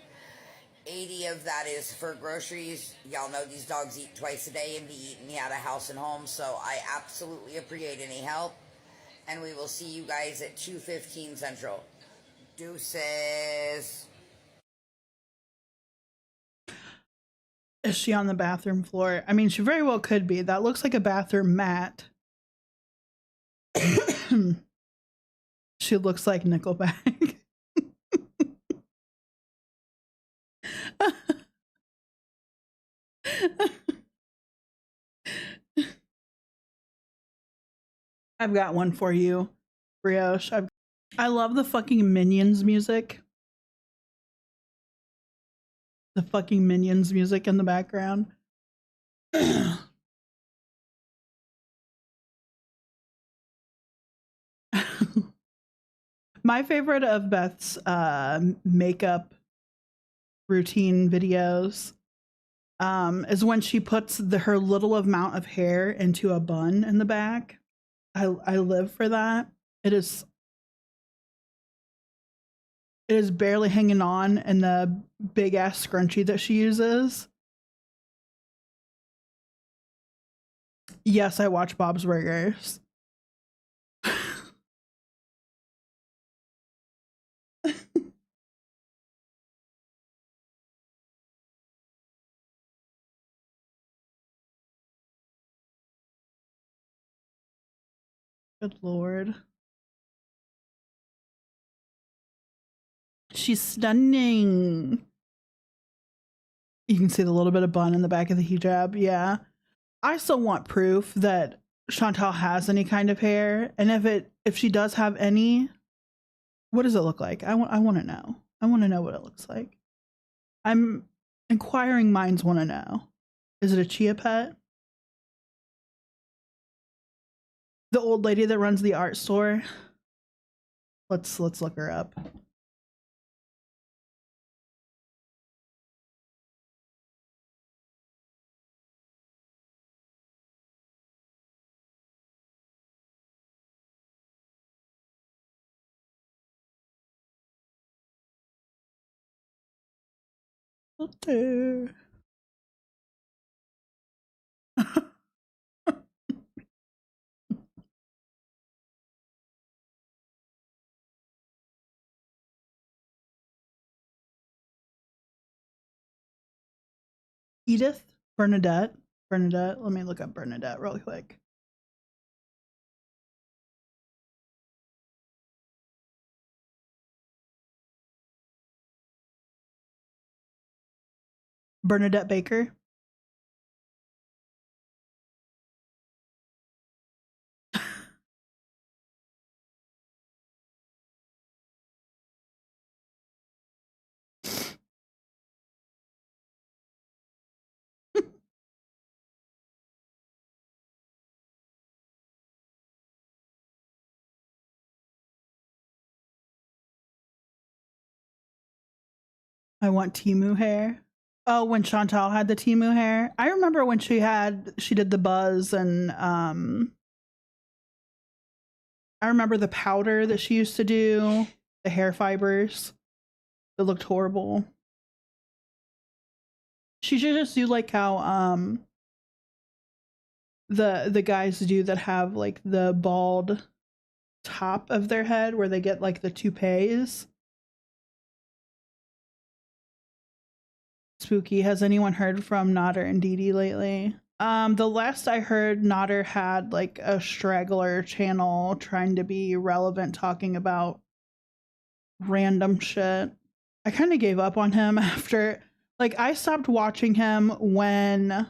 80 of that is for groceries. Y'all know these dogs eat twice a day and be eating me out of house and home, so I absolutely appreciate any help. And we will see you guys at 2:15 Central. Deuces. Is she on the bathroom floor? I mean, she very well could be. That looks like a bathroom mat. She looks like Nickelback. I've got one for you, Brioche. I love the fucking Minions music. The fucking Minions music in the background. My favorite of Beth's makeup routine videos is when she puts her little amount of hair into a bun in the back. I live for that. It is barely hanging on in the big ass scrunchie that she uses. Yes, I watch Bob's Burgers. Good Lord. She's stunning. You can see the little bit of bun in the back of the hijab. Yeah. I still want proof that Chantal has any kind of hair. And if she does have any, what does it look like? I want to know. I want to know what it looks like. Inquiring minds want to know. Is it a chia pet? The old lady that runs the art store. Let's look her up. Okay. Edith? Bernadette? Bernadette? Let me look up Bernadette real quick. Bernadette Baker? I want Timu hair. Oh, when Chantal had the Timu hair. I remember when she did the buzz, and I remember the powder that she used to do, the hair fibers. It looked horrible. She should just do like how the guys do that have like the bald top of their head where they get like the toupees. Spooky. Has anyone heard from Nodder and Dee Dee lately? The last I heard, Nodder had like a straggler channel trying to be relevant, talking about random shit. I kind of gave up on him after, like, I stopped watching him when I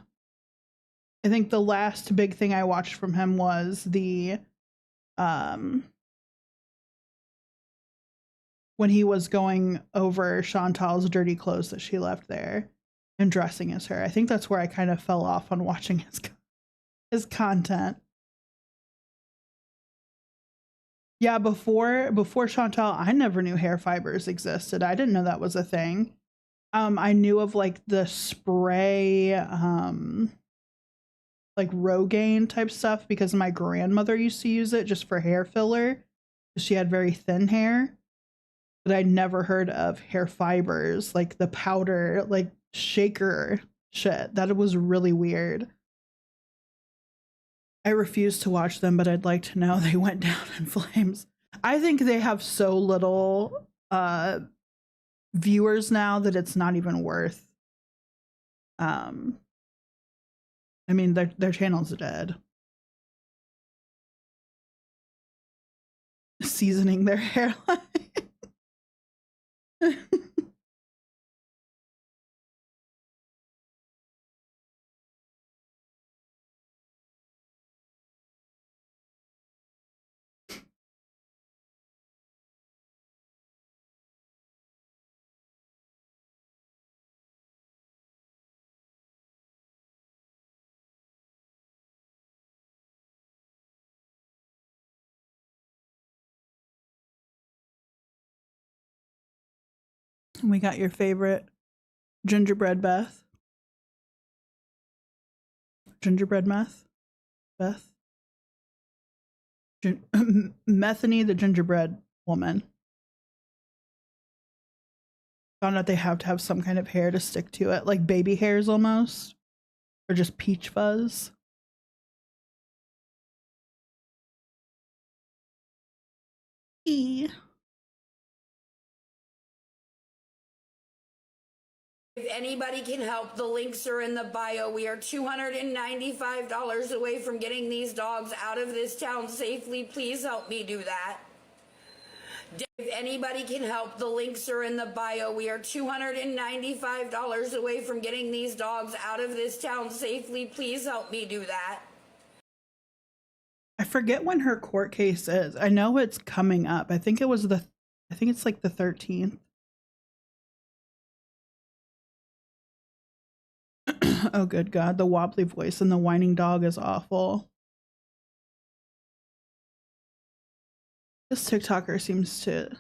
think the last big thing I watched from him was the when he was going over Chantal's dirty clothes that she left there and dressing as her. I think that's where I kind of fell off on watching his content. Yeah, before Chantal, I never knew hair fibers existed. I didn't know that was a thing. I knew of like the spray, like Rogaine type stuff because my grandmother used to use it just for hair filler. She had very thin hair. But I'd never heard of hair fibers, like the powder, like shaker shit. That was really weird. I refuse to watch them, but I'd like to know they went down in flames. I think they have so little viewers now that it's not even worth. I mean, their channel's dead. Seasoning their hairline. We got your favorite gingerbread Beth. Gingerbread meth? Beth? Methany, the gingerbread woman. Found out they have to have some kind of hair to stick to it, like baby hairs almost, or just peach fuzz. E. If anybody can help, the links are in the bio. We are $295 away from getting these dogs out of this town safely. Please help me do that. If anybody can help, the links are in the bio. We are $295 away from getting these dogs out of this town safely. Please help me do that. I forget when her court case is. I know it's coming up. I think it's like the 13th. Oh, good God. The wobbly voice and the whining dog is awful. This TikToker seems to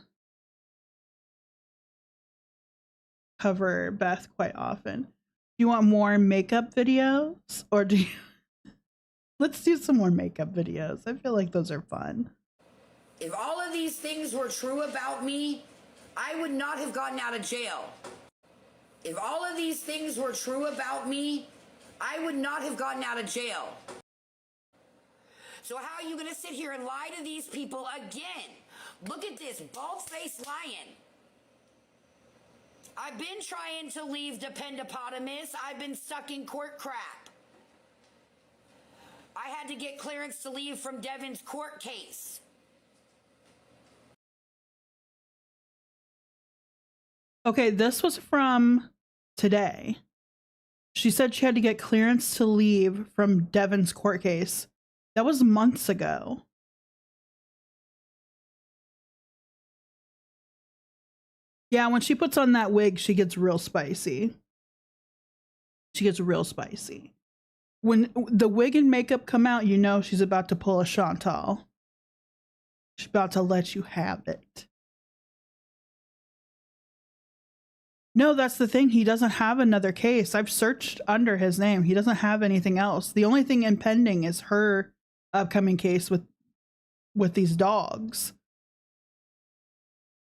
cover Beth quite often. Do you want more makeup videos? Or do you... Let's do some more makeup videos. I feel like those are fun. If all of these things were true about me, I would not have gotten out of jail. If all of these things were true about me, I would not have gotten out of jail. So how are you going to sit here and lie to these people again? Look at this bald-faced lion. I've been trying to leave Dependopotamus. I've been stuck in court crap. I had to get clearance to leave from Devin's court case. Okay, this was from today. She said she had to get clearance to leave from Devin's court case. That was months ago. Yeah, when she puts on that wig, she gets real spicy. She gets real spicy. When the wig and makeup come out, you know she's about to pull a Chantal. She's about to let you have it. No, that's the thing. He doesn't have another case. I've searched under his name. He doesn't have anything else. The only thing impending is her upcoming case with these dogs.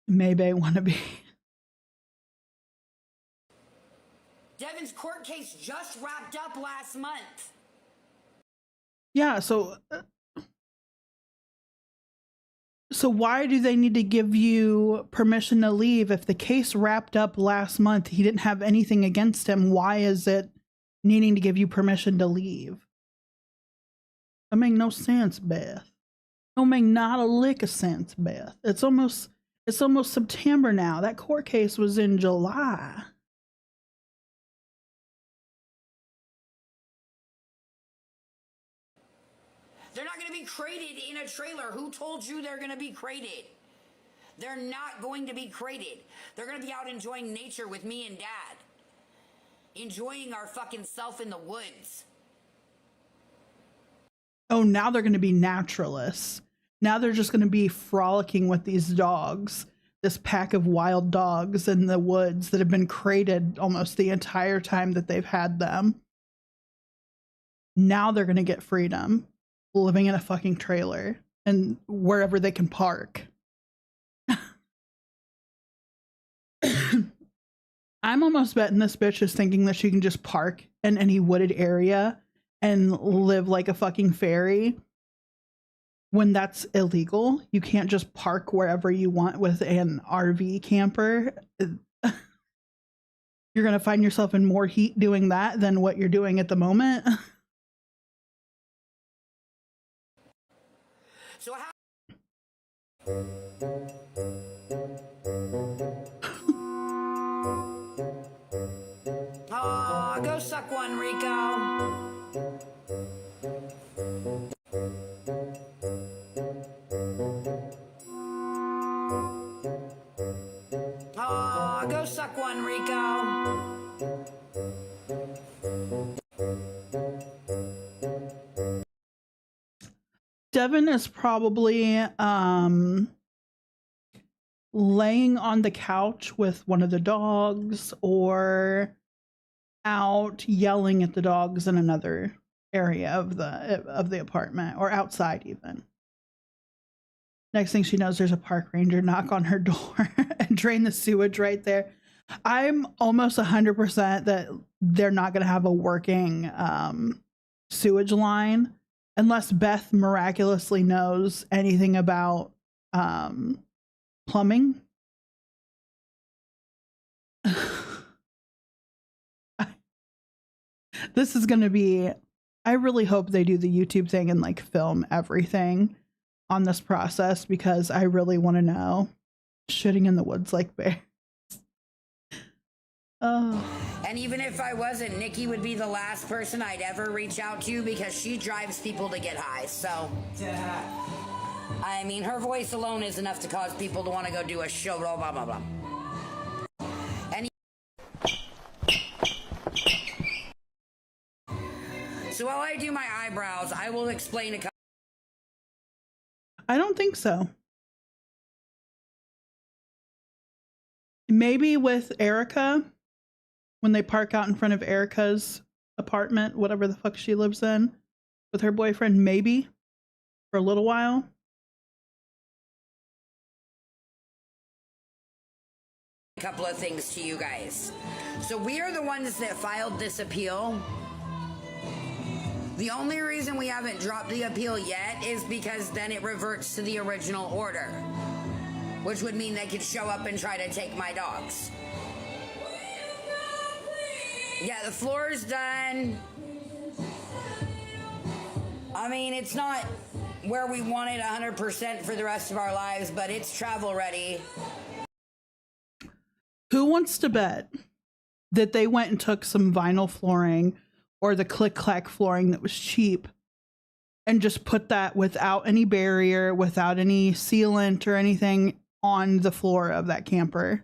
Maybe I want to be. Devin's court case just wrapped up last month. Yeah, so why do they need to give you permission to leave if the case wrapped up last month? He didn't have anything against him. Why is it needing to give you permission to leave? That make no sense, Beth. Don't make not a lick of sense, Beth. It's almost September now. That court case was in July. They're not going to be crated in a trailer. Who told you they're going to be crated? They're not going to be crated. They're going to be out enjoying nature with me and Dad. Enjoying our fucking self in the woods. Oh, now they're going to be naturalists. Now they're just going to be frolicking with these dogs. This pack of wild dogs in the woods that have been crated almost the entire time that they've had them. Now they're going to get freedom. Living in a fucking trailer and wherever they can park. I'm almost betting this bitch is thinking that she can just park in any wooded area and live like a fucking fairy when that's illegal. You can't just park wherever you want with an RV camper. You're going to find yourself in more heat doing that than what you're doing at the moment. So how? Oh, go suck one, Rico. Oh, go suck one, Rico. Devin is probably laying on the couch with one of the dogs or out yelling at the dogs in another area of the apartment or outside even. Next thing she knows, there's a park ranger knock on her door and drain the sewage right there. I'm almost 100% that they're not going to have a working sewage line. Unless Beth miraculously knows anything about plumbing. This is going to be, I really hope they do the YouTube thing and like film everything on this process because I really want to know. shitting in the woods like bears. Oh. And even if I wasn't, Nikki would be the last person I'd ever reach out to because she drives people to get high. So, I mean, her voice alone is enough to cause people to want to go do a show, blah, blah, blah, blah. And so while I do my eyebrows, I will explain a couple. I don't think so. Maybe with Erica, when they park out in front of Erica's apartment, whatever the fuck she lives in, with her boyfriend, maybe for a little while. A couple of things to you guys. So we are the ones that filed this appeal. The only reason we haven't dropped the appeal yet is because then it reverts to the original order, which would mean they could show up and try to take my dogs. Yeah, the floor is done. I mean, it's not where we want it 100% for the rest of our lives, but it's travel ready. Who wants to bet that they went and took some vinyl flooring or the click-clack flooring that was cheap and just put that without any barrier, without any sealant or anything on the floor of that camper?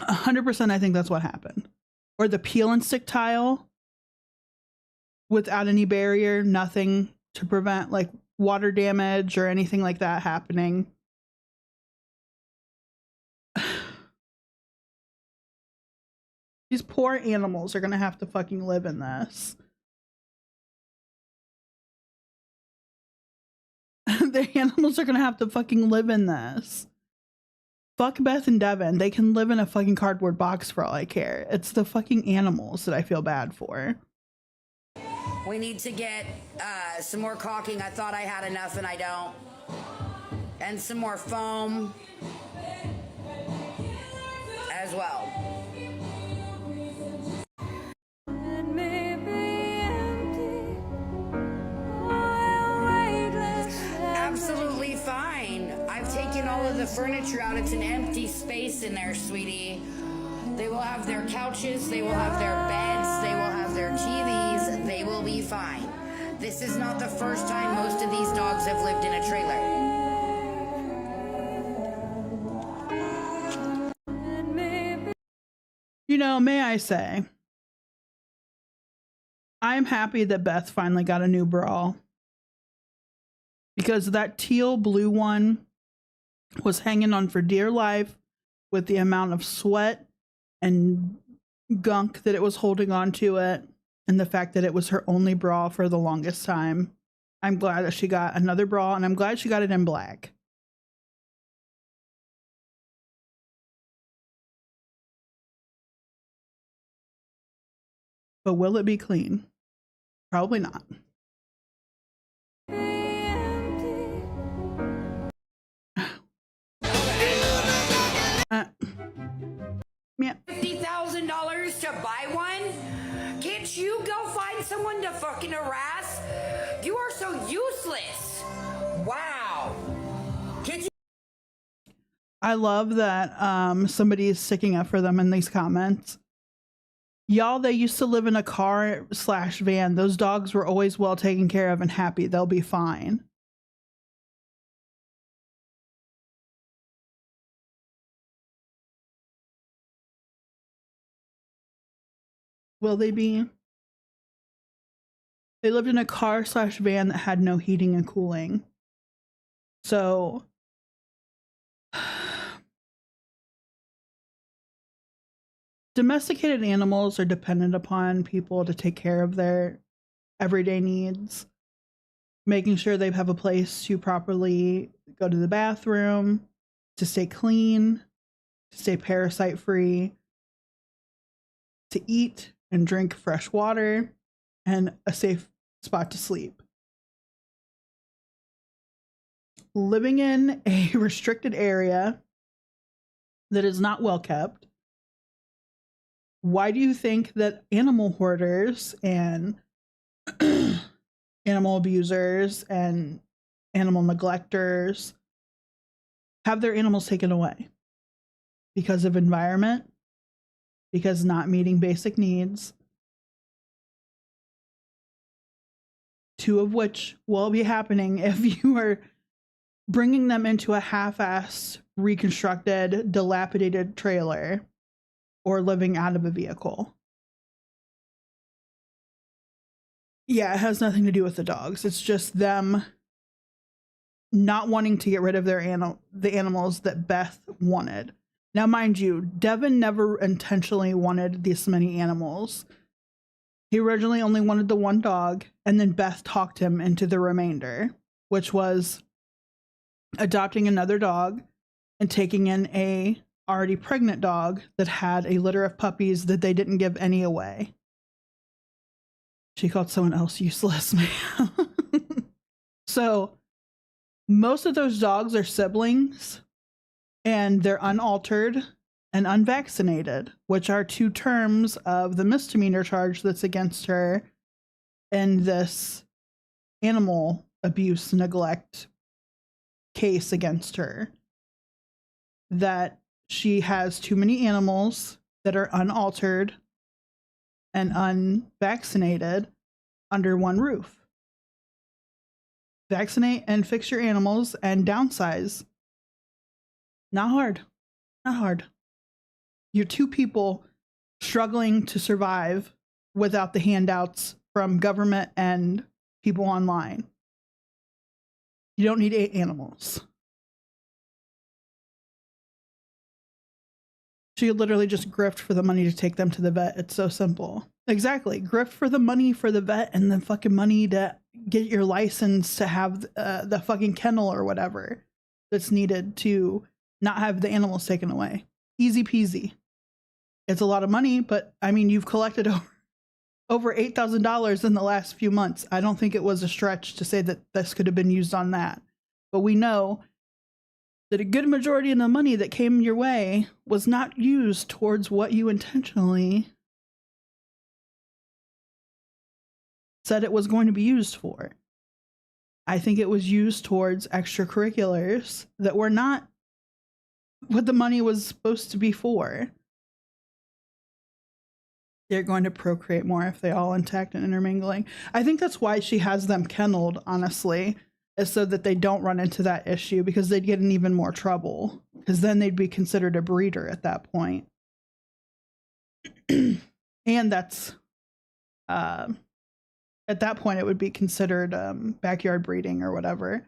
A 100%, I think that's what happened. Or the peel and stick tile without any barrier, nothing to prevent like water damage or anything like that happening. These poor animals are gonna have to fucking live in this. The animals are gonna have to fucking live in this. Fuck Beth and Devin. They can live in a fucking cardboard box for all I care. It's the fucking animals that I feel bad for. We need to get some more caulking. I thought I had enough and I don't. And some more foam as well. Absolutely fine. I've taken all of the furniture out. It's an empty space in there, sweetie. They will have their couches, they will have their beds, they will have their TVs. They will be fine. This is not the first time most of these dogs have lived in a trailer. You know, may I say, I'm happy that Beth finally got a new bra, because that teal blue one was hanging on for dear life with the amount of sweat and gunk that it was holding on to it, and the fact that it was her only bra for the longest time. I'm glad that she got another bra, and I'm glad she got it in black. But will it be clean? Probably not. Yeah. $50,000 to buy one? Can't you go find someone to fucking harass? You are so useless. Wow. Can't you? I love that somebody is sticking up for them in these comments. Y'all, they used to live in a car/van. Those dogs were always well taken care of and happy. They'll be fine. Will they be? They lived in a car/van that had no heating and cooling. So domesticated animals are dependent upon people to take care of their everyday needs, making sure they have a place to properly go to the bathroom, to stay clean, to stay parasite free, to eat and drink fresh water, and a safe spot to sleep. Living in a restricted area that is not well kept, why do you think that animal hoarders and animal abusers and animal neglectors have their animals taken away because of environment, because not meeting basic needs, two of which will be happening if you are bringing them into a half-assed, reconstructed, dilapidated trailer or living out of a vehicle. Yeah, it has nothing to do with the dogs. It's just them not wanting to get rid of their the animals that Beth wanted. Now, mind you, Devin never intentionally wanted this many animals. He originally only wanted the one dog, and then Beth talked him into the remainder, which was adopting another dog and taking in a already pregnant dog that had a litter of puppies that they didn't give any away. She called someone else useless, man. So most of those dogs are siblings, and they're unaltered and unvaccinated, which are two terms of the misdemeanor charge that's against her in this animal abuse neglect case against her. That she has too many animals that are unaltered and unvaccinated under one roof. Vaccinate and fix your animals and downsize. Not hard. Not hard. You're two people struggling to survive without the handouts from government and people online. You don't need 8 animals. She literally just grift for the money to take them to the vet. It's so simple. Exactly. Grift for the money for the vet and the fucking money to get your license to have the fucking kennel or whatever that's needed to not have the animals taken away. Easy peasy. It's a lot of money, but I mean, you've collected over $8,000 in the last few months. I don't think it was a stretch to say that this could have been used on that. But we know that a good majority of the money that came your way was not used towards what you intentionally said it was going to be used for. I think it was used towards extracurriculars that were not what the money was supposed to be for. They're going to procreate more if they all intact and intermingling. I think that's why she has them kenneled, honestly, is so that they don't run into that issue, because they'd get in even more trouble, because then they'd be considered a breeder at that point. And that's at that point it would be considered backyard breeding or whatever.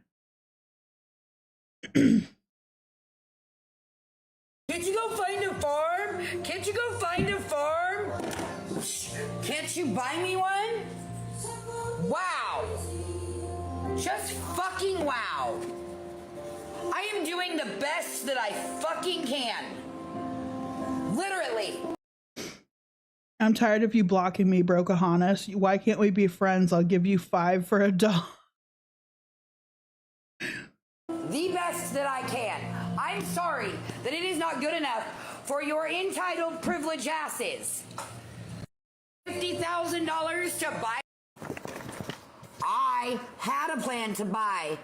Can't you go find a farm? Can't you go find a farm? Can't you buy me one? Wow. Just fucking wow. I am doing the best that I fucking can. Literally. I'm tired of you blocking me, Brokahanas. Why can't we be friends? I'll give you 5 for a dog. The best that I can. I'm sorry that it is not good enough for your entitled privilege asses. $50,000 to buy. I had a plan to buy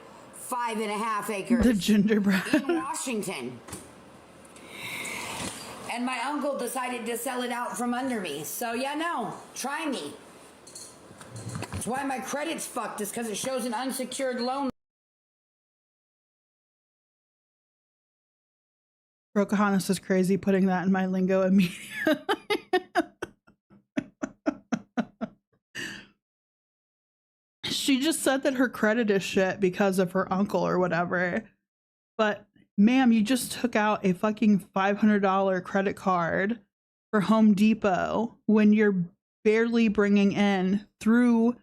5.5 acres. The gingerbread. In Washington. And my uncle decided to sell it out from under me. So yeah, no, try me. That's why my credit's fucked, is because it shows an unsecured loan. Brokahanas is crazy putting that in my lingo immediately. She just said that her credit is shit because of her uncle or whatever. But ma'am, you just took out a fucking $500 credit card for Home Depot when you're barely bringing in, through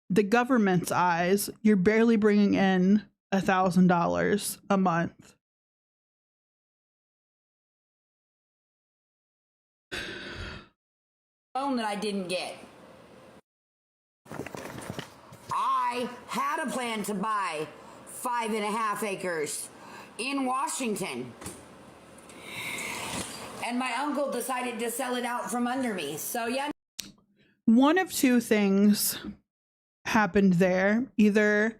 the government's eyes, you're barely bringing in $1,000 a month. Loan that I didn't get. I had a plan to buy 5.5 acres in Washington. And my uncle decided to sell it out from under me. So yeah. One of two things happened there. Either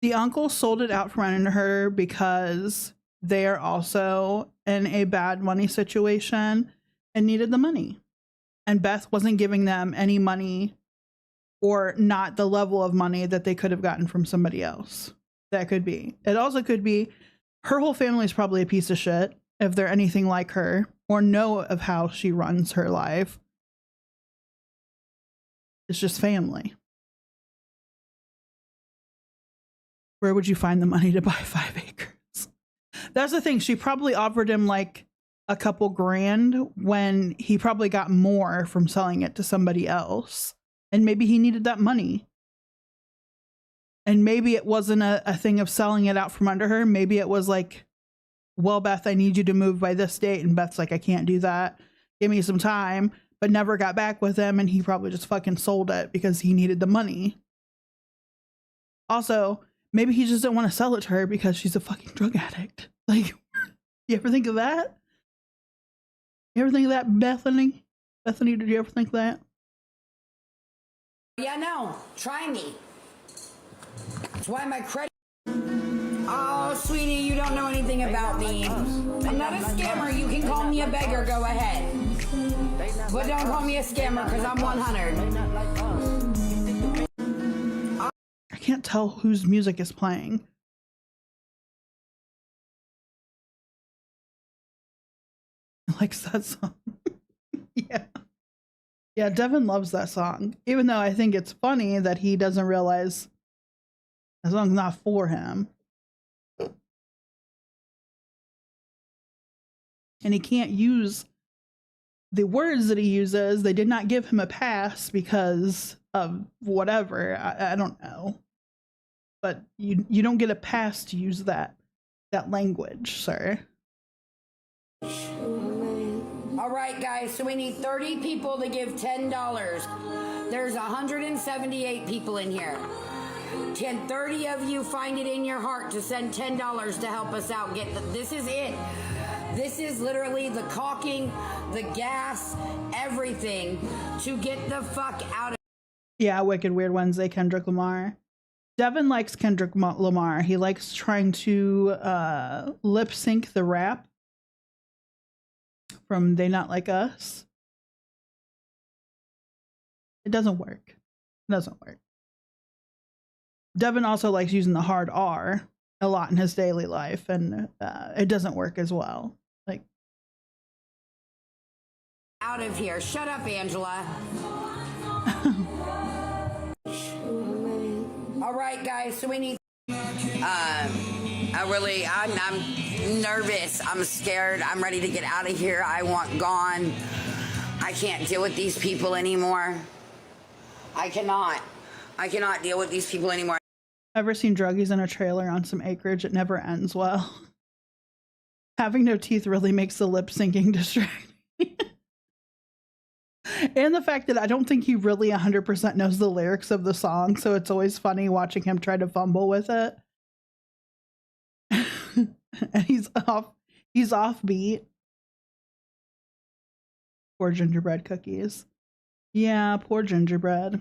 the uncle sold it out from under her because they are also in a bad money situation and needed the money. And Beth wasn't giving them any money, or not the level of money that they could have gotten from somebody else. That could be. It also could be her whole family is probably a piece of shit if they're anything like her or know of how she runs her life. It's just family. Where would you find the money to buy 5 acres? That's the thing. She probably offered him like a couple grand when he probably got more from selling it to somebody else. And maybe he needed that money. And maybe it wasn't a thing of selling it out from under her. Maybe it was like, well, Beth, I need you to move by this date. And Beth's like, I can't do that. Give me some time. But never got back with him. And he probably just fucking sold it because he needed the money. Also, maybe he just didn't want to sell it to her because she's a fucking drug addict. Like, you ever think of that? You ever think of that, Bethany? Bethany, did you ever think that? Yeah, no. Try me. That's why my credit... Oh, sweetie, you don't know anything about me. I'm not a scammer. You can call me a beggar. Go ahead. But don't call me a scammer because I'm 100. I can't tell whose music is playing. Likes that song. Yeah. Yeah, Devin loves that song. Even though I think it's funny that he doesn't realize that song's not for him. And he can't use the words that he uses. They did not give him a pass because of whatever. I don't know. But you don't get a pass to use that language, sir. All right, guys, so we need 30 people to give $10. There's 178 people in here. Can 30 of you find it in your heart to send $10 to help us out? This is it. This is literally the caulking, the gas, everything to get the fuck out of... Yeah, Wicked Weird Wednesday, Kendrick Lamar. Devin likes Kendrick Lamar. He likes trying to lip sync the rap from They Not Like Us. It doesn't work. It doesn't work. Devin also likes using the hard R a lot in his daily life, and it doesn't work as well. Like, out of here. Shut up, Angela. All right, guys, so we need... I'm nervous. I'm scared. I'm ready to get out of here. I want gone. I can't deal with these people anymore. I cannot deal with these people anymore. Ever seen druggies in a trailer on some acreage? It never ends well. Having no teeth really makes the lip syncing distracting. And the fact that I don't think he really 100% knows the lyrics of the song, so it's always funny watching him try to fumble with it. And he's offbeat. Poor gingerbread cookies. Yeah, poor gingerbread.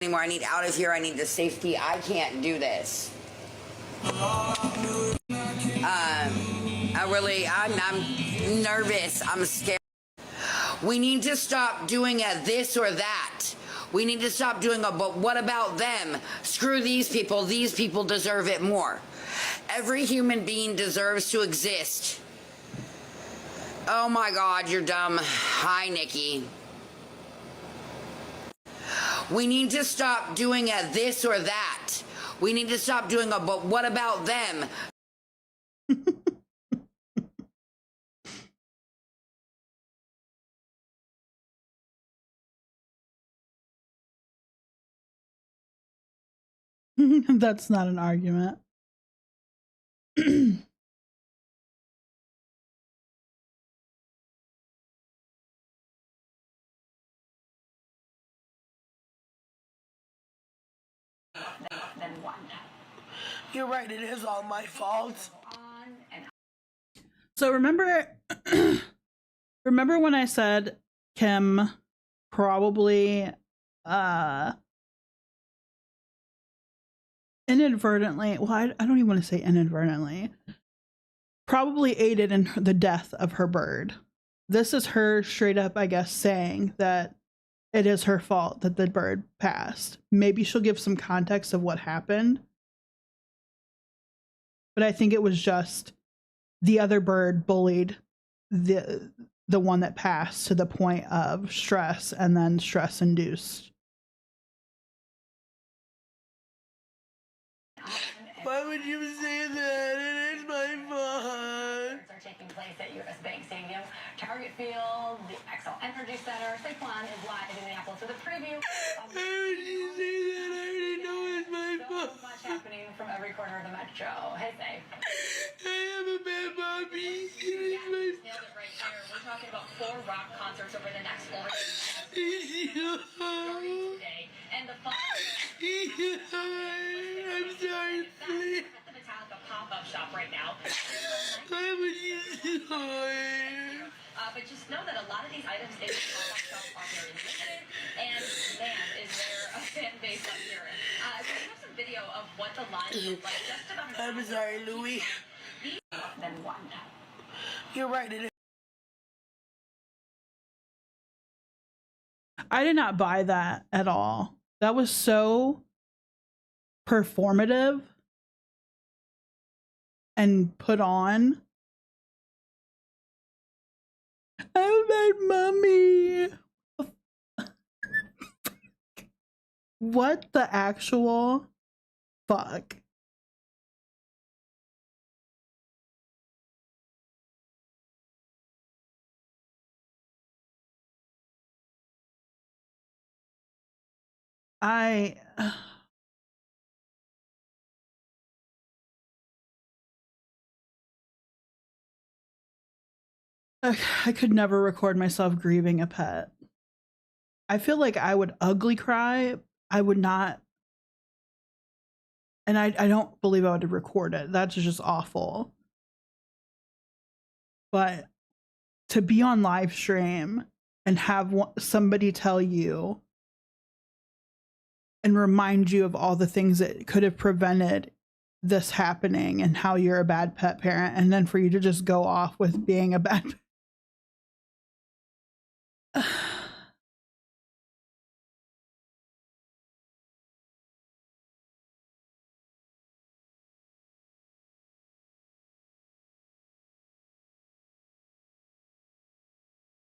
Anymore. I need out of here. I need the safety. I can't do this. I'm nervous. I'm scared. We need to stop doing a this or that. We need to stop doing a but what about them? Screw these people. These people deserve it more. Every human being deserves to exist. Oh my God, you're dumb. Hi, Nikki. We need to stop doing a this or that. We need to stop doing a but what about them? That's not an argument. Than one. You're right, it is all my fault. So remember when I said Kim probably inadvertently, well, I don't even want to say inadvertently, probably aided in the death of her bird. This is her straight up, I guess, saying that it is her fault that the bird passed. Maybe she'll give some context of what happened. But I think it was just the other bird bullied the one that passed to the point of stress, and then stress induced. Why would you say that? It is my fault. Are taking place at US Bank Stadium, Target Field, the Xcel Energy Center. Saquon is live in Minneapolis with a preview. Why would you say that? I already know it's my fault. So much happening from every corner of the metro. Hey, Say. I am a bad Bobby. It is my Nailed it right here. We're talking about 4 rock concerts over the next 4 days. Today. And the fun. I'm sorry, please. At the Metallica pop-up shop right now. Why would you say that? But just know that a lot of these items in the pop-up shop are very limited, and man, is there a fan base up here. So we have some video of what the line looks like just about I'm sorry, Louie. Then one. You're right, it is. I did not buy that at all. That was so performative and put on. Oh, my mommy. What the actual fuck? I could never record myself grieving a pet. I feel like I would ugly cry. I would not. And I don't believe I would record it. That's just awful. But to be on live stream and have somebody tell you and remind you of all the things that could have prevented this happening and how you're a bad pet parent, and then for you to just go off with being a bad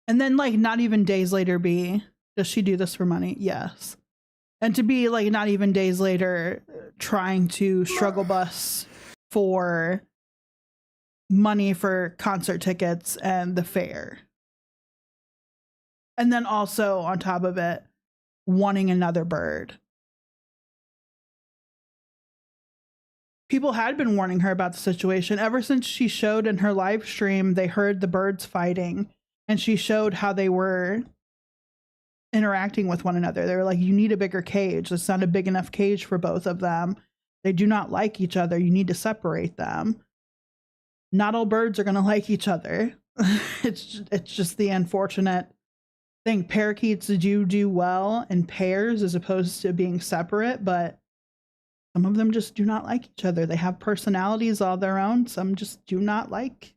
and then like not even days later be, does she do this for money? Yes. And to be like not even days later trying to struggle bus for money for concert tickets and the fare. And then also on top of it, wanting another bird. People had been warning her about the situation ever since she showed in her live stream. They heard the birds fighting and she showed how they were interacting with one another. They were like, you need a bigger cage. It's not a big enough cage for both of them. They do not like each other. You need to separate them. Not all birds are going to like each other. It's just the unfortunate thing. Parakeets do well in pairs as opposed to being separate, but some of them just do not like each other. They have personalities all their own. Some just do not like.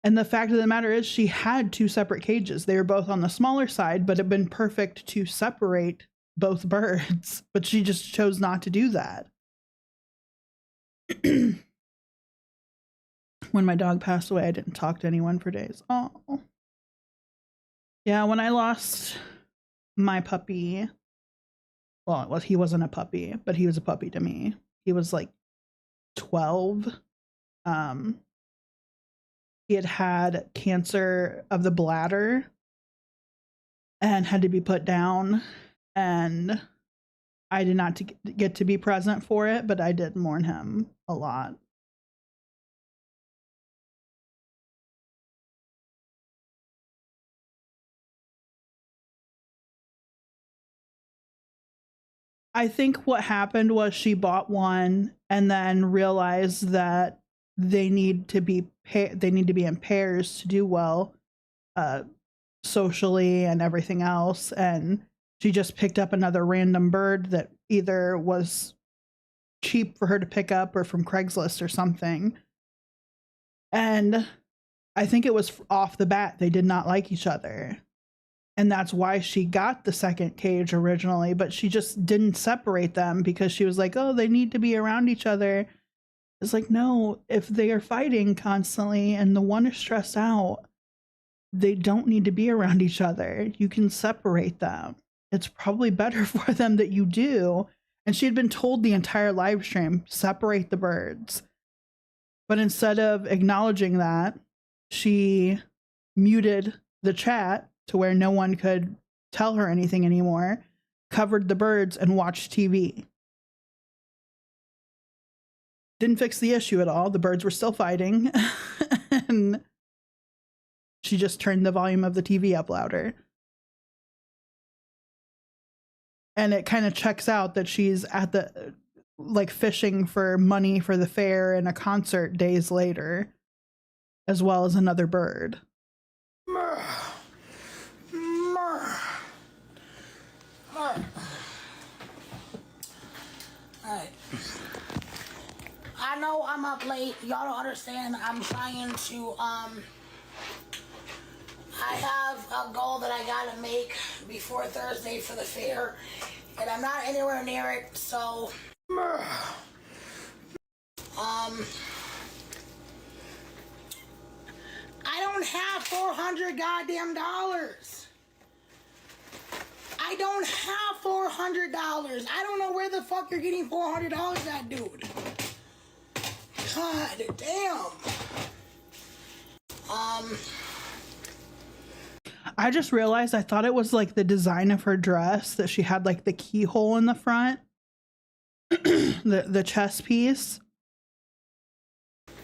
And the fact of the matter is she had 2 separate cages. They were both on the smaller side, but it'd been perfect to separate both birds, but she just chose not to do that. When my dog passed away, I didn't talk to anyone for days. Oh. Yeah, when I lost my puppy, well, he wasn't a puppy, but he was a puppy to me. He was like 12. He had cancer of the bladder and had to be put down, and I did not get to be present for it, but I did mourn him a lot. I think what happened was she bought one and then realized that they need to be in pairs to do well. socially and everything else. And she just picked up another random bird that either was cheap for her to pick up or from Craigslist or something. And I think it was off the bat, they did not like each other. And that's why she got the second cage originally, but she just didn't separate them because she was like, oh, they need to be around each other. It's like, no, if they are fighting constantly and the one is stressed out, they don't need to be around each other. You can separate them. It's probably better for them that you do. And she had been told the entire live stream, separate the birds. But instead of acknowledging that, she muted the chat to where no one could tell her anything anymore, covered the birds, and watched TV. Didn't fix the issue at all. The birds were still fighting. And she just turned the volume of the TV up louder. And it kind of checks out that she's at the, like, fishing for money for the fair and a concert days later, as well as another bird. Alright. I know I'm up late. Y'all don't understand. I'm trying to, I have a goal that I gotta make before Thursday for the fair, and I'm not anywhere near it, so, I don't have $400 goddamn dollars. I don't have $400. I don't know where the fuck you're getting $400 at, dude. God damn. I just realized I thought it was like the design of her dress that she had like the keyhole in the front, the chest piece.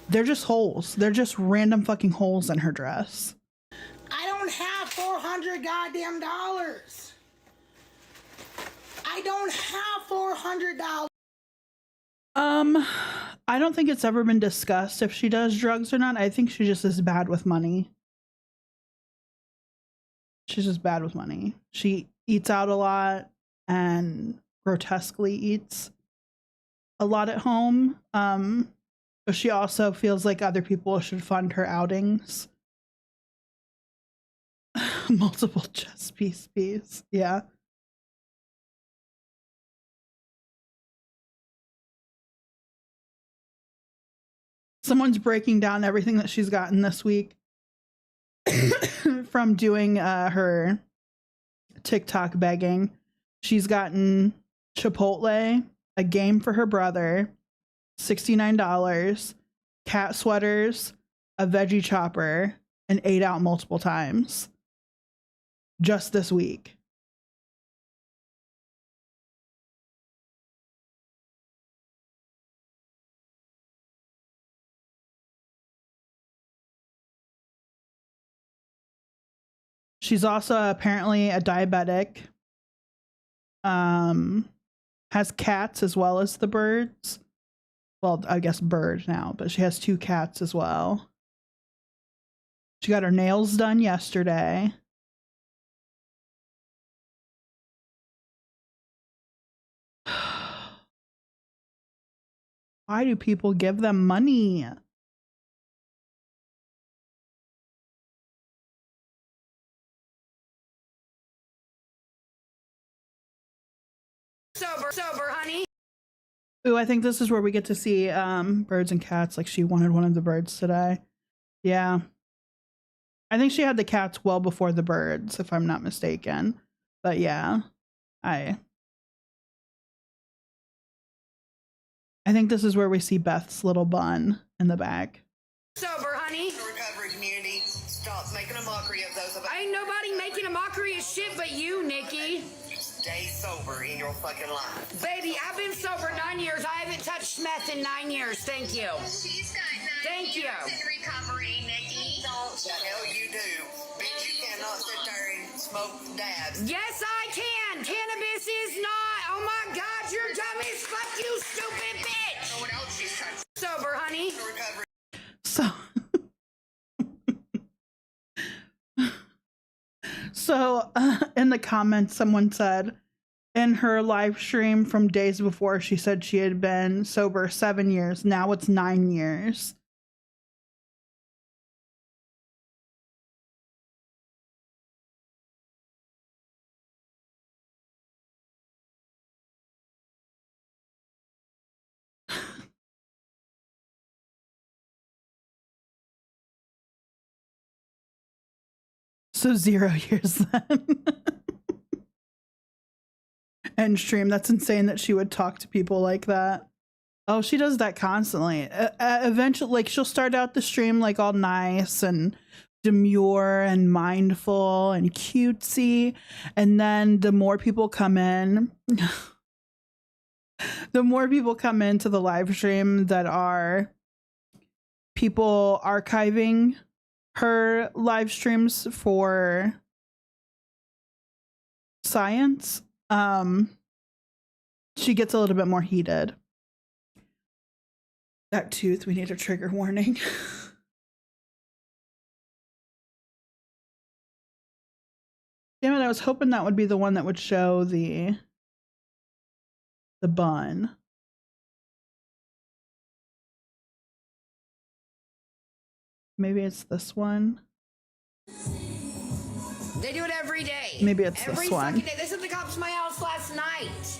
They're just holes. They're just random fucking holes in her dress. I don't have $400 goddamn dollars. I don't have $400. I don't think it's ever been discussed if she does drugs or not. I think she just is bad with money. She's just bad with money. She eats out a lot and grotesquely eats a lot at home. But she also feels like other people should fund her outings. Multiple chess piece. Yeah. Someone's breaking down everything that she's gotten this week from doing her TikTok begging. She's gotten Chipotle, a game for her brother, $69, cat sweaters, a veggie chopper, and ate out multiple times. Just this week. She's also apparently a diabetic. Has cats as well as the birds. Well, I guess bird now, but she has 2 cats as well. She got her nails done yesterday. Why do people give them money? Sober, honey. Ooh, I think this is where we get to see birds and cats. Like, she wanted one of the birds today. Yeah. I think she had the cats well before the birds, if I'm not mistaken. But yeah, I think this is where we see Beth's little bun in the back. Sober, honey. The recovery community, stop making a mockery of those of us. Ain't nobody making a mockery of shit but you, Nikki. Stay sober in your fucking life. Baby, I've been sober 9 years. I haven't touched meth in 9 years. Thank you. She's got 9 Thank years you. in recovery, Nikki. The hell you do. Bitch, you cannot sit there and smoke dabs. Yes, I can. Cannabis is not. Oh my God, you're dumb as fuck, you stupid bitch. I don't know what else she's touched. Sober, honey. Recovery. So So in the comments, someone said in her live stream from days before, she said she had been sober 7 years. Now it's 9 years. So 0 years then. End stream. That's insane that she would talk to people like that. Oh, she does that constantly. Eventually, like, she'll start out the stream like all nice and demure and mindful and cutesy, and then the more people come in, the more people come into the live stream that are people archiving her live streams for science, she gets a little bit more heated. That tooth, we need a trigger warning. Damn it, I was hoping that would be the one that would show the bun. Maybe it's this one. They do it every day. Maybe it's every this one. fucking day. They sent the cops to my house last night.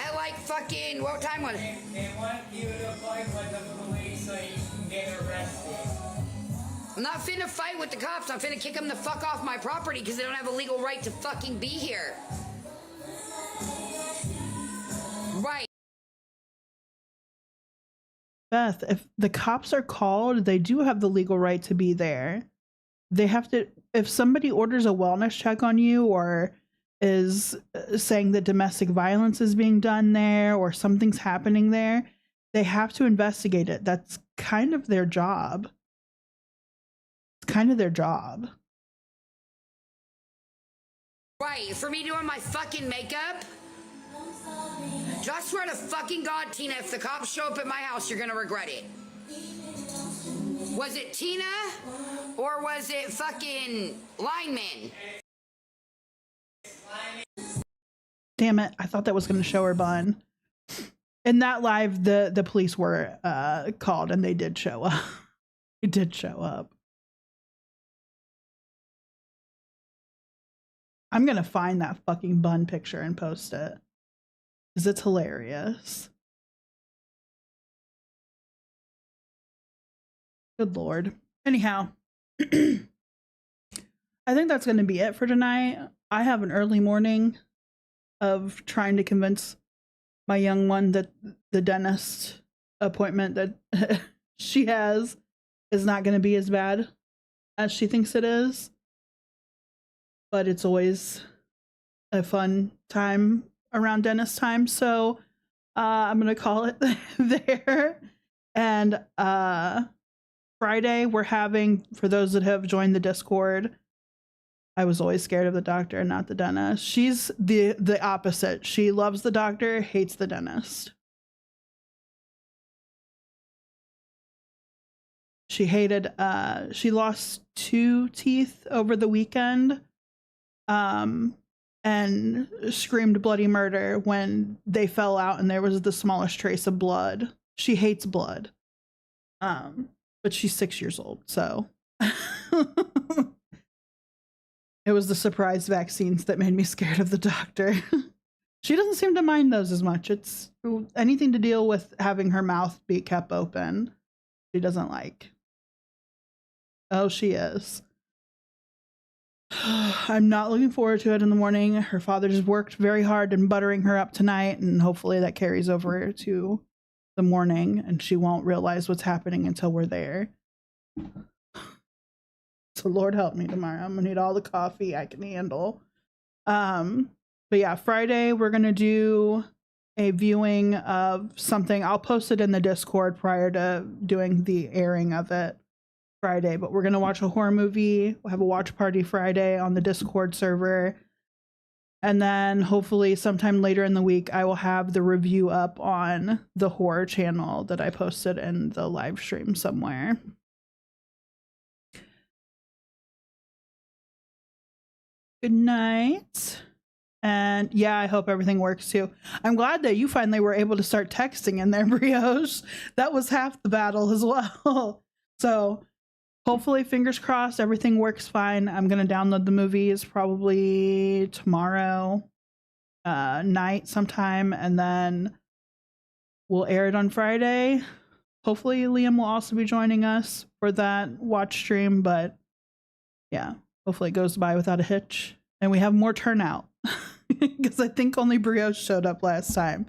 At like fucking, what time was it? They want you to fight with the police so you can get arrested. I'm not finna fight with the cops. I'm finna kick them the fuck off my property because they don't have a legal right to fucking be here. Right. Beth, if the cops are called, they do have the legal right to be there. They have to, if somebody orders a wellness check on you or is saying that domestic violence is being done there or something's happening there, they have to investigate it. That's kind of their job. It's kind of their job. Right, for me doing my fucking makeup? Just swear to fucking God, Tina, if the cops show up at my house, you're gonna regret it. Was it Tina? Or was it fucking lineman? Damn it, I thought that was going to show her bun. In that live, the police were called and they did show up. They did show up. I'm going to find that fucking bun picture and post it. Because it's hilarious. Good Lord. Anyhow, I think that's going to be it for tonight. I have an early morning of trying to convince my young one that the dentist appointment that she has is not going to be as bad as she thinks it is. But it's always a fun time around dentist time. So I'm going to call it there. And Friday, we're having, for those that have joined the Discord, I was always scared of the doctor, not the dentist. She's the opposite. She loves the doctor, hates the dentist. She hated, she lost 2 teeth over the weekend, and screamed bloody murder when they fell out and there was the smallest trace of blood. She hates blood. But she's 6 years old, so. It was the surprise vaccines that made me scared of the doctor. She doesn't seem to mind those as much. It's anything to deal with having her mouth be kept open. She doesn't like. Oh, she is. I'm not looking forward to it in the morning. Her father just worked very hard in buttering her up tonight, and hopefully that carries over to the morning and she won't realize what's happening until we're there. So Lord help me tomorrow. I'm gonna need all the coffee I can handle. But yeah, Friday we're gonna do a viewing of something. I'll post it in the Discord prior to doing the airing of it Friday, but we're gonna watch a horror movie. We'll have a watch party Friday on the Discord server. And then hopefully sometime later in the week, I will have the review up on the horror channel that I posted in the live stream somewhere. Good night. And yeah, I hope everything works too. I'm glad that you finally were able to start texting in there, Brioche. That was half the battle as well. So hopefully, fingers crossed, everything works fine. I'm going to download the movies probably tomorrow night sometime, and then we'll air it on Friday. Hopefully, Liam will also be joining us for that watch stream, but yeah, hopefully it goes by without a hitch. And we have more turnout because I think only Brioche showed up last time.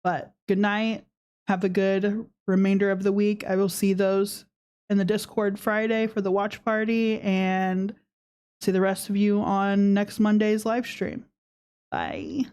But good night. Have a good remainder of the week. I will see those in the Discord Friday for the watch party, and see the rest of you on next Monday's live stream. Bye.